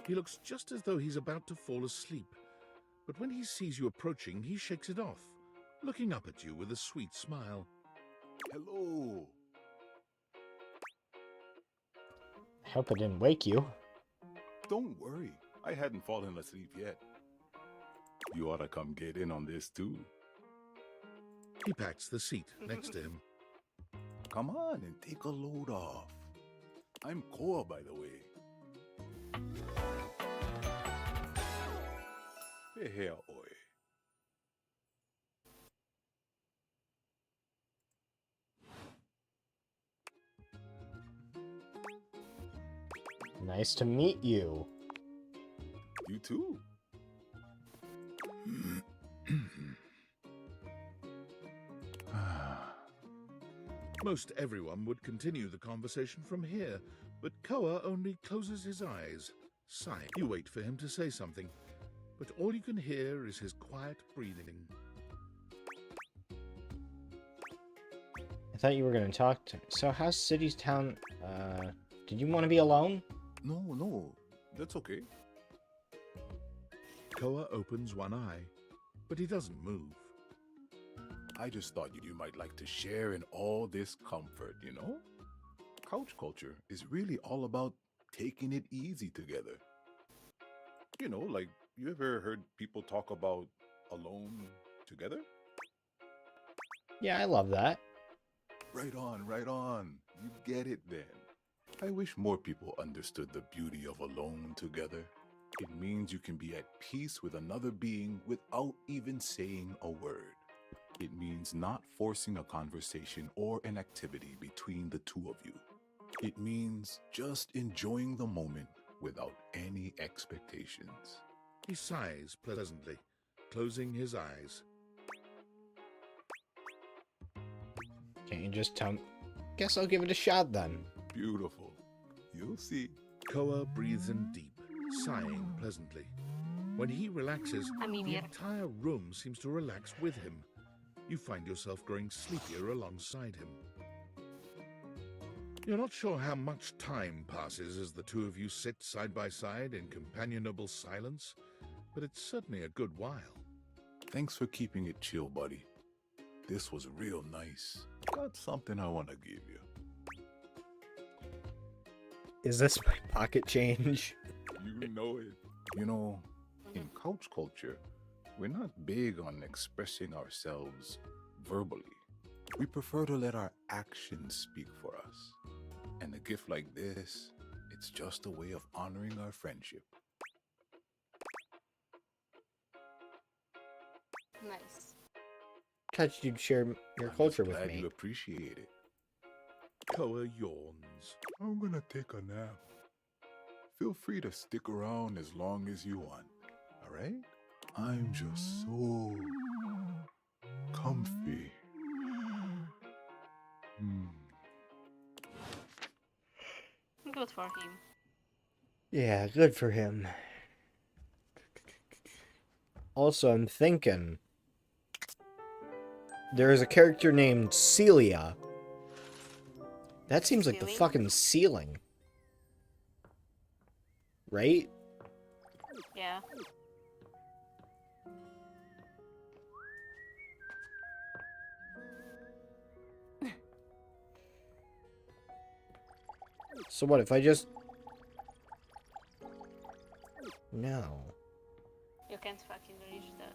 He looks just as though he's about to fall asleep, but when he sees you approaching, he shakes it off, looking up at you with a sweet smile. Hello. I hope I didn't wake you. Don't worry. I hadn't fallen asleep yet. You ought to come get in on this too. He pats the seat next to him. Come on and take a load off. I'm Koa, by the way. Hey, oi. Nice to meet you. You too. Most everyone would continue the conversation from here, but Koa only closes his eyes, sighing. You wait for him to say something, but all you can hear is his quiet breathing. I thought you were gonna talk to... So how's City's Town? Did you want to be alone? No, that's okay. Koa opens one eye, but he doesn't move. I just thought you might like to share in all this comfort, you know? Couch culture is really all about taking it easy together. You know, like, you ever heard people talk about alone together? Yeah, I love that. Right on. You get it then. I wish more people understood the beauty of alone together. It means you can be at peace with another being without even saying a word. It means not forcing a conversation or an activity between the two of you. It means just enjoying the moment without any expectations. He sighs pleasantly, closing his eyes. Can't you just tell me? Guess I'll give it a shot then. Beautiful. You'll see. Koa breathes in deep, sighing pleasantly. When he relaxes, the entire room seems to relax with him. You find yourself growing sleepier alongside him. You're not sure how much time passes as the two of you sit side by side in companionable silence, but it's certainly a good while. Thanks for keeping it chill, buddy. This was real nice. Got something I want to give you. Is this my pocket change? You know it. You know, in couch culture, we're not big on expressing ourselves verbally. We prefer to let our actions speak for us. And a gift like this, it's just a way of honoring our friendship. Nice. Touched you'd share your culture with Glad me. you appreciate it. Koa yawns. I'm gonna take a nap. Feel free to stick around as long as you want, alright? I'm just so comfy. Good for him. Yeah, good for him. Also, I'm thinking... There is a character named Celia. That seems like the fucking ceiling. right? Yeah. So what if I just... No. You can't fucking reach that.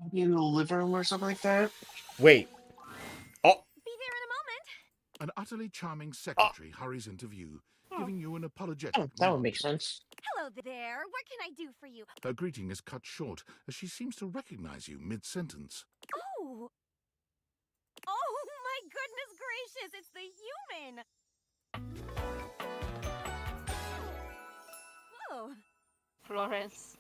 Maybe in the living room or something like that? Wait. Oh! Be there in a moment. An utterly charming secretary hurries into view, giving you an apologetic Oh, that would nod. make sense. Hello there. What can I do for you? Her greeting is cut short as she seems to recognize you mid-sentence. Oh. Oh my goodness gracious! It's the human. Oh. Florence.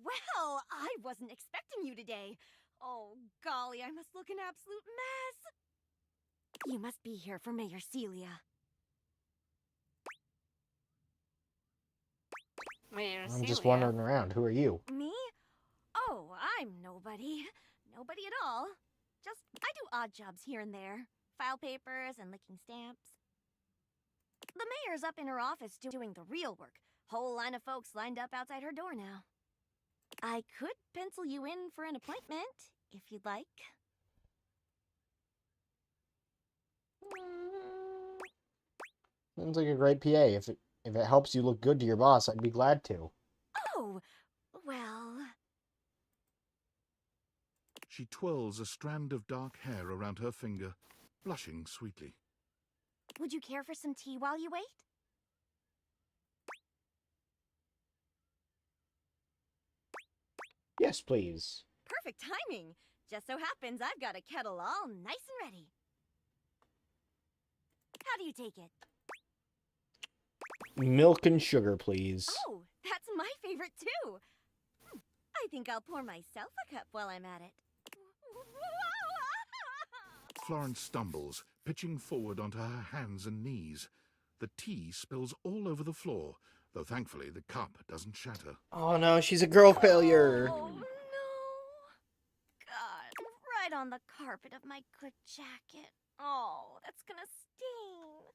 Well, I wasn't expecting you today. Oh, golly, I must look an absolute mess. You must be here for Mayor Celia. Mayor I'm just Celia. wandering around. Who are you? Me? Oh, I'm nobody. Nobody at all. Just, I do odd jobs here and there. File papers and licking stamps. The mayor's up in her office doing the real work. Whole line of folks lined up outside her door now. I could pencil you in for an appointment, if you'd like. Sounds like a great PA. If it helps you look good to your boss, I'd be glad to. Oh, well... She twirls a strand of dark hair around her finger, blushing sweetly. Would you care for some tea while you wait? Yes, please. Perfect timing. Just so happens I've got a kettle all nice and ready. How do you take it? Milk and sugar, please. Oh, that's my favorite too. I think I'll pour myself a cup while I'm at it. Florence stumbles, pitching forward onto her hands and knees. The tea spills all over the floor, though thankfully the cup doesn't shatter. Oh no, she's a girl failure. Oh no. God, right on the carpet of my good jacket. Oh, that's gonna sting.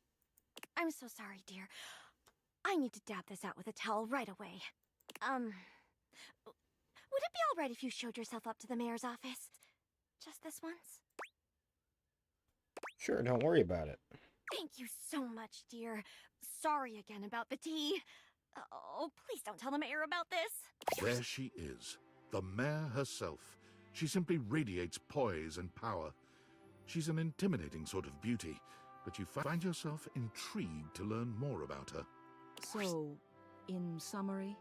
I'm so sorry, dear. I need to dab this out with a towel right away. Would it be all right if you showed yourself up to the mayor's office? Just this once? Sure, don't worry about it. Thank you so much, dear. Sorry again about the tea. Oh, please don't tell the mayor about this. There she is, the mayor herself. She simply radiates poise and power. She's an intimidating sort of beauty, but you find yourself intrigued to learn more about her. So, in summary?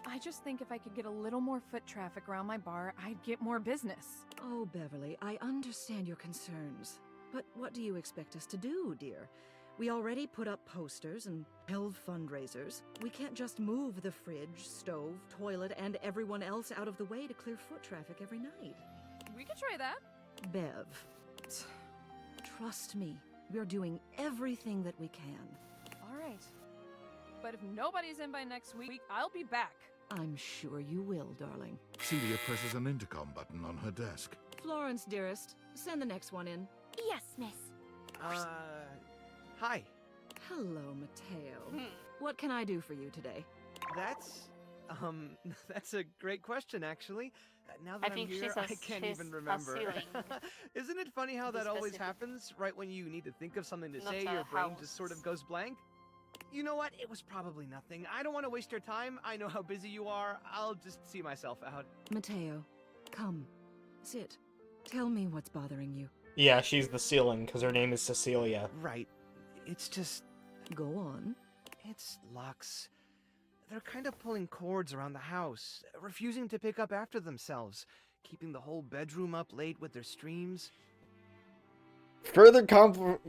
I just think if I could get a little more foot traffic around my bar, I'd get more business. Oh, Beverly, I understand your concerns. But what do you expect us to do, dear? We already put up posters and held fundraisers. We can't just move the fridge, stove, toilet, and everyone else out of the way to clear foot traffic every night. We could try that. Bev, trust me, we're doing everything that we can. All right. But if nobody's in by next week, I'll be back. I'm sure you will, darling. Celia presses an intercom button on her desk. Florence, dearest, send the next one in. Yes, miss. Hi. Hello, Mateo. What can I do for you today? That's a great question, actually. Now that I think I'm here, I can't even remember. Isn't it funny how that always happens? Right when you need to think of something to say, your brain just sort of goes blank? You know what? It was probably nothing. I don't want to waste your time. I know how busy you are. I'll just see myself out. Mateo, come. Sit. Tell me what's bothering you. Yeah, she's the ceiling, because her name is Cecilia. Right. It's just... Go on. It's Lux. They're kind of pulling cords around the house, refusing to pick up after themselves, keeping the whole bedroom up late with their streams. Further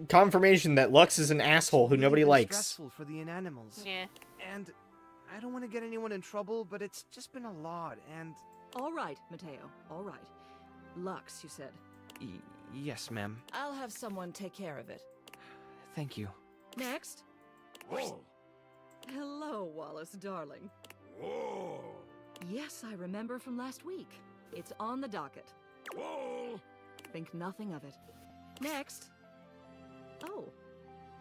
confirmation that Lux is an asshole who nobody likes. Stressful for the inanimals. Yeah. And I don't want to get anyone in trouble, but it's just been a lot, and... All right, Mateo, all right. Lux, you said. Yes, ma'am. I'll have someone take care of it. Thank you. Next. Whoa! Hello, Wallace, darling. Whoa! Yes, I remember from last week. It's on the docket. Whoa! Think nothing of it. Next. Oh,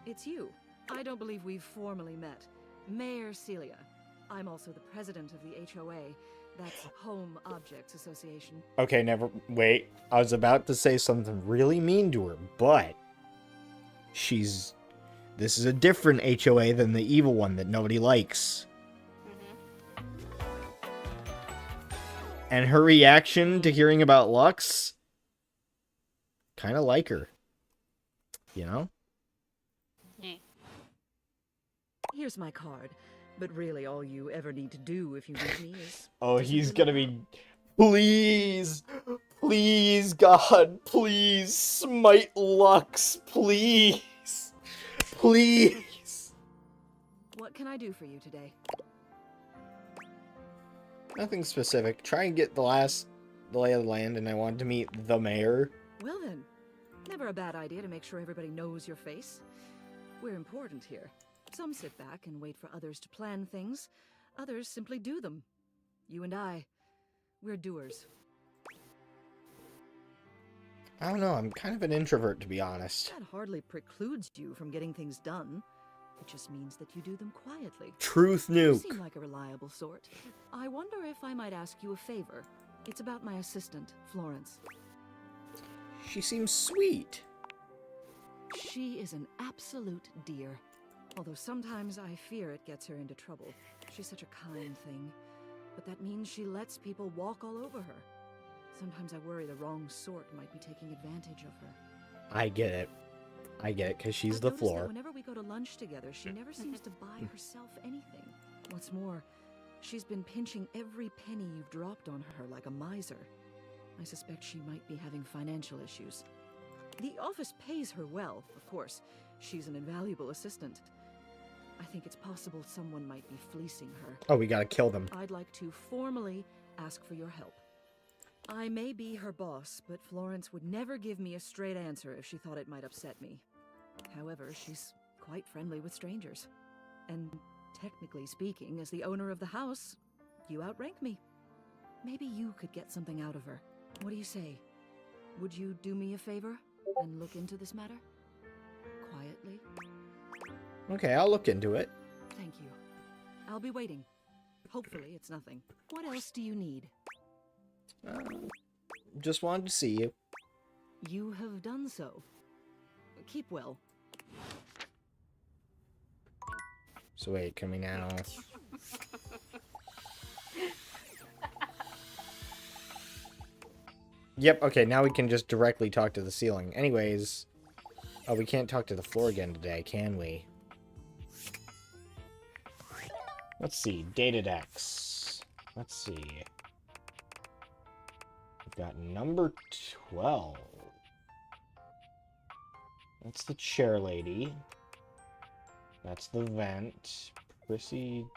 it's you. I don't believe we've formally met. Mayor Celia. I'm also the president of the HOA. That's Home Objects Association. Okay, never... Wait. I was about to say something really mean to her, but... This is a different HOA than the evil one that nobody likes. And her reaction to hearing about Lux... Kind of like her. You know? Here's my card. But really, all you ever need to do if you need me is... Oh, he's gonna be... Please! Please, God! Please! Smite Lux! Please! Please! What can I do for you today? Nothing specific. Try and get the lay of the land, and I wanted to meet the mayor. Well then, never a bad idea to make sure everybody knows your face. We're important here. Some sit back and wait for others to plan things. Others simply do them. You and I, we're doers. I don't know, I'm kind of an introvert, to be honest. That hardly precludes you from getting things done. It just means that you do them quietly. Truth You nuke. seem like a reliable sort. I wonder if I might ask you a favor. It's about my assistant, Florence. She seems sweet. She is an absolute dear. Although sometimes I fear it gets her into trouble. She's such a kind thing. But that means she lets people walk all over her. Sometimes I worry the wrong sort might be taking advantage of her. I get it. I get it, because she's I've the noticed that floor. whenever we go to lunch together, she never seems to buy herself anything. What's more, she's been pinching every penny you've dropped on her like a miser. I suspect she might be having financial issues. The office pays her well, of course. She's an invaluable assistant. I think it's possible someone might be fleecing her. Oh, we gotta kill them. I'd like to formally ask for your help. I may be her boss, but Florence would never give me a straight answer if she thought it might upset me. However, she's quite friendly with strangers. And technically speaking, as the owner of the house, you outrank me. Maybe you could get something out of her. What do you say? Would you do me a favor and look into this matter? Quietly? Okay, I'll look into it. Thank you. I'll be waiting. Hopefully it's nothing. What else do you need? Just wanted to see you. You have done so. Keep well. So wait, can we now... Yep, okay, now we can just directly talk to the ceiling. Anyways... Oh, we can't talk to the floor again today, can we? Let's see, data decks. Let's see. We've got number 12. That's the chair lady. That's the vent. Prissy...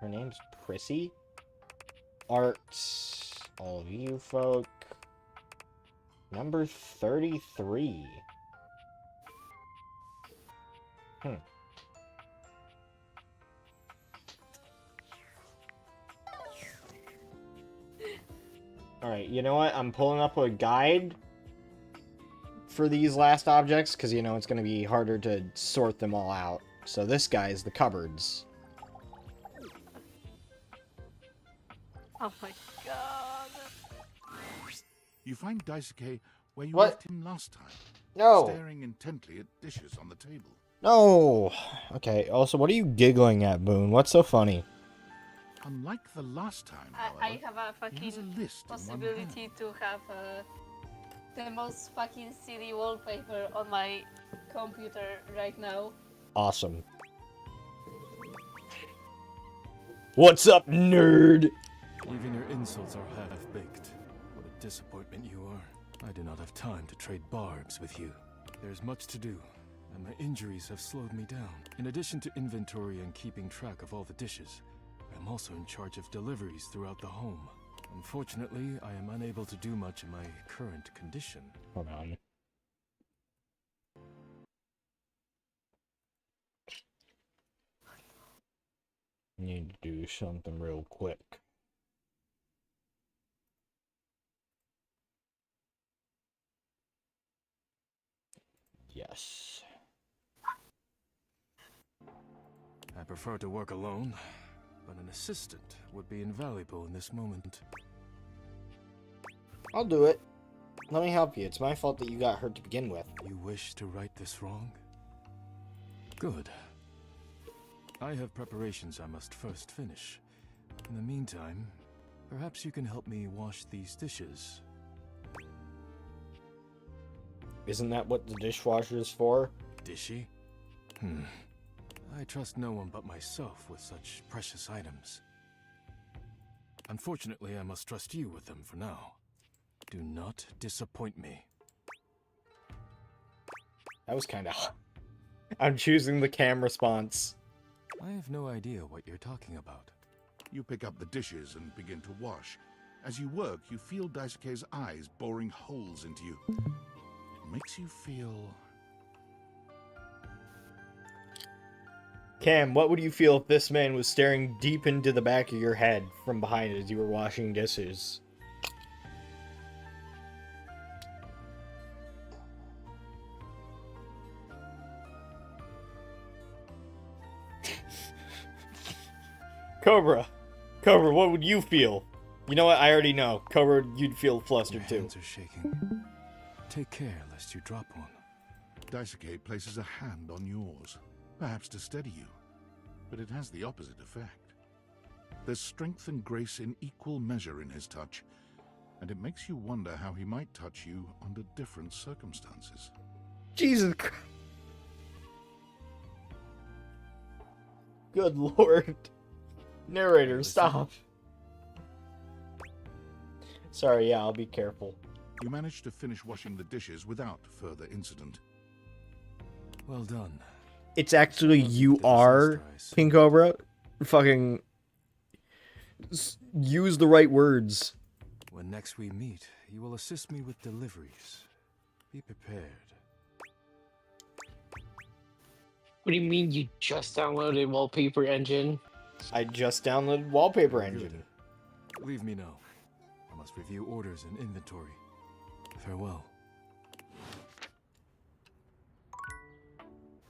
Her name's Prissy? Art. All of you folk. Number 33. Alright, you know what? I'm pulling up a guide for these last objects, because, you know, it's going to be harder to sort them all out. So this guy is the cupboards. Oh my god. You find Daisuke where you What? left him last time. No. Staring intently at dishes on the table. No! Okay, also, what are you giggling at, Boone? What's so funny? Unlike the last time, I have a he has fucking a list in one possibility to have the most fucking silly wallpaper on my computer right now. Awesome. What's up, nerd? Even your insults are half-baked. What a disappointment you are. I do not have time to trade barbs with you. There's much to do, and my injuries have slowed me down. In addition to inventory and keeping track of all the dishes, I am also in charge of deliveries throughout the home. Unfortunately, I am unable to do much in my current condition. Hold on. Need to do something real quick. Yes. I prefer to work alone, but an assistant would be invaluable in this moment. I'll do it. Let me help you. It's my fault that you got hurt to begin with. You wish to right this wrong? Good. I have preparations I must first finish. In the meantime, perhaps you can help me wash these dishes. Isn't that what the dishwasher is for? Dishy? I trust no one but myself with such precious items. Unfortunately, I must trust you with them for now. Do not disappoint me. That was kind of... I'm choosing the cam response. I have no idea what you're talking about. You pick up the dishes and begin to wash. As you work, you feel Daisuke's eyes boring holes into you. It makes you feel... Cam, what would you feel if this man was staring deep into the back of your head from behind as you were washing dishes? Cobra, what would you feel? You know what? I already know. Cobra, you'd feel flustered too. Your hands are shaking. Take care lest you drop one. Daisuke places a hand on yours, perhaps to steady you, but it has the opposite effect. There's strength and grace in equal measure in his touch, and it makes you wonder how he might touch you under different circumstances. Jesus Christ. Good lord. Narrator, stop. Sorry, yeah, I'll be careful. You manage to finish washing the dishes without further incident. Well done. It's actually you are King Cobra. Fucking use the right words. When next we meet, you will assist me with deliveries. Be prepared. What do you mean you just downloaded Wallpaper Engine? I just downloaded Wallpaper Engine. Leave me now. I must review orders and inventory. Farewell.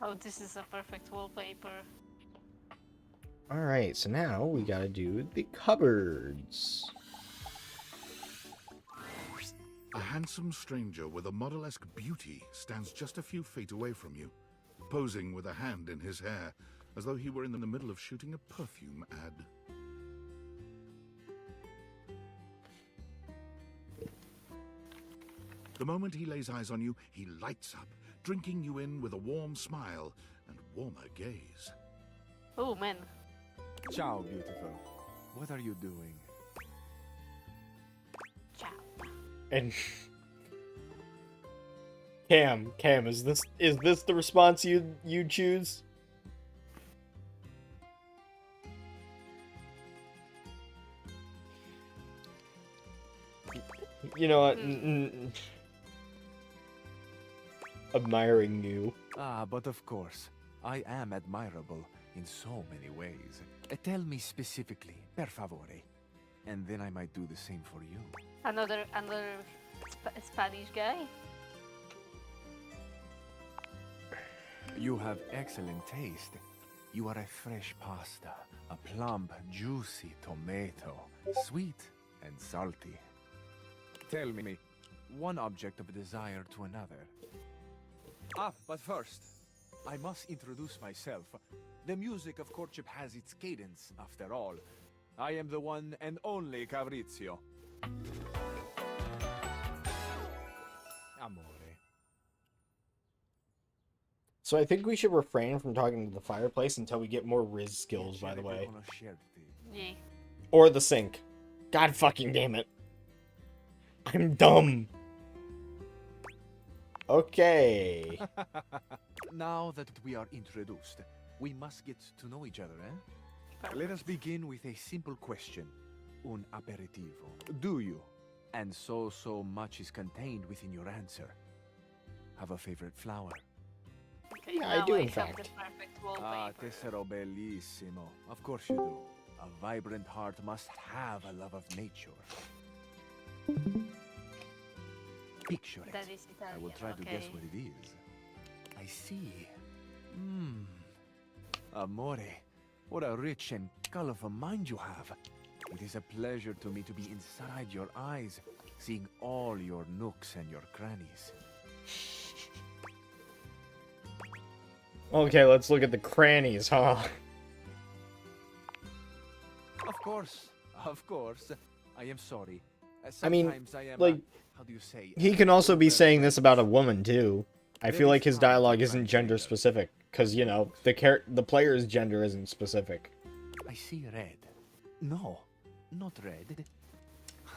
Oh, this is a perfect wallpaper. Alright, so now we gotta do the cupboards. A handsome stranger with a model-esque beauty stands just a few feet away from you, posing with a hand in his hair, as though he were in the middle of shooting a perfume ad. The moment he lays eyes on you, he lights up, drinking you in with a warm smile and warmer gaze. Oh, man. Ciao, beautiful. What are you doing? Ciao. And Cam, is this the response you choose? You know what? Admiring you. Ah, but of course. I am admirable in so many ways. Tell me specifically, per favore. And then I might do the same for you. Another Spanish guy? You have excellent taste. You are a fresh pasta, a plump, juicy tomato, sweet and salty. Tell me, one object of desire to another. Ah, but first, I must introduce myself. The music of courtship has its cadence, after all. I am the one and only Fabrizio. Amore. So I think we should refrain from talking to the fireplace until we get more Riz skills, by the way. Yeah. Or the sink. God fucking damn it. I'm dumb. Okay. Now that we are introduced, we must get to know each other, eh? Let us begin with a simple question. Un aperitivo. Do you? And so much is contained within your answer. Have a favorite flower? Okay, Yeah, I do, in have fact. the perfect Ah, wallpaper. tessero bellissimo. Of course you do. A vibrant heart must have a love of nature. Picture it. That is I will Italian, try to guess okay. what it is. I see. Amore, What a rich and colorful mind you have. It is a pleasure to me to be inside your eyes, seeing all your nooks and your crannies. Okay, let's look at the crannies, huh? Of course. I am sorry. I mean, Sometimes I am, like, how do you say? he can also be saying this about a woman, too. I feel like his dialogue isn't gender specific, because, you know, the player's gender isn't specific. I see red. No, not red.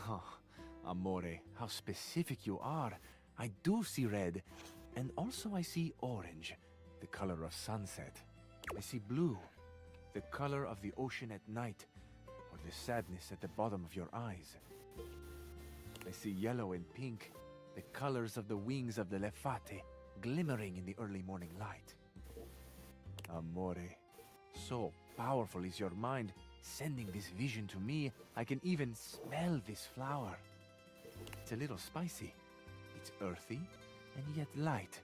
Oh, amore, how specific you are. I do see red. And also I see orange, the color of sunset. I see blue, the color of the ocean at night, or the sadness at the bottom of your eyes. I see yellow and pink, the colors of the wings of the lefate, glimmering in the early morning light. Amore, so powerful is your mind, sending this vision to me. I can even smell this flower. It's a little spicy. It's earthy, and yet light.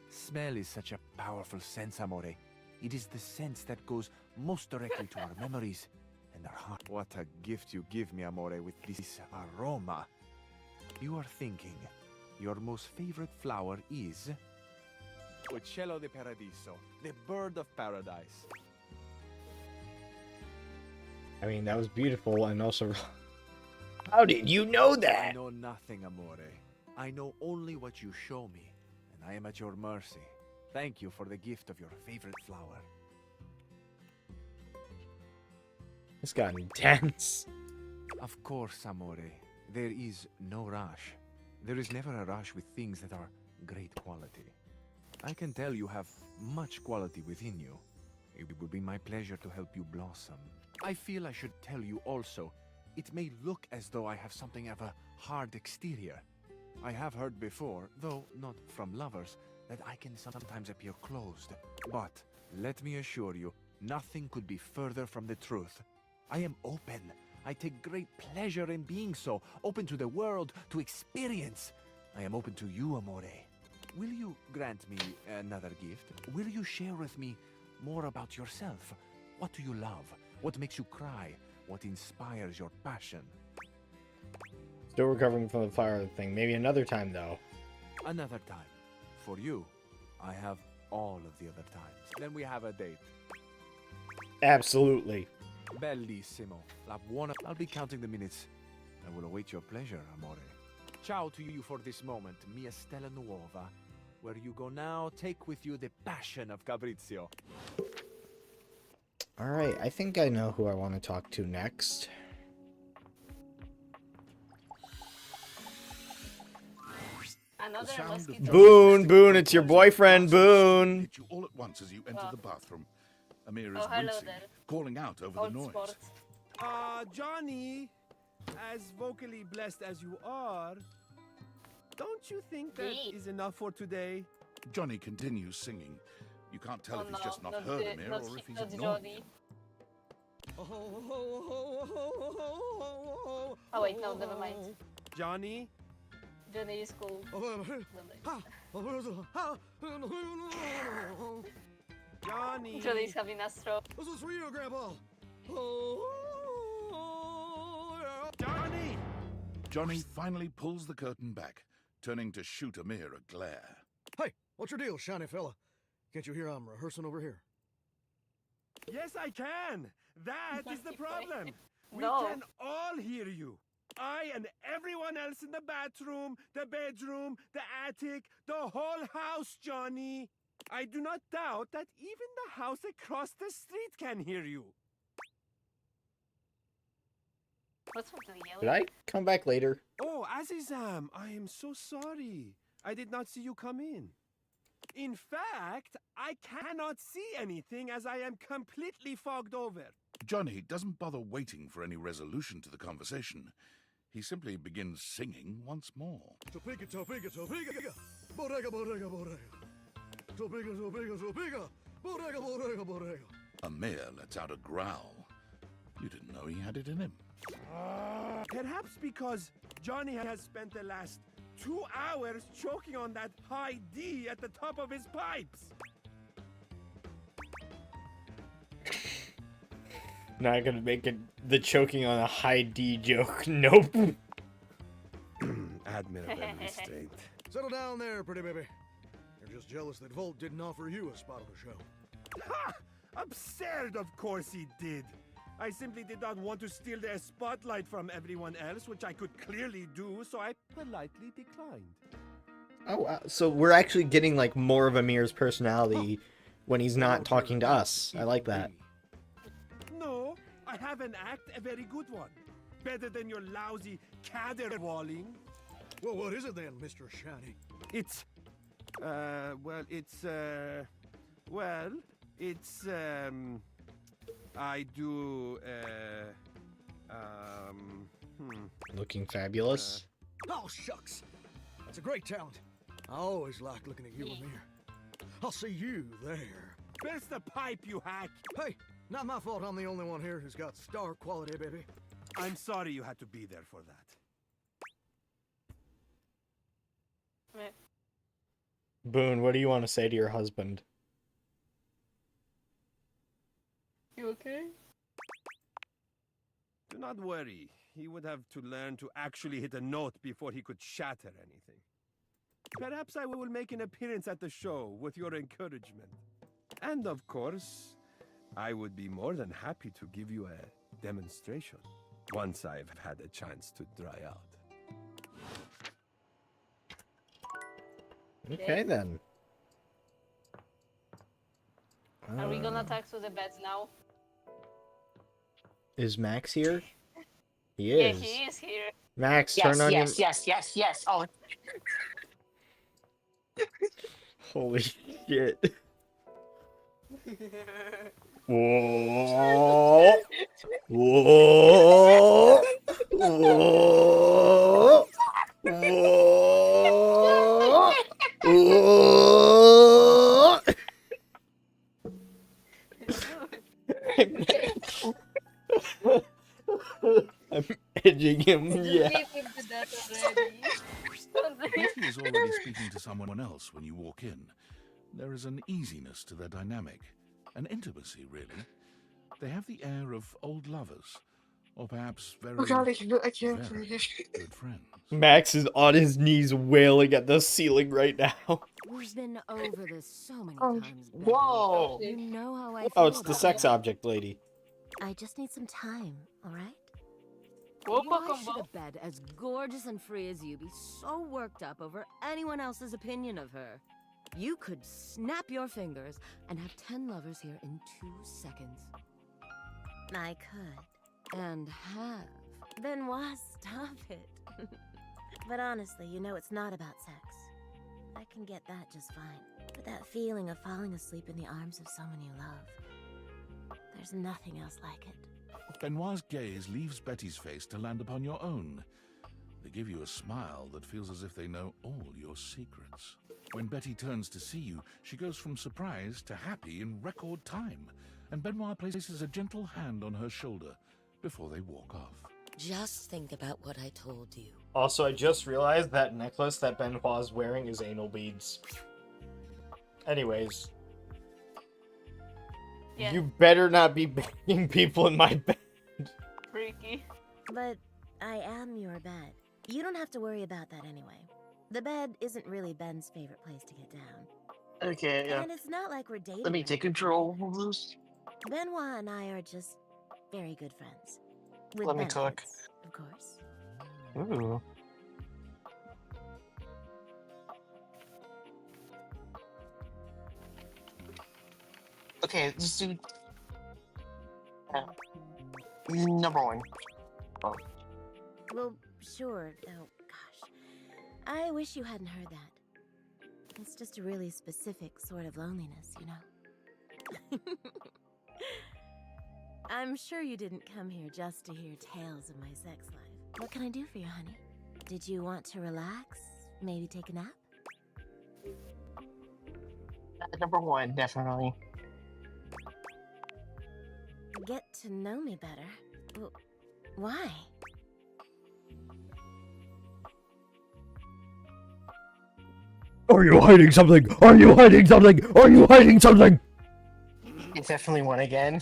Smell is such a powerful sense, amore. It is the sense that goes most directly to our memories and our heart. What a gift you give me, amore, with this aroma. You are thinking your most favorite flower is... Uccello de Paradiso, the bird of paradise. I mean, that was beautiful and also... How did you know that? I know nothing, amore. I know only what you show me, and I am at your mercy. Thank you for the gift of your favorite flower. This got intense. Of course, amore. There is no rush. There is never a rush with things that are great quality. I can tell you have much quality within you. It would be my pleasure to help you blossom. I feel I should tell you also, it may look as though I have something of a hard exterior. I have heard before, though not from lovers, that I can sometimes appear closed. But let me assure you, nothing could be further from the truth. I am open. I take great pleasure in being so, open to the world, to experience. I am open to you, amore. Will you grant me another gift? Will you share with me more about yourself? What do you love? What makes you cry? What inspires your passion? Still recovering from the fire thing. Maybe another time, though. Another time. For you, I have all of the other times. Then we have a date. Absolutely. Bellissimo. La buona. I'll be counting the minutes. I will await your pleasure, amore. Ciao to you for this moment, mia stella nuova. Where you go now, take with you the passion of Fabrizio. Alright, I think I know who I want to talk to next. Boone, it's your boyfriend, Boone. Hit you all at once as you enter the bathroom. Amir is hello wincing, there. calling out over Old the noise. sport. Johnny, as vocally blessed as you are, don't you think that is enough for today? Johnny continues singing. You can't tell if he's just not heard Amir or if he's ignored Johnny. Oh wait, no, never mind. Johnny? Johnny is cool. Johnny! Johnny's having a stroke. This is for you, Grandpa! Johnny! Johnny finally pulls the curtain back, turning to shoot Amir a glare. Hey, what's your deal, shiny fella? Can't you hear I'm rehearsing over here? Yes, I can! That is the problem! We No. can all hear you! I and everyone else in the bathroom, the bedroom, the attic, the whole house, Johnny! I do not doubt that even the house across the street can hear you. What's with the yelling? Did I come back later? Oh, Azizam, I am so sorry. I did not see you come in. In fact, I cannot see anything as I am completely fogged over. Johnny doesn't bother waiting for any resolution to the conversation. He simply begins singing once more. Topeka, Topeka, Topeka! Bodega, bodega, bodega! Topeka, Topeka, Topeka! Bodega, bodega, bodega! Amir lets out a growl. You didn't know he had it in him. Perhaps because Johnny has spent the last 2 hours choking on that high D at the top of his pipes. Not gonna make it the choking on a high D joke. Nope. Admirable restraint. Settle down there, pretty baby. You're just jealous that Volt didn't offer you a spot on the show. Ha! Absurd, of course he did. I simply did not want to steal their spotlight from everyone else, which I could clearly do, so I politely declined. Oh, wow. So we're actually getting like more of Amir's personality when he's not talking to us. I like that. No, I have an act, a very good one. Better than your lousy caterwauling. Well, what is it then, Mr. Shiny? It's, I do, Looking fabulous. Oh, shucks. That's a great talent. I always like looking at you, Amir. I'll see you there. Burst the pipe, you hack! Hey, not my fault I'm the only one here who's got star quality, baby. I'm sorry you had to be there for that. Boone, what do you want to say to your husband? You okay? Do not worry. He would have to learn to actually hit a note before he could shatter anything. Perhaps I will make an appearance at the show with your encouragement. And of course, I would be more than happy to give you a demonstration once I've had a chance to dry out. Okay then. Are we gonna talk to the beds now? Is Max here? He Yeah, is. he is here. Max, Yes, turn on yes, your... yes. Oh. Holy shit. Whoa. Whoa. Whoa. Whoa. Whoa. I'm edging him, yeah. Betty is already speaking to someone else when you walk in. There is an easiness to their dynamic, an intimacy, really. They have the air of old lovers, or perhaps very, I can't very good friends. Max is on his knees wailing at the ceiling right now. We've been over this so many Oh, times. Ben. whoa. You know how I feel. Oh, it's the about sex it. object lady. I just need some time, alright? Whoa, Why should a bed as gorgeous and free as you be so worked up over anyone else's opinion of her? You could snap your fingers and have 10 lovers here in 2 seconds. I could. And have. Benoit, stop it. But honestly, you know it's not about sex. I can get that just fine. But that feeling of falling asleep in the arms of someone you love, there's nothing else like it. Benoit's gaze leaves Betty's face to land upon your own. They give you a smile that feels as if they know all your secrets. When Betty turns to see you, she goes from surprise to happy in record time, and Benoit places a gentle hand on her shoulder before they walk off. Just think about what I told you. Also, I just realized that necklace that Benoit's wearing is anal beads. Anyways. Yeah. You better not be banging people in my bed. Freaky. But I am your bed. You don't have to worry about that anyway. The bed isn't really Ben's favorite place to get down. Okay, yeah. And it's not like we're dating. Let me take control of this. Benoit and I are just very good friends. With Let me talk. benefits, of course. Ooh. Okay, let's do number one. Oh. Well, sure, though, gosh. I wish you hadn't heard that. It's just a really specific sort of loneliness, you know? I'm sure you didn't come here just to hear tales of my sex life. What can I do for you, honey? Did you want to relax? Maybe take a nap? Number one, definitely. Get to know me better? Well, why? Are you hiding something? Are you hiding something? Are you hiding something? You definitely won again.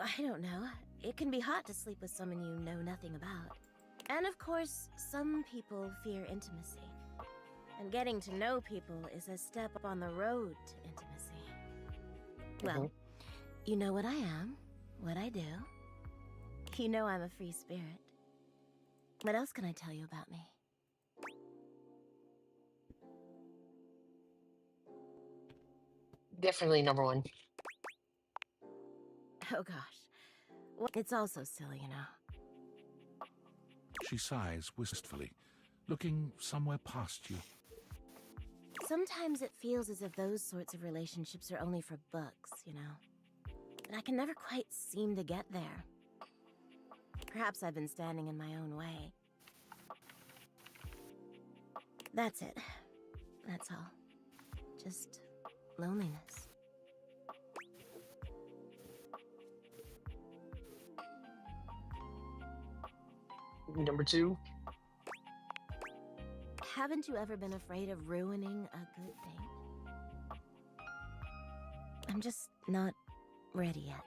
I don't know. It can be hot to sleep with someone you know nothing about. And of course, some people fear intimacy. And getting to know people is a step on the road to intimacy. Well, you know what I am, what I do. You know I'm a free spirit. What else can I tell you about me? Definitely number one. Oh gosh. Well, it's also silly, you know. She sighs wistfully, looking somewhere past you. Sometimes it feels as if those sorts of relationships are only for books, you know. But I can never quite seem to get there. Perhaps I've been standing in my own way. That's it. That's all. Just loneliness. Number two. Haven't you ever been afraid of ruining a good thing? I'm just not ready yet.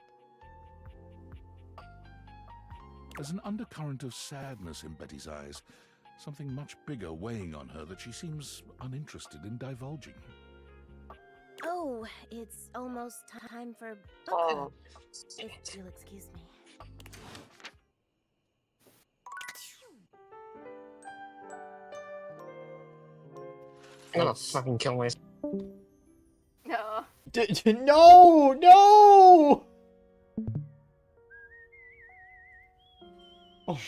There's an undercurrent of sadness in Betty's eyes, something much bigger weighing on her that she seems uninterested in divulging. Oh, it's almost time for book Oh. club. If you'll excuse me. I'm gonna fucking kill myself. No. No! No! Oh,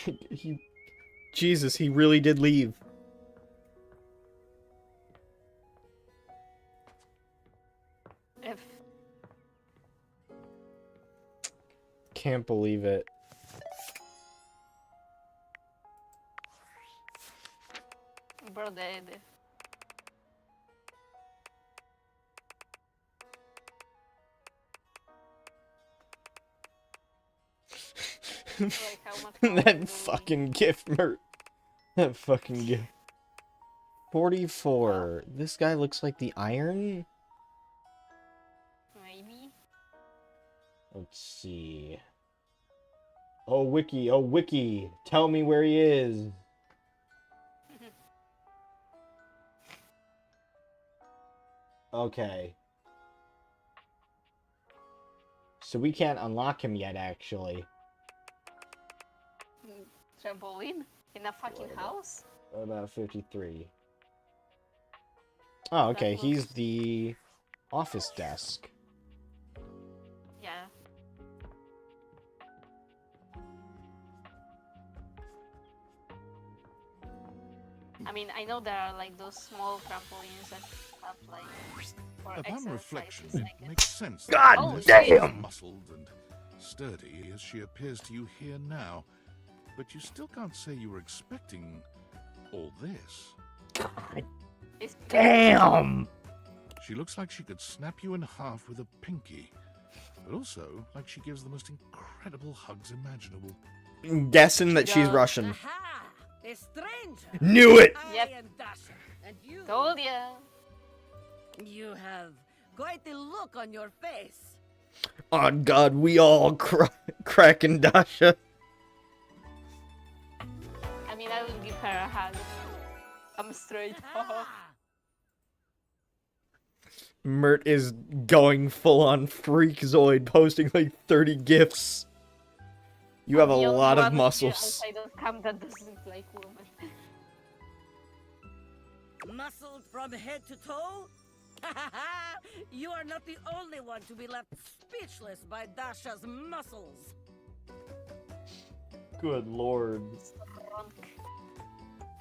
Jesus, he really did leave. If Can't believe it. bro dead. Like, how much That fucking gift, Mert. That fucking gift. 44. This guy looks like the Iron? Maybe. Let's see. Oh, Wiki. Oh, Wiki. Tell me where he is. Okay. So we can't unlock him yet, actually. Trampoline? In a fucking house? About 53. Oh, okay. He's the office desk. Yeah. I mean, I know there are like those small trampolines that have like for Upon reflection, exercises, I it guess. makes sense God that Ness damn! is muscled and sturdy as she appears to you here now. But you still can't say you were expecting all this. It's Damn! She looks like she could snap you in half with a pinky, but also like she gives the most incredible hugs imaginable. Guessing that she's Russian. Aha! A stranger! Knew it! I am Dasha, and you... Told ya! You have quite a look on your face. On God, we all cracking Dasha. I mean, I will give her a hug. I'm straight. Mert is going full on Freakazoid, posting like 30 gifs. You have a The only lot of one muscles. outside of camp that doesn't like women. Muscled from head to toe? You are not the only one to be left speechless by Dasha's muscles. Good lord. Drunk.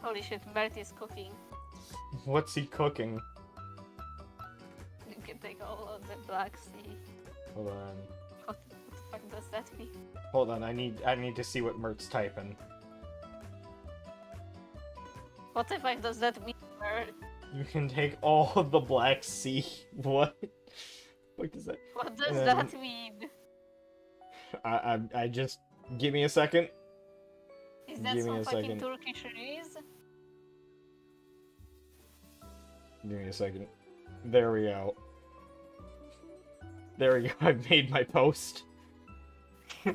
Holy shit, Mert is cooking. What's he cooking? You can take all of the Black Sea. Hold on. What the fuck does that mean? Hold on, I need to see what Mert's typing. What the fuck does that mean, Mert? You can take all of the Black Sea. What? What does that? What does that mean? I just give me a second. Is that Give me some a fucking second. Turkish race? Give me a second. There we go. There we go. I've made my post. I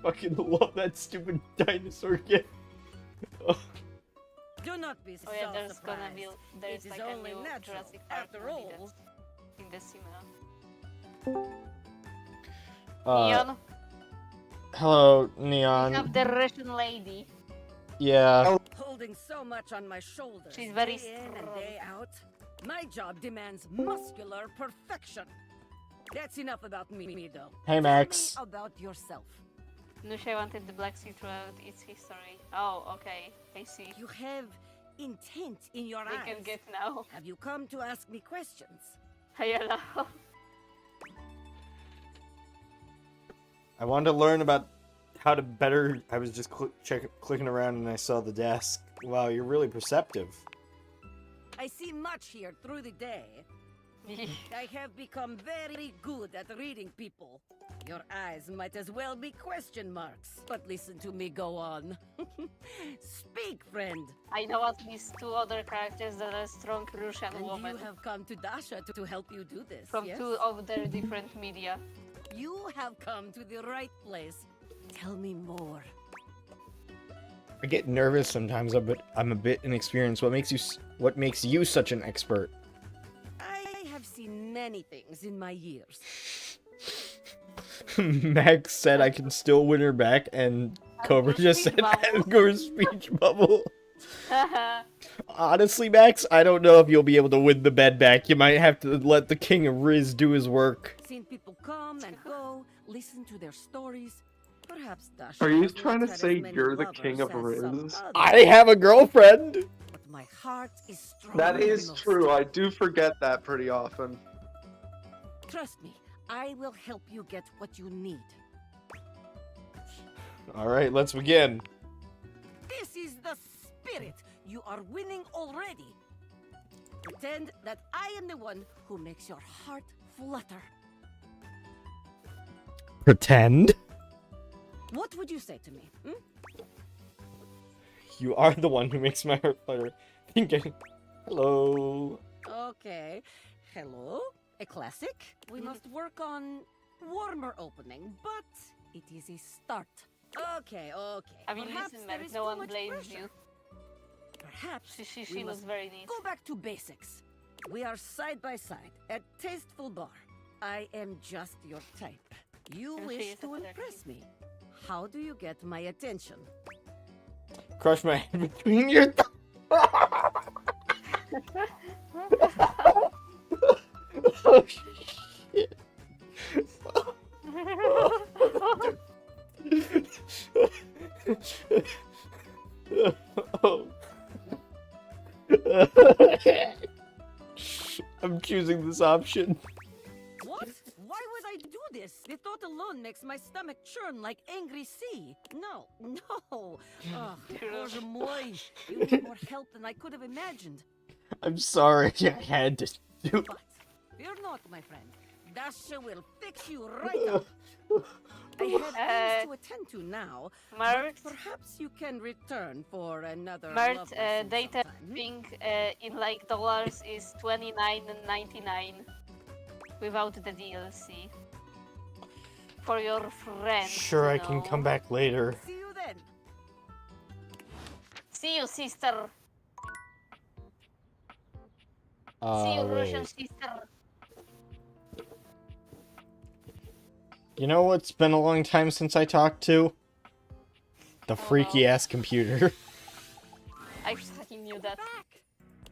fucking love that stupid dinosaur gift. Do not be so Oh yeah, there's surprised. gonna be there's It is like a only new natural, Jurassic Park after movie all. that's in the cinema. Neon, Hello, we Neon. have the Russian lady. Yeah. Holding so much on my shoulders. She's very day in and strong. day out. My job demands muscular perfection. That's enough about me though. Hey, Max. Tell me about yourself. Nusha wanted the Black Sea throughout its history. Oh, okay. I see. You have intent in your They eyes. can get now. Have you come to ask me questions? Hello. I wanted to learn about how to better. I was just clicking around and I saw the desk. Wow, you're really perceptive. I see much here through the day. I have become very good at reading people. Your eyes might as well be question marks. But listen to me go on. Speak, friend. I know at least 2 other characters that are strong Russian And women you have come to Dasha to help you do this, from yes? 2 of their different media. You have come to the right place. Tell me more. I get nervous sometimes, but I'm a bit inexperienced. What makes you such an expert? I have seen many things in my years. Max said I can still win her back, and Cobra just said Asgore's speech bubble. Honestly, Max, I don't know if you'll be able to win the bed back. You might have to let the King of Riz do his work. Seen people come and go, listen to their stories. Perhaps Dasha Are you has not trying to had as say many you're the lovers king of as some Riz? others. I have a girlfriend! But my heart is strong. That is true. I do forget that pretty often. Trust me, I will help you get what you need. Alright, let's begin. This is the spirit. You are winning already. Pretend that I am the one who makes your heart flutter. Pretend? What would you say to me? You are the one who makes my heart flutter. Thinking, hello. Okay. Hello? A classic? We must work on warmer opening, but it is a start. Okay. I mean, Perhaps listen, there Max, is no too one much blames pressure. you. Perhaps She we looks must very neat. go back to basics. We are side by side at Tasteful Bar. I am just your type. You And she wish is to a better impress me. How do you get my attention? Crush my head between your thumbs. Oh, shit. Oh. I'm choosing this option. What? Why would I do this? The thought alone makes my stomach churn like angry sea. No. Ugh, Bоже мой, you need more help than I could have imagined. I'm sorry, I had to do it. But fear not, my friend. Dasha will fix you right up. I have things to attend to now, Mert, but perhaps you can return for another Mert, love lesson data sometime. thing in like dollars is $29.99 without the DLC. For your friends. Sure, I you can know. come back later. See you then. See you, sister. See you, Russian Wait. sister. You know what's been a long time since I talked to? The freaky ass computer. I fucking knew that.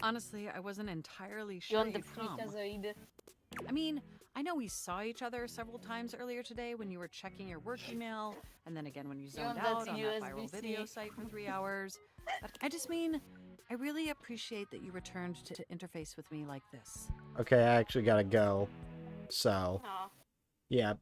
Honestly, I wasn't entirely You sure want the you'd come. freakazoid. I mean, I know we saw each other several times earlier today when you were checking your work email, and then again when you zoned want that out on that viral USB-C. video site for 3 hours. But I just mean, I really appreciate that you returned to interface with me like this. Okay, I actually gotta go. So, Aw. yeah, bye.